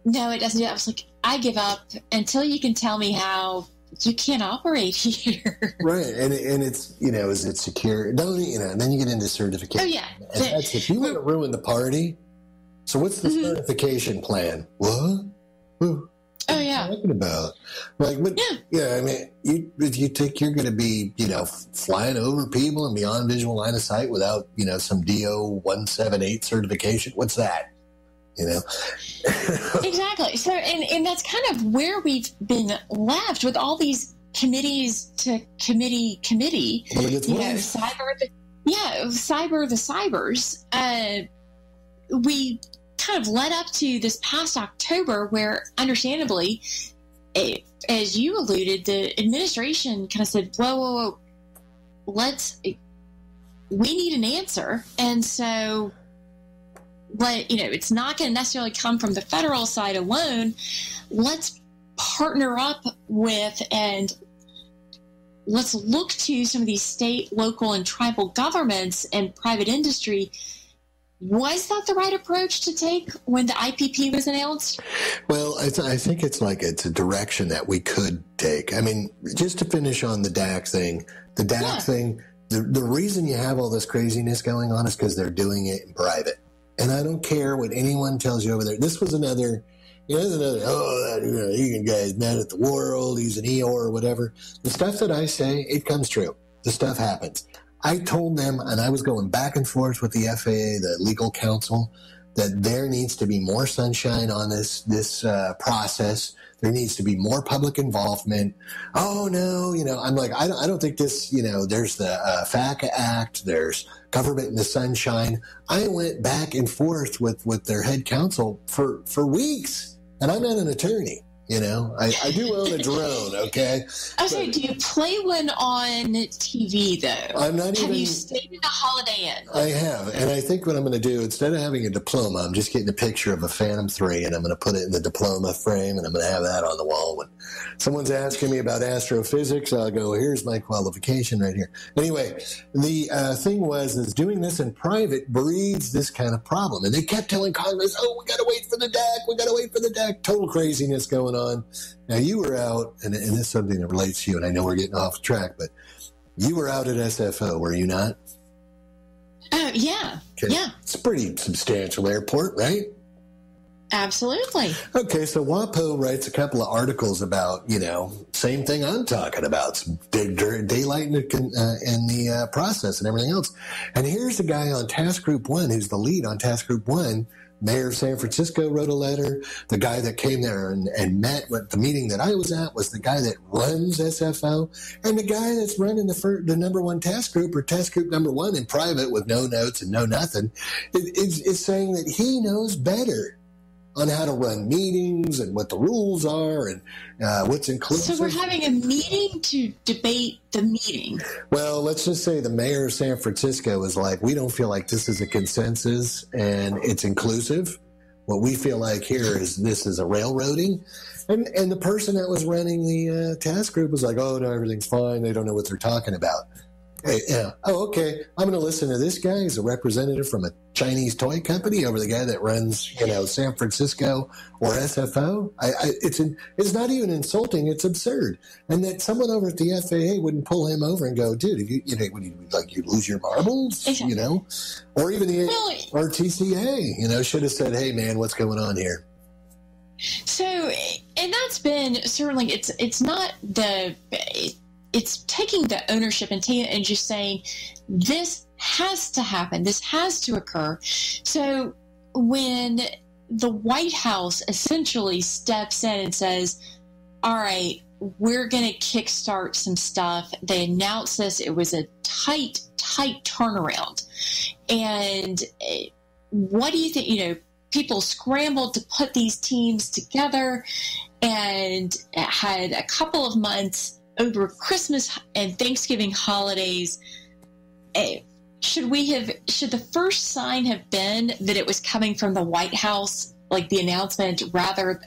do that. I was like, I give up until you can tell me how. You can't operate here. Right. And it's, is it secure? Don't, and then you get into certification. Oh, yeah. And that's if you want to ruin the party. So what's the certification plan? What? Oh, yeah. What are you talking about? If you think you're going to be, flying over people and beyond visual line of sight without, some DO 178 certification, what's that? Exactly. So, and that's kind of where we've been left with all these committees to committee, cyber the cybers. We kind of led up to this past October where, understandably, as you alluded, the administration kind of said, whoa, we need an answer. And so, it's not going to necessarily come from the federal side alone. Let's partner up with and let's look to some of these state, local, and tribal governments and private industry. Was that the right approach to take when the IPP was announced? Well, I think it's a direction that we could take. I mean, just to finish on the DAC thing, the reason you have all this craziness going on is because they're doing it in private. And I don't care what anyone tells you over there. This was another, Egan guy's mad at the world, he's an Eeyore or whatever. The stuff that I say, it comes true. The stuff happens. I told them, and I was going back and forth with the FAA, the legal counsel, that there needs to be more sunshine on this process. There needs to be more public involvement. Oh, no, I'm like, I don't think this, there's the FACA Act, there's government in the sunshine. I went back and forth with their head counsel for weeks, and I'm not an attorney. I do own a drone, okay? Okay, do you play one on TV, though? Have you stayed in a Holiday Inn? I have, and I think what I'm going to do, instead of having a diploma, I'm just getting a picture of a Phantom 3, and I'm going to put it in the diploma frame, and I'm going to have that on the wall. When someone's asking me about astrophysics, I'll go, here's my qualification right here. Anyway, the thing is doing this in private breeds this kind of problem. And they kept telling Congress, we got to wait for the DAC, total craziness going on. Now, you were out, and this is something that relates to you, and I know we're getting off track, but you were out at SFO, were you not? Oh, yeah. Okay. Yeah. It's a pretty substantial airport, right? Absolutely. Okay, so WAPO writes a couple of articles about, same thing I'm talking about, daylight in the process and everything else. And here's the guy on Task Group 1 who's the lead on Task Group 1. Mayor of San Francisco wrote a letter. The guy that came there and met at the meeting that I was at was the guy that runs SFO. And the guy that's running the number one task group, or task group number 1 in private with no notes and no nothing, is saying that he knows better on how to run meetings and what the rules are and what's inclusive. So we're having a meeting to debate the meeting. Well, let's just say the mayor of San Francisco is like, we don't feel like this is a consensus and it's inclusive. What we feel like here is this is a railroading. And the person that was running the task group was like, oh, no, everything's fine. They don't know what they're talking about. Hey, yeah. Oh, okay. I'm going to listen to this guy. He's a representative from a Chinese toy company over the guy that runs, San Francisco or SFO. It's not even insulting. It's absurd. And that someone over at the FAA wouldn't pull him over and go, dude, you lose your marbles, or even the RTCA, should have said, hey, man, what's going on here? So, and that's been certainly, it's not it's taking the ownership and just saying, this has to happen. This has to occur. So when the White House essentially steps in and says, all right, we're going to kickstart some stuff. They announced this. It was a tight turnaround. And what do you think, people scrambled to put these teams together and had a couple of months over Christmas and Thanksgiving holidays. Should the first sign have been that it was coming from the White House, like the announcement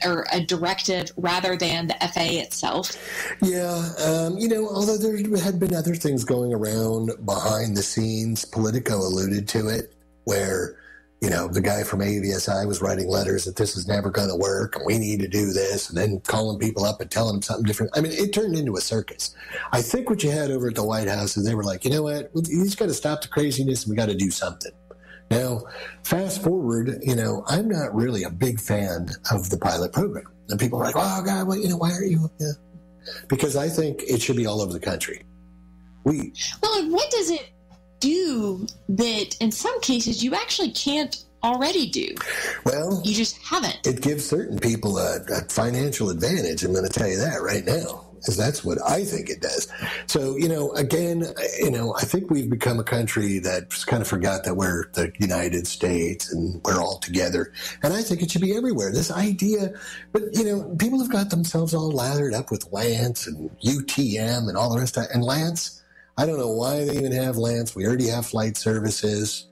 or a directive rather than the FAA itself? Yeah. Although there had been other things going around behind the scenes, Politico alluded to it, where the guy from AVSI was writing letters that this is never going to work and we need to do this, and then calling people up and telling them something different. I mean, it turned into a circus. I think what you had over at the White House is they were like, you know what, you just got to stop the craziness and we got to do something. Now, fast forward, I'm not really a big fan of the pilot program. And people are like, oh, God, why aren't you? Yeah. Because I think it should be all over the country. Well, what does it do that in some cases you actually can't already do? Well, you just haven't. It gives certain people a financial advantage. I'm going to tell you that right now, because that's what I think it does. So, again, I think we've become a country that's kind of forgot that we're the United States and we're all together. And I think it should be everywhere. This idea, but, people have got themselves all lathered up with Lance and UTM and all the rest of it. And Lance, I don't know why they even have Lance. We already have flight services.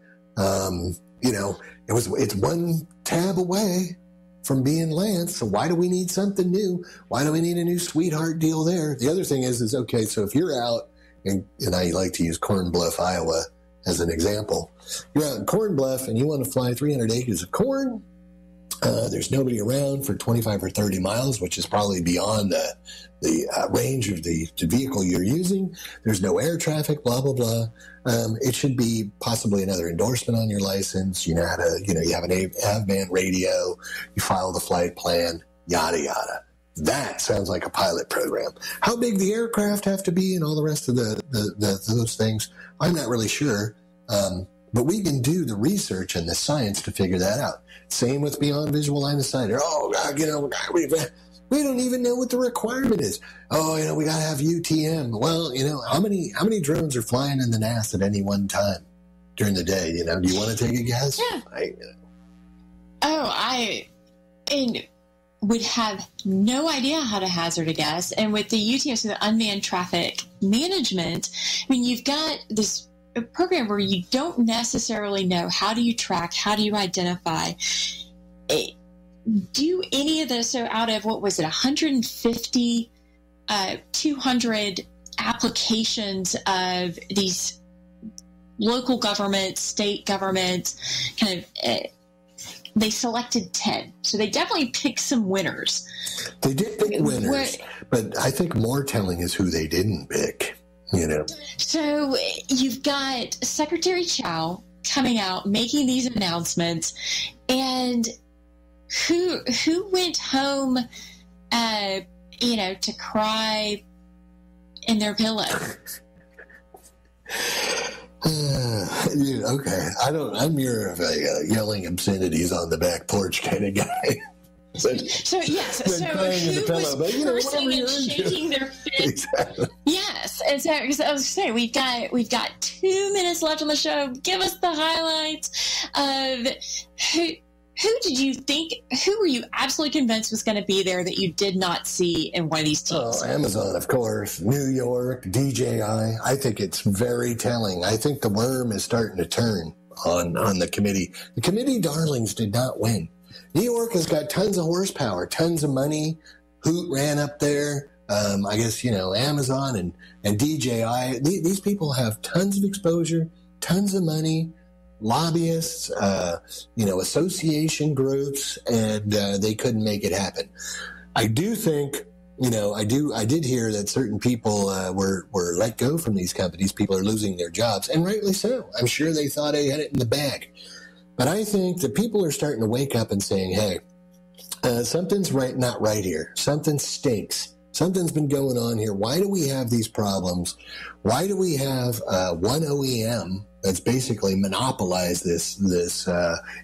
It's one tab away from being Lance. So why do we need something new? Why do we need a new sweetheart deal there? The other thing is okay, so if you're out, and I like to use Corn Bluff, Iowa as an example. You're out in Corn Bluff and you want to fly 300 acres of corn. There's nobody around for 25 or 30 miles, which is probably beyond the range of the vehicle you're using. There's no air traffic, blah, blah, blah. It should be possibly another endorsement on your license. You know how to, you have an AVBAN radio, you file the flight plan, yada, yada. That sounds like a pilot program. How big the aircraft have to be and all the rest of those things, I'm not really sure. But we can do the research and the science to figure that out. Same with Beyond Visual Line of Sight. Oh, God, we don't even know what the requirement is. Oh, we got to have UTM. Well, how many drones are flying in the NAS at any one time during the day? Do you want to take a guess? Yeah. I would have no idea how to hazard a guess. And with the UTM, so the unmanned traffic management, you've got this a program where you don't necessarily know how do you track, how do you identify. Do any of this, so out of, 150, 200 applications of these local governments, state governments, they selected 10. So they definitely picked some winners. They did pick winners, but I think more telling is who they didn't pick. So you've got Secretary Chow coming out, making these announcements, and who went home, to cry in their pillow? Okay, I'm more of a yelling obscenities on the back porch kind of guy. So who was cursing and shaking their fist? Exactly. Yes, and so because I was saying we've got 2 minutes left on the show. Give us the highlights of who did you think? Who were you absolutely convinced was going to be there that you did not see in one of these teams? Oh, Amazon, of course, New York, DJI. I think it's very telling. I think the worm is starting to turn on the committee. The committee darlings did not win. New York has got tons of horsepower, tons of money. Hoot ran up there. I guess, Amazon and DJI. These people have tons of exposure, tons of money, lobbyists, association groups, and they couldn't make it happen. I do think, I did hear that certain people were let go from these companies. People are losing their jobs, and rightly so. I'm sure they thought they had it in the bag. But I think that people are starting to wake up and saying, hey, something's not right here. Something stinks. Something's been going on here. Why do we have these problems? Why do we have one OEM that's basically monopolized this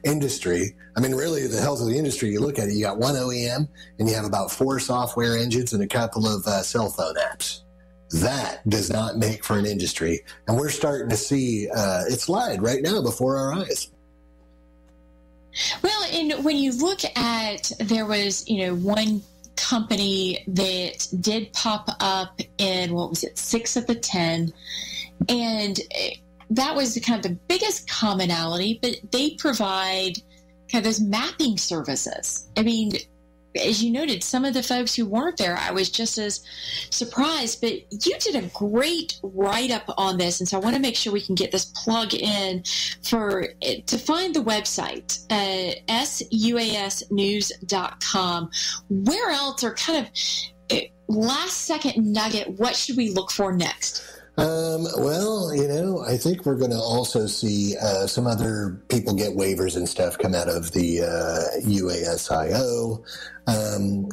industry? I mean, really, the health of the industry, you look at it, you got one OEM, and you have about 4 software engines and a couple of cell phone apps. That does not make for an industry. And we're starting to see it slide right now before our eyes. Well, and when you look at, there was, one company that did pop up in, 6 of the 10, and that was kind of the biggest commonality, but they provide kind of those mapping services. I mean, as you noted, some of the folks who weren't there, I was just as surprised, but you did a great write-up on this, and so I want to make sure we can get this plug in to find the website, suasnews.com. Where else, or kind of last-second nugget, what should we look for next? I think we're going to also see some other people get waivers and stuff come out of the UASIO.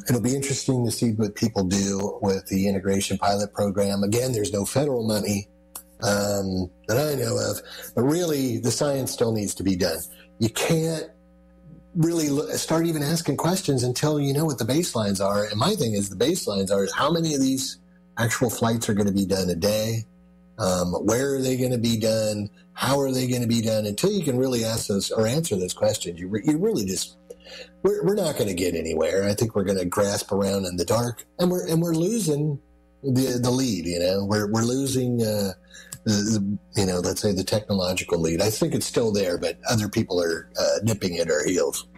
It'll be interesting to see what people do with the integration pilot program. Again, there's no federal money that I know of, but really the science still needs to be done. You can't really start even asking questions until you know what the baselines are. And my thing is the baselines is how many of these actual flights are going to be done a day? Where are they going to be done? How are they going to be done? Until you can really ask those or answer those questions, you really just we're not going to get anywhere. I think we're going to grasp around in the dark, and we're losing the lead. We're losing let's say the technological lead. I think it's still there, but other people are nipping at our heels.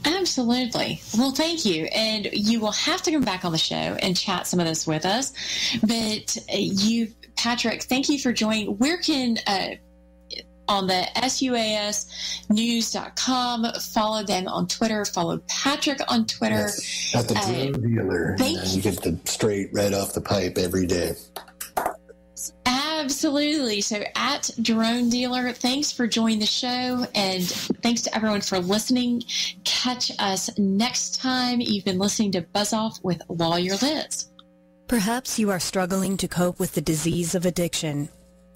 Absolutely. Well, thank you. And you will have to come back on the show and chat some of this with us. But Patrick, thank you for joining. Where can, on the suasnews.com, follow them on Twitter, follow Patrick on Twitter. Yes, at the Drone Dealer. You get the straight right off the pipe every day. Absolutely. So at Drone Dealer, thanks for joining the show, and thanks to everyone for listening. Catch us next time. You've been listening to Buzz Off with Lawyer Liz. Perhaps you are struggling to cope with the disease of addiction.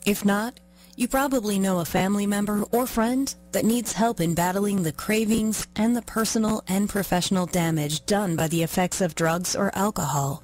If not, you probably know a family member or friend that needs help in battling the cravings and the personal and professional damage done by the effects of drugs or alcohol.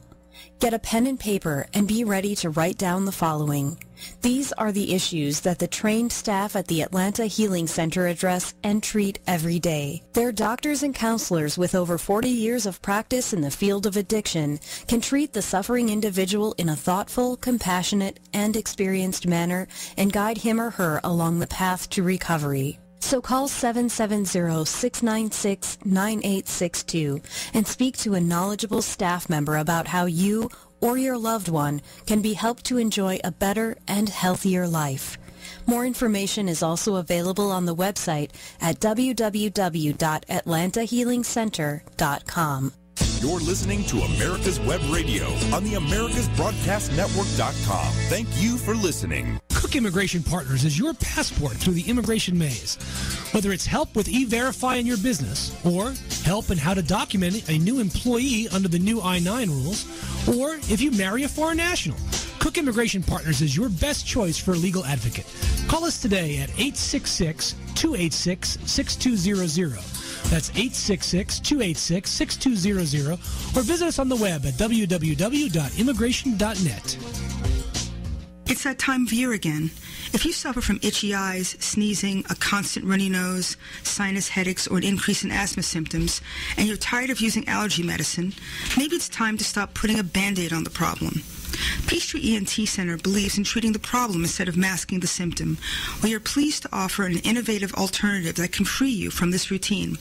Get a pen and paper and be ready to write down the following. These are the issues that the trained staff at the Atlanta Healing Center address and treat every day. Their doctors and counselors with over 40 years of practice in the field of addiction can treat the suffering individual in a thoughtful, compassionate, and experienced manner and guide him or her along the path to recovery. So call 770-696-9862 and speak to a knowledgeable staff member about how you or your loved one can be helped to enjoy a better and healthier life. More information is also available on the website at www.atlantahealingcenter.com. You're listening to America's Web Radio on the AmericasBroadcastNetwork.com. Thank you for listening. Cook Immigration Partners is your passport through the immigration maze. Whether it's help with E-Verify in your business, or help in how to document a new employee under the new I-9 rules, or if you marry a foreign national, Cook Immigration Partners is your best choice for a legal advocate. Call us today at 866-286-6200. That's 866-286-6200, or visit us on the web at www.immigration.net. It's that time of year again. If you suffer from itchy eyes, sneezing, a constant runny nose, sinus headaches, or an increase in asthma symptoms, and you're tired of using allergy medicine, maybe it's time to stop putting a Band-Aid on the problem. Peachtree ENT Center believes in treating the problem instead of masking the symptom. We are pleased to offer an innovative alternative that can free you from this routine.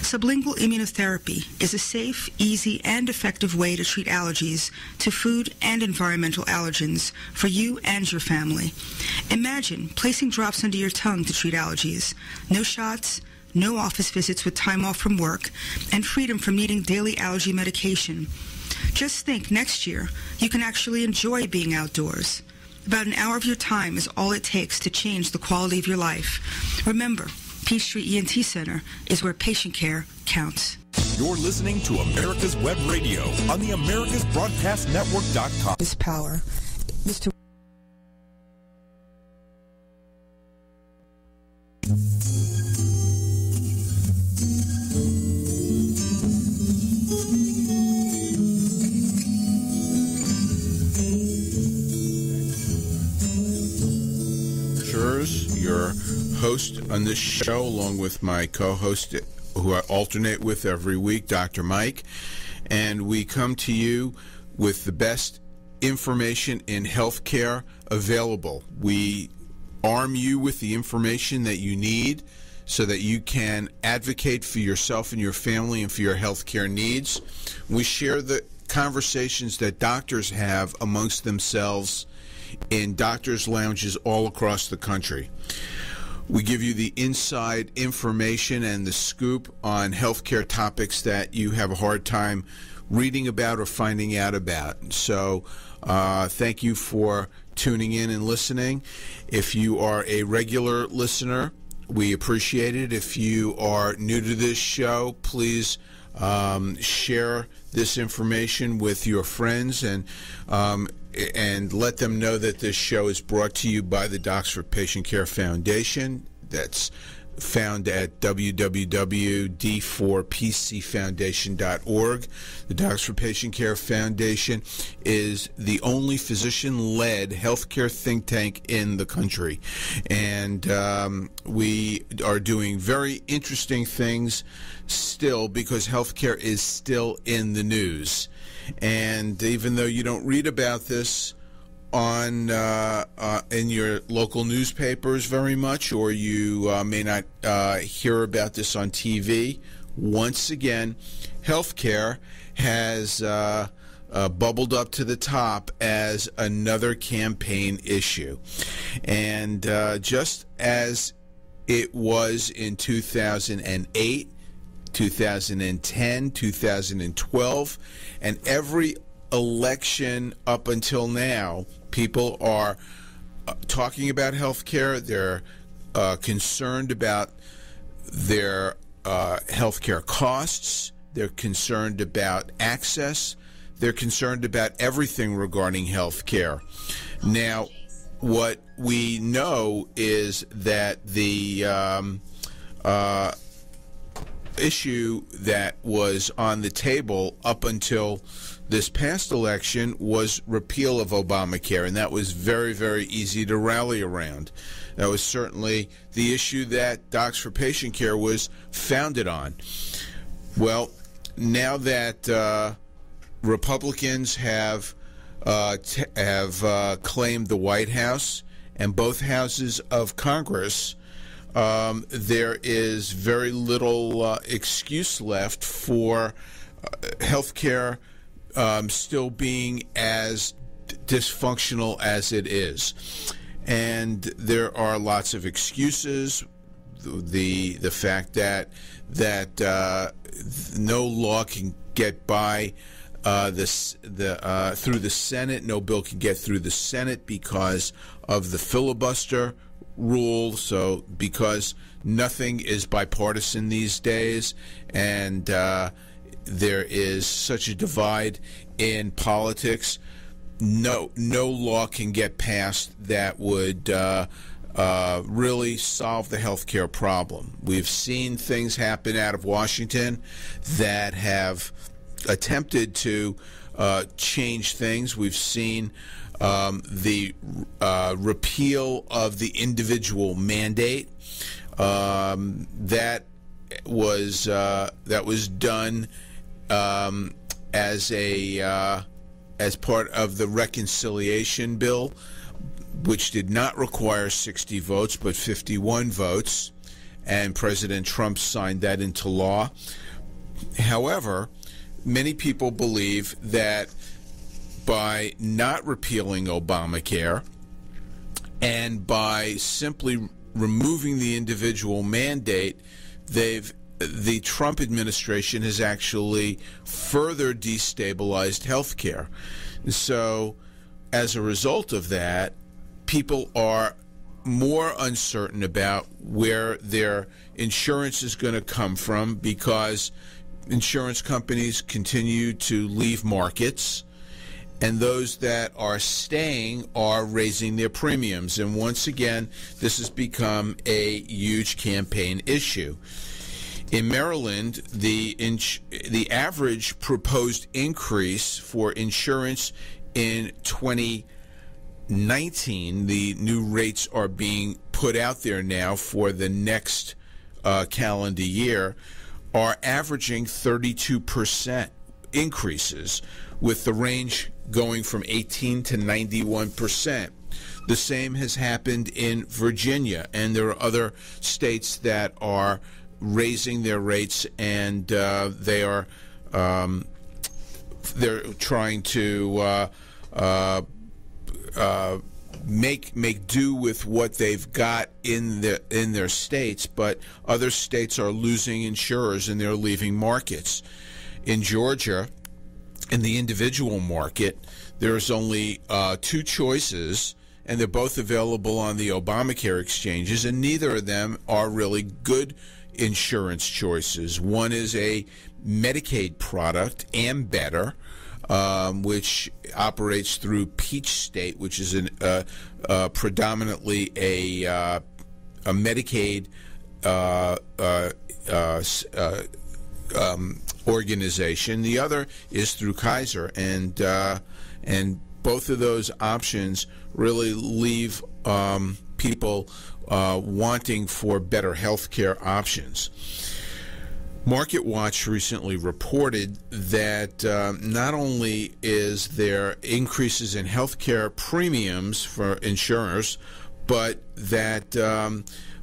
Sublingual immunotherapy is a safe, easy, and effective way to treat allergies to food and environmental allergens for you and your family. Imagine placing drops under your tongue to treat allergies. No shots, no office visits with time off from work, and freedom from needing daily allergy medication. Just think, next year, you can actually enjoy being outdoors. About an hour of your time is all it takes to change the quality of your life. Remember, Peachtree ENT Center is where patient care counts. You're listening to America's Web Radio on the AmericasBroadcastNetwork.com. This power is to... Your host on this show, along with my co-host who I alternate with every week, Dr. Mike, and we come to you with the best information in healthcare available. We arm you with the information that you need so that you can advocate for yourself and your family and for your healthcare needs. We share the conversations that doctors have amongst themselves in doctors' lounges all across the country. We give you the inside information and the scoop on healthcare topics that you have a hard time reading about or finding out about. So thank you for tuning in and listening. If you are a regular listener, we appreciate it. If you are new to this show, please share this information with your friends and let them know that this show is brought to you by the Docs for Patient Care Foundation. That's found at www.d4pcfoundation.org. The Docs for Patient Care Foundation is the only physician-led healthcare think tank in the country. And we are doing very interesting things still because healthcare is still in the news. And even though you don't read about this on in your local newspapers very much, or you may not hear about this on TV, once again, healthcare has bubbled up to the top as another campaign issue. And just as it was in 2008, 2010, 2012, and every election up until now, people are talking about health care. They're concerned about their health care costs. They're concerned about access. They're concerned about everything regarding health care. Now, what we know is that the issue that was on the table up until this past election was repeal of Obamacare, and that was very, very easy to rally around. That was certainly the issue that Docs for Patient Care was founded on. Well, now that Republicans have claimed the White House and both houses of Congress, there is very little excuse left for health care still being as dysfunctional as it is. And there are lots of excuses. The fact that no law can get by through the Senate, no bill can get through the Senate because of the filibuster rule. So because nothing is bipartisan these days, and there is such a divide in politics, no law can get passed that would really solve the health care problem. We've seen things happen out of Washington that have attempted to change things. We've seen the repeal of the individual mandate that was done as a as part of the reconciliation bill, which did not require 60 votes but 51 votes, and President Trump signed that into law. However, many people believe that by not repealing Obamacare and by simply removing the individual mandate, the Trump administration has actually further destabilized health care. So as a result of that, people are more uncertain about where their insurance is going to come from because insurance companies continue to leave markets, and those that are staying are raising their premiums. And once again, this has become a huge campaign issue. In Maryland, the average proposed increase for insurance in 2019, the new rates are being put out there now for the next calendar year, are averaging 32% increases, with the range going from 18 to 91%. The same has happened in Virginia, and there are other states that are raising their rates, and they're trying to make do with what they've got in their states, but other states are losing insurers and they're leaving markets. In Georgia, in the individual market, there's only two choices, and they're both available on the Obamacare exchanges, and neither of them are really good insurance choices. One is a Medicaid product, Ambetter, which operates through Peach State, which is predominantly a Medicaid organization. The other is through Kaiser, and both of those options really leave people wanting for better health care options. MarketWatch recently reported that not only is there increases in healthcare premiums for insurers, but that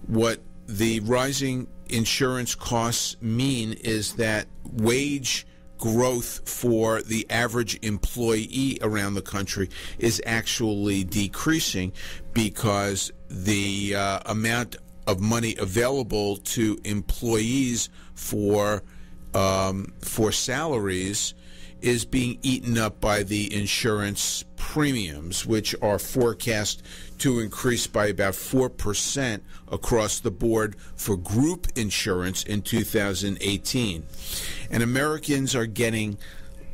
what the rising insurance costs mean is that wage growth for the average employee around the country is actually decreasing, because the amount of money available to employees for salaries is being eaten up by the insurance premiums, which are forecast to increase by about 4% across the board for group insurance in 2018. And Americans are getting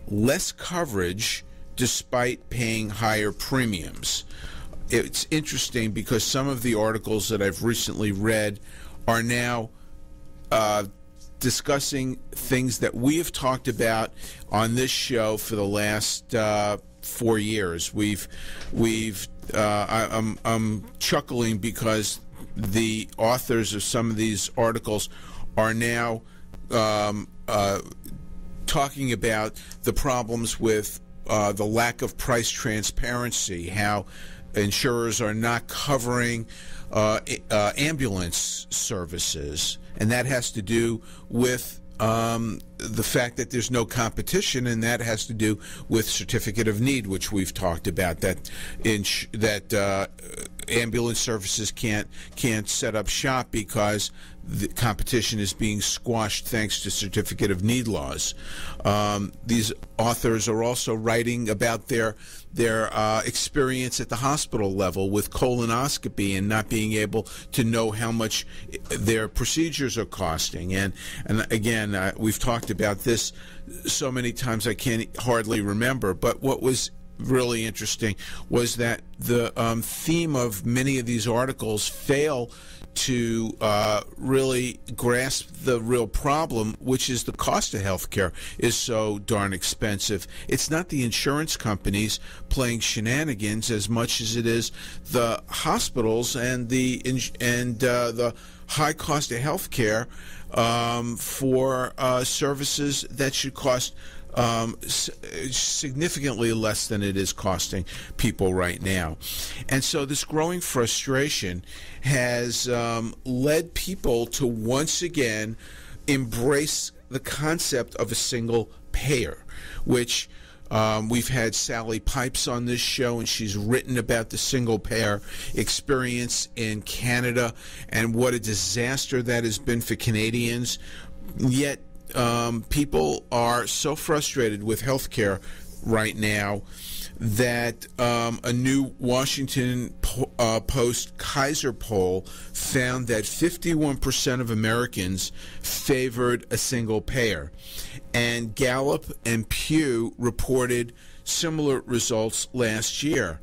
less coverage despite paying higher premiums. It's interesting because some of the articles that I've recently read are now discussing things that we have talked about on this show for the last 4 years. I'm chuckling because the authors of some of these articles are now talking about the problems with the lack of price transparency, how insurers are not covering ambulance services, and that has to do with the fact that there's no competition, and that has to do with certificate of need, which we've talked about, that ambulance services can't set up shop because the competition is being squashed thanks to certificate of need laws. These authors are also writing about their experience at the hospital level with colonoscopy and not being able to know how much their procedures are costing. And again, we've talked about this so many times I can't hardly remember. But what was really interesting was that the theme of many of these articles fail to really grasp the real problem, which is the cost of healthcare is so darn expensive. It's not the insurance companies playing shenanigans as much as it is the hospitals and the high cost of health care for services that should cost significantly less than it is costing people right now. And so this growing frustration has led people to once again embrace the concept of a single payer, which we've had Sally Pipes on this show, and she's written about the single payer experience in Canada and what a disaster that has been for Canadians. Yet people are so frustrated with healthcare right now that a new Washington Post Kaiser poll found that 51% of Americans favored a single payer. And Gallup and Pew reported similar results last year.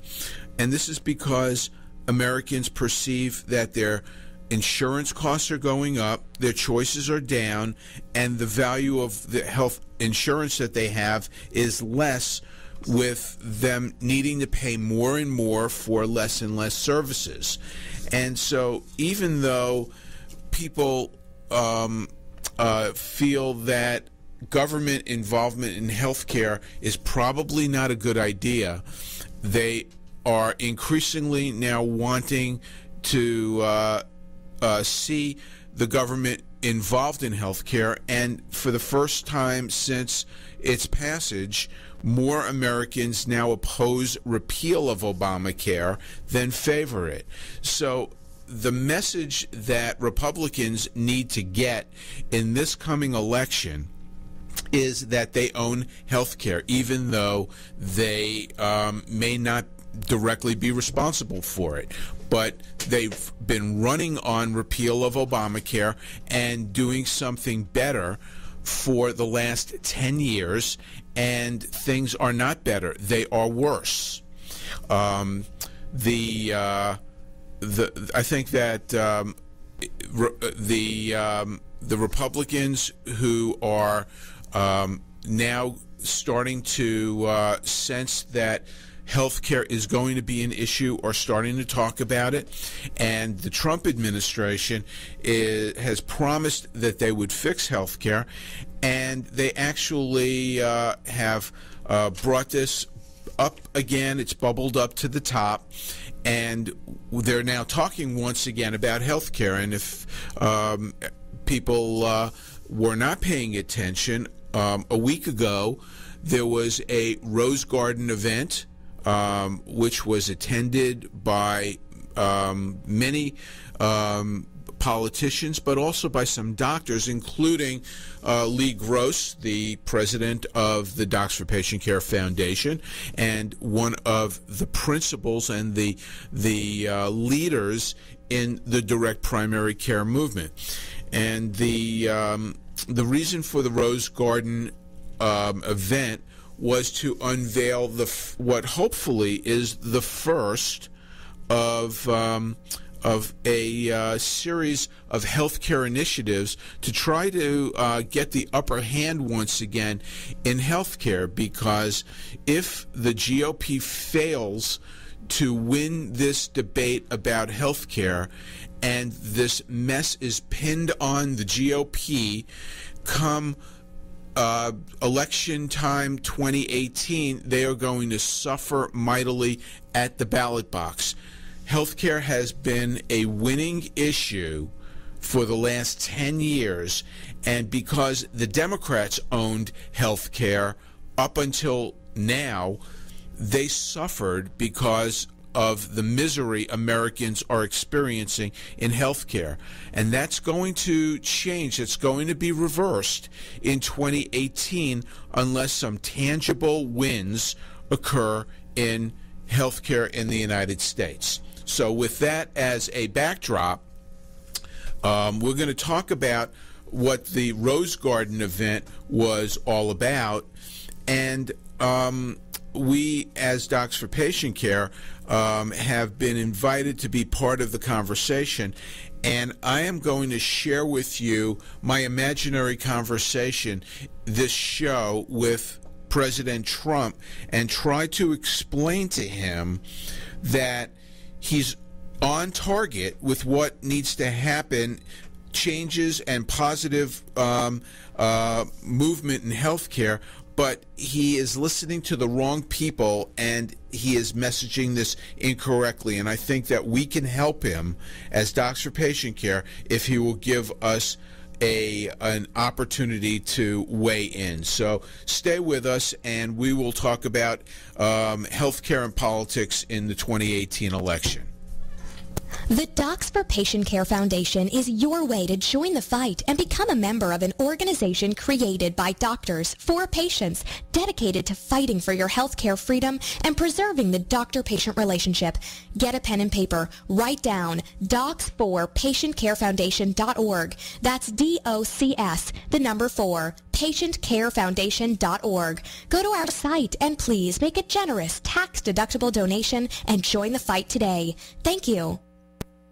And this is because Americans perceive that their insurance costs are going up, their choices are down, and the value of the health insurance that they have is less, with them needing to pay more and more for less and less services. And so even though people feel that government involvement in healthcare is probably not a good idea, they are increasingly now wanting to see the government involved in healthcare, and for the first time since its passage, more Americans now oppose repeal of Obamacare than favor it. So the message that Republicans need to get in this coming election is that they own health care, even though they may not directly be responsible for it. But they've been running on repeal of Obamacare and doing something better for the last 10 years, and things are not better. They are worse. I think that the Republicans who are now starting to sense that health care is going to be an issue are starting to talk about it, and the Trump administration has promised that they would fix health care, and they actually have brought this up again. It's bubbled up to the top, and they're now talking once again about health care. And if people were not paying attention, a week ago there was a Rose Garden event which was attended by many politicians, but also by some doctors, including Lee Gross, the president of the Docs for Patient Care Foundation, and one of the principals and the leaders in the direct primary care movement. And the reason for the Rose Garden event was to unveil what hopefully is the first of a series of healthcare initiatives to try to get the upper hand once again in healthcare, because if the GOP fails to win this debate about healthcare and this mess is pinned on the GOP come election time 2018, they are going to suffer mightily at the ballot box. Healthcare has been a winning issue for the last 10 years, and because the Democrats owned healthcare up until now, they suffered because of the misery Americans are experiencing in healthcare. And that's going to change. It's going to be reversed in 2018 unless some tangible wins occur in healthcare in the United States. So with that as a backdrop, we're going to talk about what the Rose Garden event was all about. And we, as Docs for Patient Care, have been invited to be part of the conversation, and I am going to share with you my imaginary conversation, this show, with President Trump, and try to explain to him that he's on target with what needs to happen, changes and positive movement in healthcare, but he is listening to the wrong people and he is messaging this incorrectly. And I think that we can help him as Docs for Patient Care if he will give us an opportunity to weigh in. So stay with us, and we will talk about healthcare and politics in the 2018 election. The Docs for Patient Care Foundation is your way to join the fight and become a member of an organization created by doctors for patients, dedicated to fighting for your healthcare freedom and preserving the doctor-patient relationship. Get a pen and paper. Write down docs4patientcarefoundation.org. That's DOCS, the number 4, patientcarefoundation.org. Go to our site and please make a generous tax-deductible donation and join the fight today. Thank you.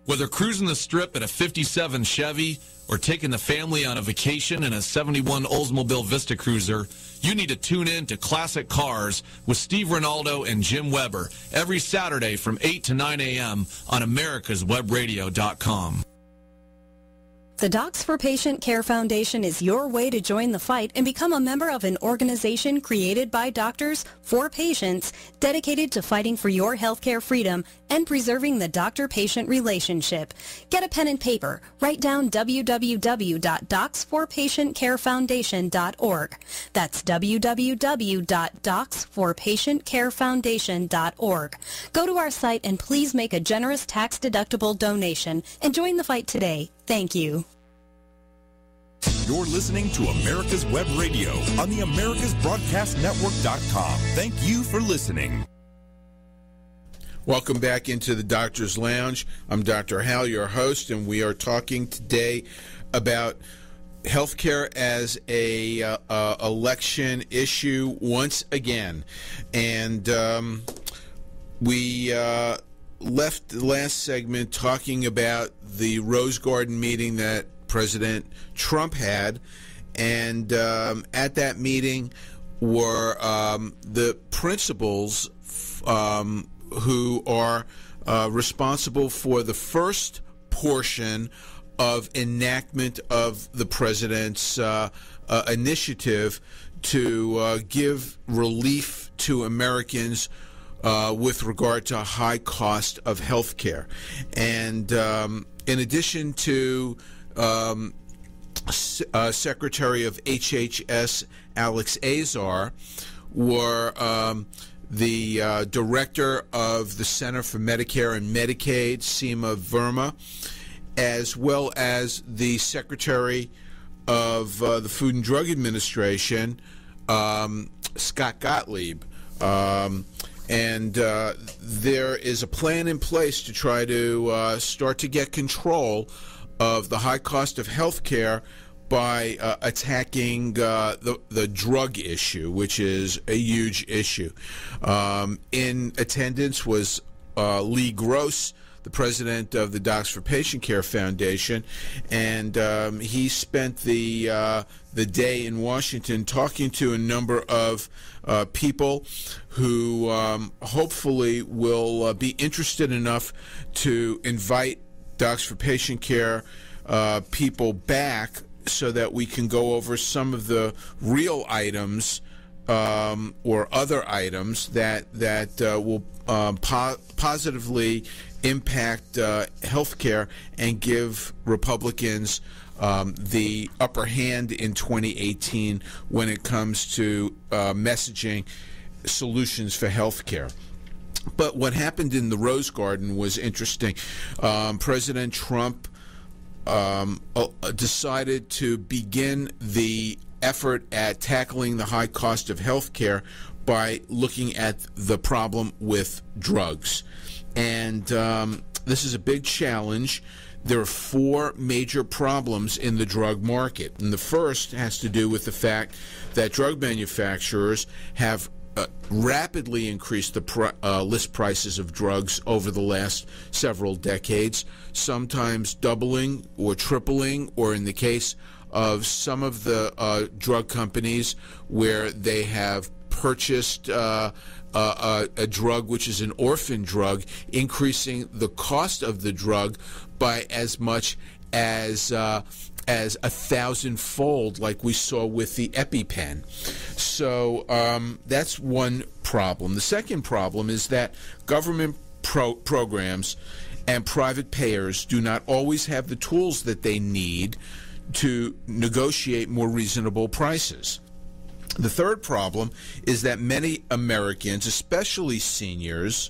Whether cruising the strip in a 57 Chevy or taking the family on a vacation in a 71 Oldsmobile Vista Cruiser, you need to tune in to Classic Cars with Steve Ronaldo and Jim Weber every Saturday from 8 to 9 a.m. on americaswebradio.com. The Docs for Patient Care Foundation is your way to join the fight and become a member of an organization created by doctors for patients, dedicated to fighting for your healthcare freedom and preserving the doctor-patient relationship. Get a pen and paper. Write down www.docs4patientcarefoundation.org. That's www.docs4patientcarefoundation.org. Go to our site and please make a generous tax-deductible donation and join the fight today. Thank you. You're listening to America's Web Radio on the AmericasBroadcastNetwork.com. Thank you for listening. Welcome back into the Doctor's Lounge. I'm Dr. Hal, your host, and we are talking today about healthcare as a election issue once again. And we left the last segment talking about the Rose Garden meeting that President Trump had, and at that meeting were the principals who are responsible for the first portion of enactment of the president's initiative to give relief to Americans with regard to high cost of health care. And in addition to Secretary of HHS Alex Azar, were the Director of the Center for Medicare and Medicaid, Seema Verma, as well as the Secretary of the Food and Drug Administration, Scott Gottlieb. And there is a plan in place to try to start to get control of the high cost of health care by attacking the drug issue, which is a huge issue. In attendance was Lee Gross, the president of the Docs for Patient Care Foundation, and he spent the day in Washington talking to a number of people who hopefully will be interested enough to invite Docs for Patient Care people back so that we can go over some of the real items or other items that will positively impact health care and give Republicans the upper hand in 2018 when it comes to messaging solutions for health care. But what happened in the Rose Garden was interesting. President Trump decided to begin the effort at tackling the high cost of health care by looking at the problem with drugs. And this is a big challenge. There are 4 major problems in the drug market. And the first has to do with the fact that drug manufacturers have rapidly increased the list prices of drugs over the last several decades, sometimes doubling or tripling, or in the case of some of the drug companies where they have purchased a drug which is an orphan drug, increasing the cost of the drug by as much as 1,000-fold, like we saw with the EpiPen. So that's one problem. The second problem is that government programs and private payers do not always have the tools that they need to negotiate more reasonable prices. The third problem is that many Americans, especially seniors,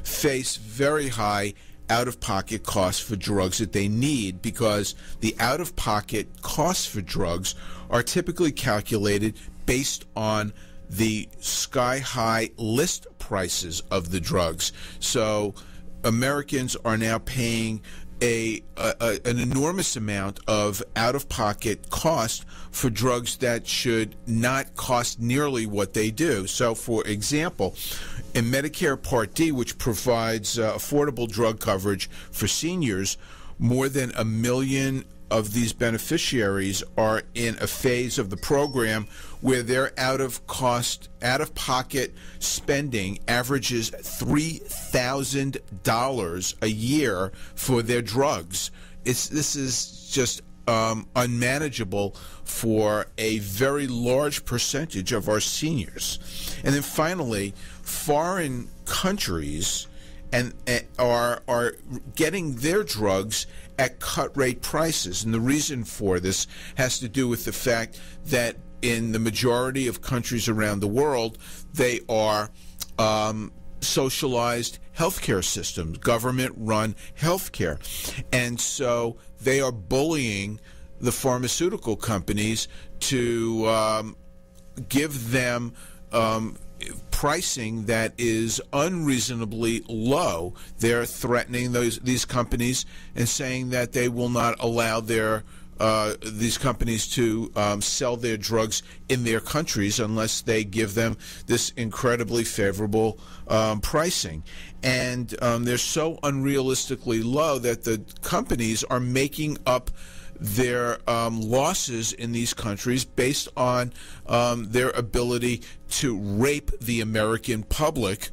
face very high out-of-pocket costs for drugs that they need, because the out-of-pocket costs for drugs are typically calculated based on the sky-high list prices of the drugs. So Americans are now paying an enormous amount of out-of-pocket cost for drugs that should not cost nearly what they do. So, for example, in Medicare Part D, which provides affordable drug coverage for seniors, more than 1 million of these beneficiaries are in a phase of the program where their out-of-pocket spending averages $3,000 a year for their drugs. This is just unmanageable for a very large percentage of our seniors. And then finally, foreign countries are getting their drugs at cut-rate prices. And the reason for this has to do with the fact that in the majority of countries around the world, they are socialized healthcare systems, government-run healthcare. And so they are bullying the pharmaceutical companies to give them pricing that is unreasonably low. They're threatening these companies and saying that they will not allow these companies to sell their drugs in their countries unless they give them this incredibly favorable pricing. And they're so unrealistically low that the companies are making up their losses in these countries based on their ability to rape the American public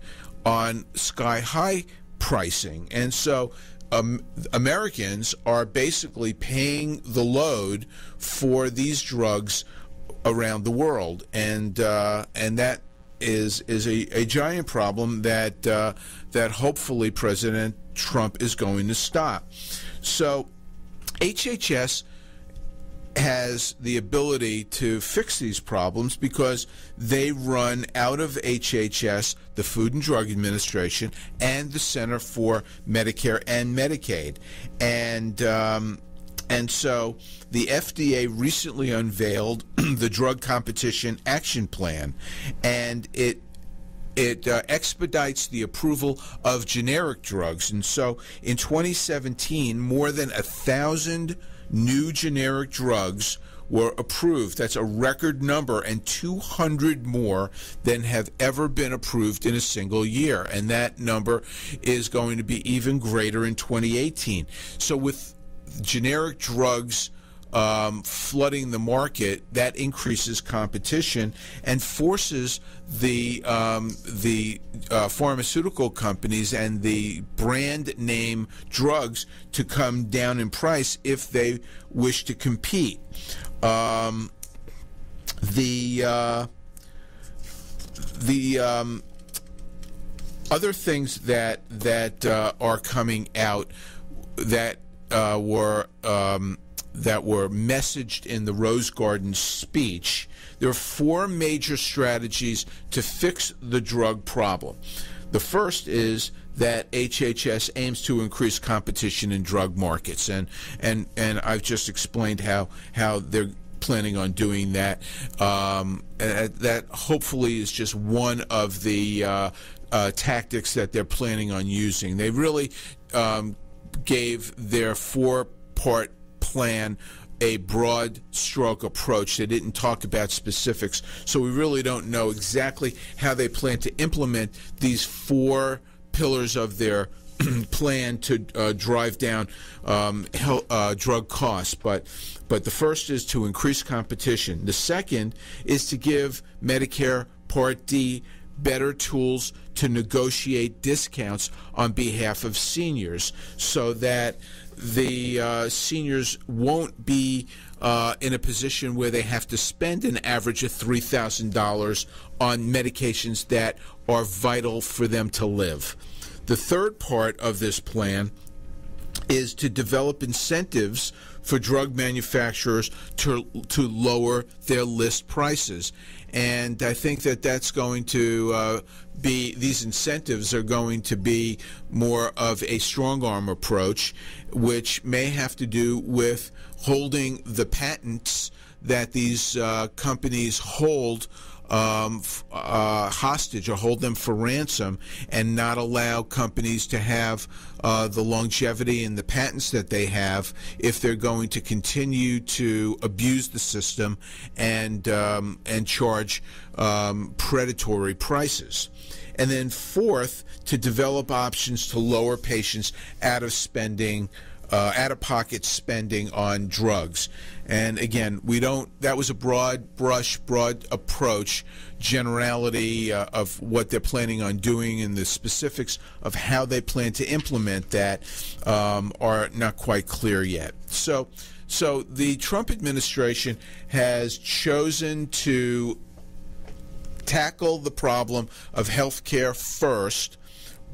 on sky-high pricing. And so Americans are basically paying the load for these drugs around the world, and that is a giant problem that hopefully President Trump is going to stop. So HHS has the ability to fix these problems because they run out of HHS, the Food and Drug Administration, and the Center for Medicare and Medicaid. And so the FDA recently unveiled the Drug Competition Action Plan, and it expedites the approval of generic drugs. And so in 2017, more than 1,000 new generic drugs were approved. That's a record number, and 200 more than have ever been approved in a single year. And that number is going to be even greater in 2018. So with generic drugs flooding the market, that increases competition and forces the pharmaceutical companies and the brand name drugs to come down in price if they wish to compete. The other things that are coming out that were messaged in the Rose Garden speech, there are 4 major strategies to fix the drug problem. The first is that HHS aims to increase competition in drug markets, and I've just explained how they're planning on doing that. That hopefully is just one of the tactics that they're planning on using. They really gave their 4-part plan a broad stroke approach. They didn't talk about specifics, so we really don't know exactly how they plan to implement these 4 pillars of their plan to drive down drug costs. But the first is to increase competition. The second is to give Medicare Part D, better tools to negotiate discounts on behalf of seniors so that the seniors won't be in a position where they have to spend an average of $3,000 on medications that are vital for them to live. The third part of this plan is to develop incentives for drug manufacturers to lower their list prices. And I think that that's going to these incentives are going to be more of a strong-arm approach, which may have to do with holding the patents that these companies hold hostage or hold them for ransom, and not allow companies to have the longevity and the patents that they have if they're going to continue to abuse the system and charge predatory prices. And then fourth, to develop options to lower patients out-of-pocket spending on drugs. And again, that was a broad approach, generality of what they're planning on doing, and the specifics of how they plan to implement that are not quite clear yet. So the Trump administration has chosen to tackle the problem of health care first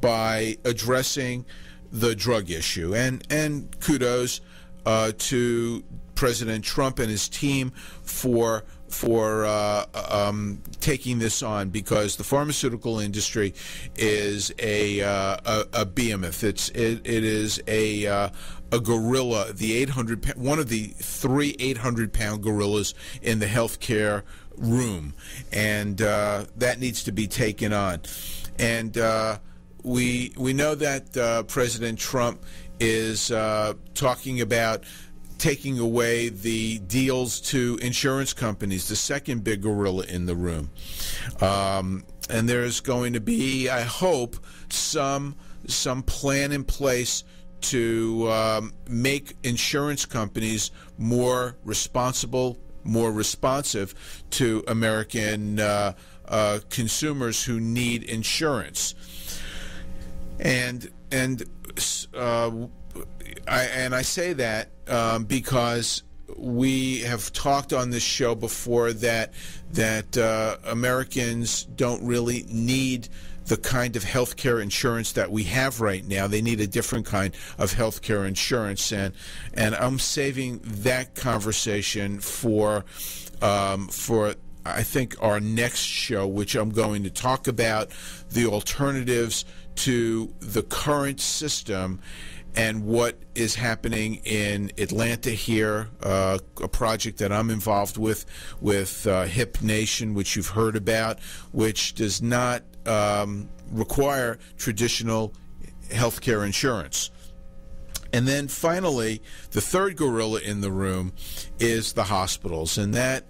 by addressing the drug issue. And kudos to President Trump and his team for taking this on, because the pharmaceutical industry is a behemoth. It is a gorilla, one of the three 800-pound gorillas in the healthcare room, and that needs to be taken on. And we know that President Trump is talking about taking away the deals to insurance companies, the second big gorilla in the room. And there's going to be, I hope, some plan in place to make insurance companies more responsible, more responsive to American consumers who need insurance. And I say that because we have talked on this show before that Americans don't really need the kind of health care insurance that we have right now. They need a different kind of health care insurance, and I'm saving that conversation for I think our next show, which I'm going to talk about the alternatives to the current system and what is happening in Atlanta here, a project that I'm involved with Hip Nation, which you've heard about, which does not require traditional health care insurance. And then finally, the third gorilla in the room is the hospitals, and that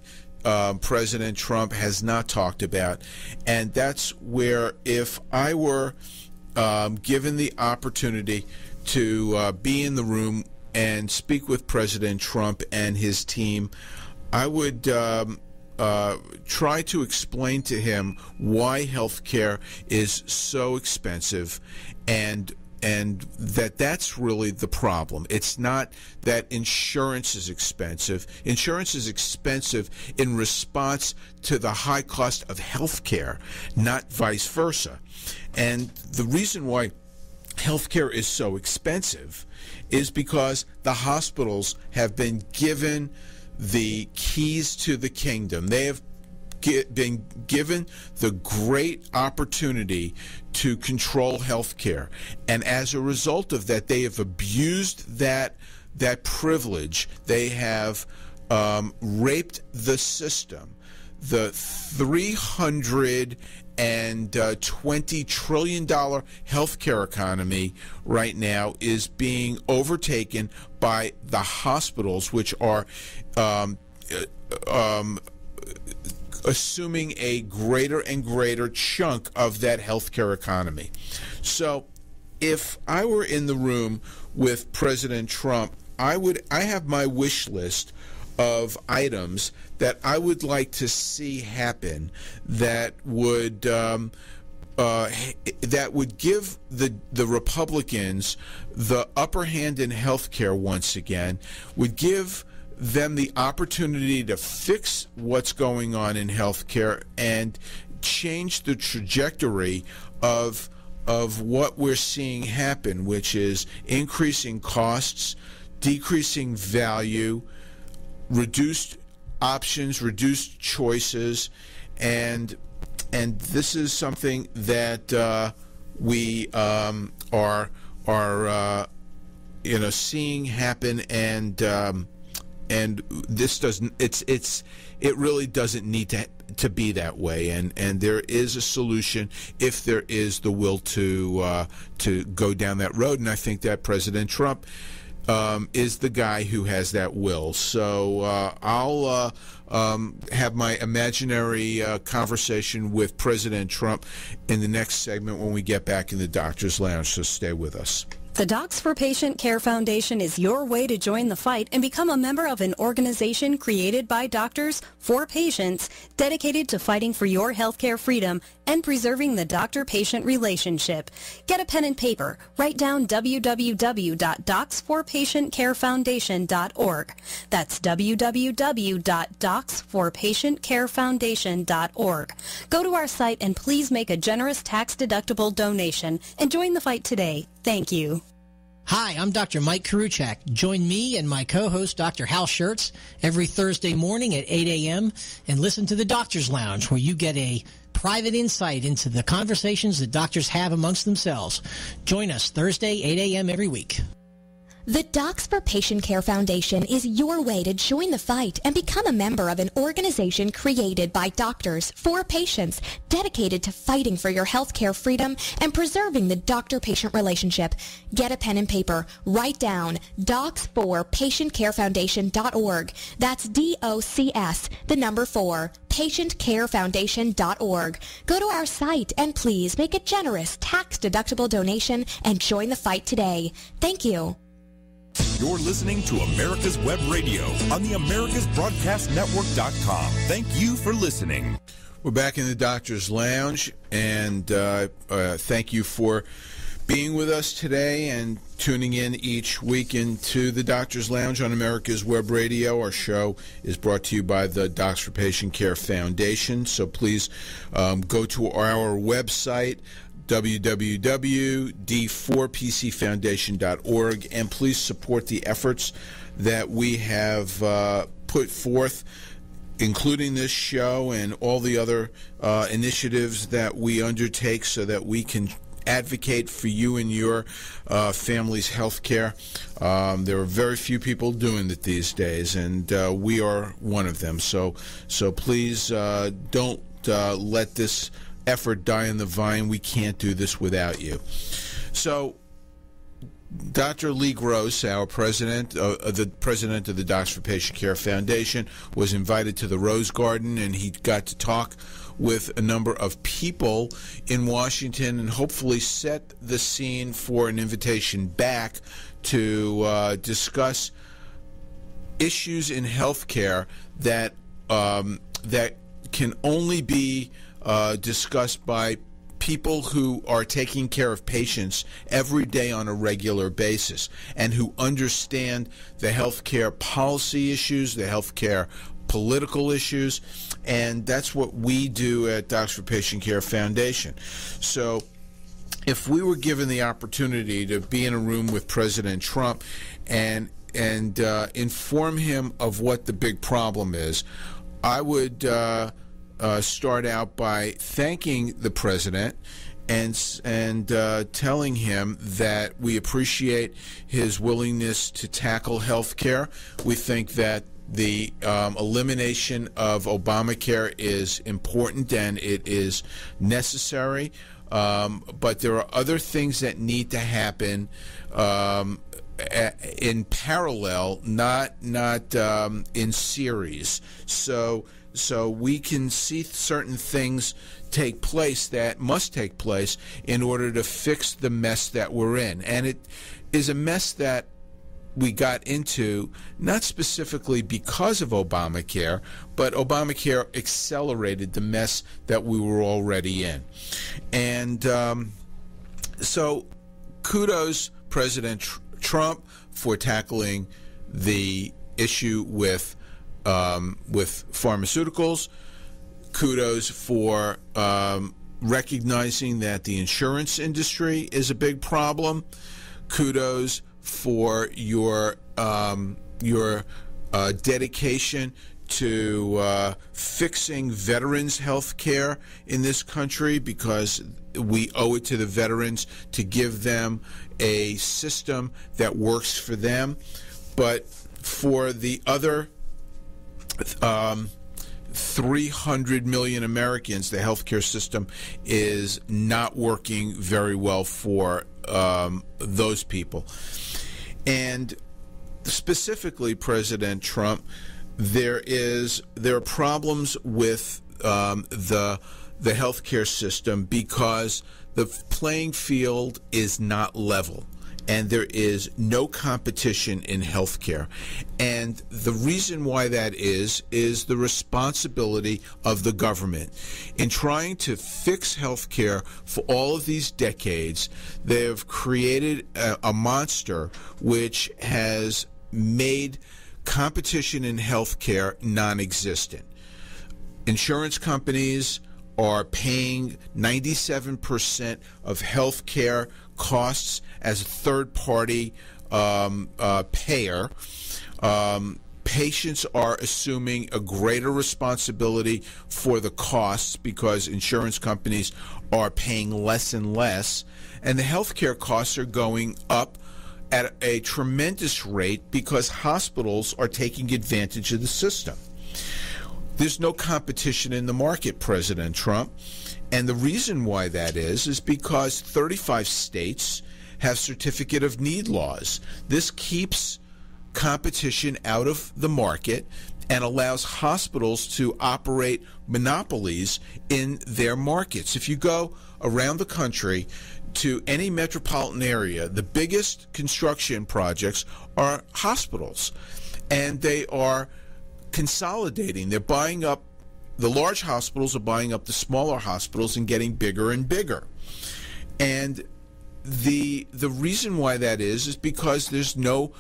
President Trump has not talked about. And that's where, if I were given the opportunity to be in the room and speak with President Trump and his team, I would try to explain to him why health care is so expensive, and that's really the problem. It's not that insurance is expensive. Insurance is expensive in response to the high cost of health care, not vice versa. And the reason why healthcare is so expensive is because the hospitals have been given the keys to the kingdom. They have been given the great opportunity to control healthcare, and as a result of that, they have abused that privilege. They have raped the system. The $320 trillion healthcare economy right now is being overtaken by the hospitals, which are assuming a greater and greater chunk of that healthcare economy. So if I were in the room with President Trump, I have my wish list of items that I would like to see happen that would give the Republicans the upper hand in health care once again, would give them the opportunity to fix what's going on in health care and change the trajectory of what we're seeing happen, which is increasing costs, decreasing value, reduced options, reduced choices, and this is something that we are seeing happen, and this doesn't. It really doesn't need to be that way, and there is a solution if there is the will to go down that road, and I think that President Trump is the guy who has that will. So I'll have my imaginary conversation with President Trump in the next segment when we get back in the Doctor's Lounge, so stay with us. The Docs for Patient Care Foundation is your way to join the fight and become a member of an organization created by doctors for patients dedicated to fighting for your healthcare freedom and preserving the doctor-patient relationship. Get a pen and paper. Write down www.docsforpatientcarefoundation.org. That's www.docsforpatientcarefoundation.org. Go to our site and please make a generous tax-deductible donation and join the fight today. Thank you. Hi, I'm Dr. Mike Karuchak. Join me and my co-host, Dr. Hal Schertz, every Thursday morning at 8 a.m. and listen to the Doctor's Lounge, where you get a private insight into the conversations that doctors have amongst themselves. Join us Thursday, 8 a.m. every week. The Docs for Patient Care Foundation is your way to join the fight and become a member of an organization created by doctors for patients dedicated to fighting for your healthcare freedom and preserving the doctor-patient relationship. Get a pen and paper. Write down docs4patientcarefoundation.org. That's DOCS, the number 4, patientcarefoundation.org. Go to our site and please make a generous tax-deductible donation and join the fight today. Thank you. You're listening to America's Web Radio on the AmericasBroadcastNetwork.com. Thank you for listening. We're back in the Doctor's Lounge, and thank you for being with us today and tuning in each week into the Doctor's Lounge on America's Web Radio. Our show is brought to you by the Docs for Patient Care Foundation, so please go to our website, www.d4pcfoundation.org, and please support the efforts that we have put forth, including this show and all the other initiatives that we undertake so that we can advocate for you and your family's health care. There are very few people doing it these days, and we are one of them. So please don't let this effort die in the vine. We can't do this without you. So Dr. Lee Gross, our president of the Docs for Patient Care Foundation, was invited to the Rose Garden, and he got to talk with a number of people in Washington and hopefully set the scene for an invitation back to discuss issues in healthcare that can only be discussed by people who are taking care of patients every day on a regular basis and who understand the healthcare policy issues, the healthcare political issues, and that's what we do at Docs for Patient Care Foundation. So if we were given the opportunity to be in a room with President Trump and inform him of what the big problem is, I would start out by thanking the president and telling him that we appreciate his willingness to tackle health care. We think that the elimination of Obamacare is important and it is necessary, but there are other things that need to happen in parallel, not in series. So we can see certain things take place that must take place in order to fix the mess that we're in. And it is a mess that we got into, not specifically because of Obamacare, but Obamacare accelerated the mess that we were already in. And so kudos President Trump for tackling the issue with pharmaceuticals. Kudos for recognizing that the insurance industry is a big problem. Kudos for your dedication to fixing veterans' health care in this country, because we owe it to the veterans to give them a system that works for them. But for the other 300 million Americans, the healthcare system is not working very well for those people. And specifically, President Trump, there are problems with the healthcare system because the playing field is not level, and there is no competition in healthcare. And the reason why that is the responsibility of the government. In trying to fix healthcare for all of these decades, they have created a monster which has made competition in healthcare non-existent. Insurance companies are paying 97% of healthcare costs as a third-party payer. Patients are assuming a greater responsibility for the costs because insurance companies are paying less and less, and the healthcare costs are going up at a tremendous rate because hospitals are taking advantage of the system. There's no competition in the market, President Trump. And the reason why that is because 35 states have certificate of need laws. This keeps competition out of the market and allows hospitals to operate monopolies in their markets. If you go around the country to any metropolitan area, the biggest construction projects are hospitals, and they are consolidating. They're buying up, the large hospitals are buying up the smaller hospitals and getting bigger and bigger. And the reason why that is because there's no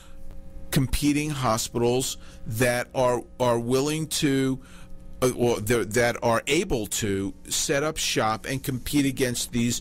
competing hospitals that are willing to or that are able to set up shop and compete against these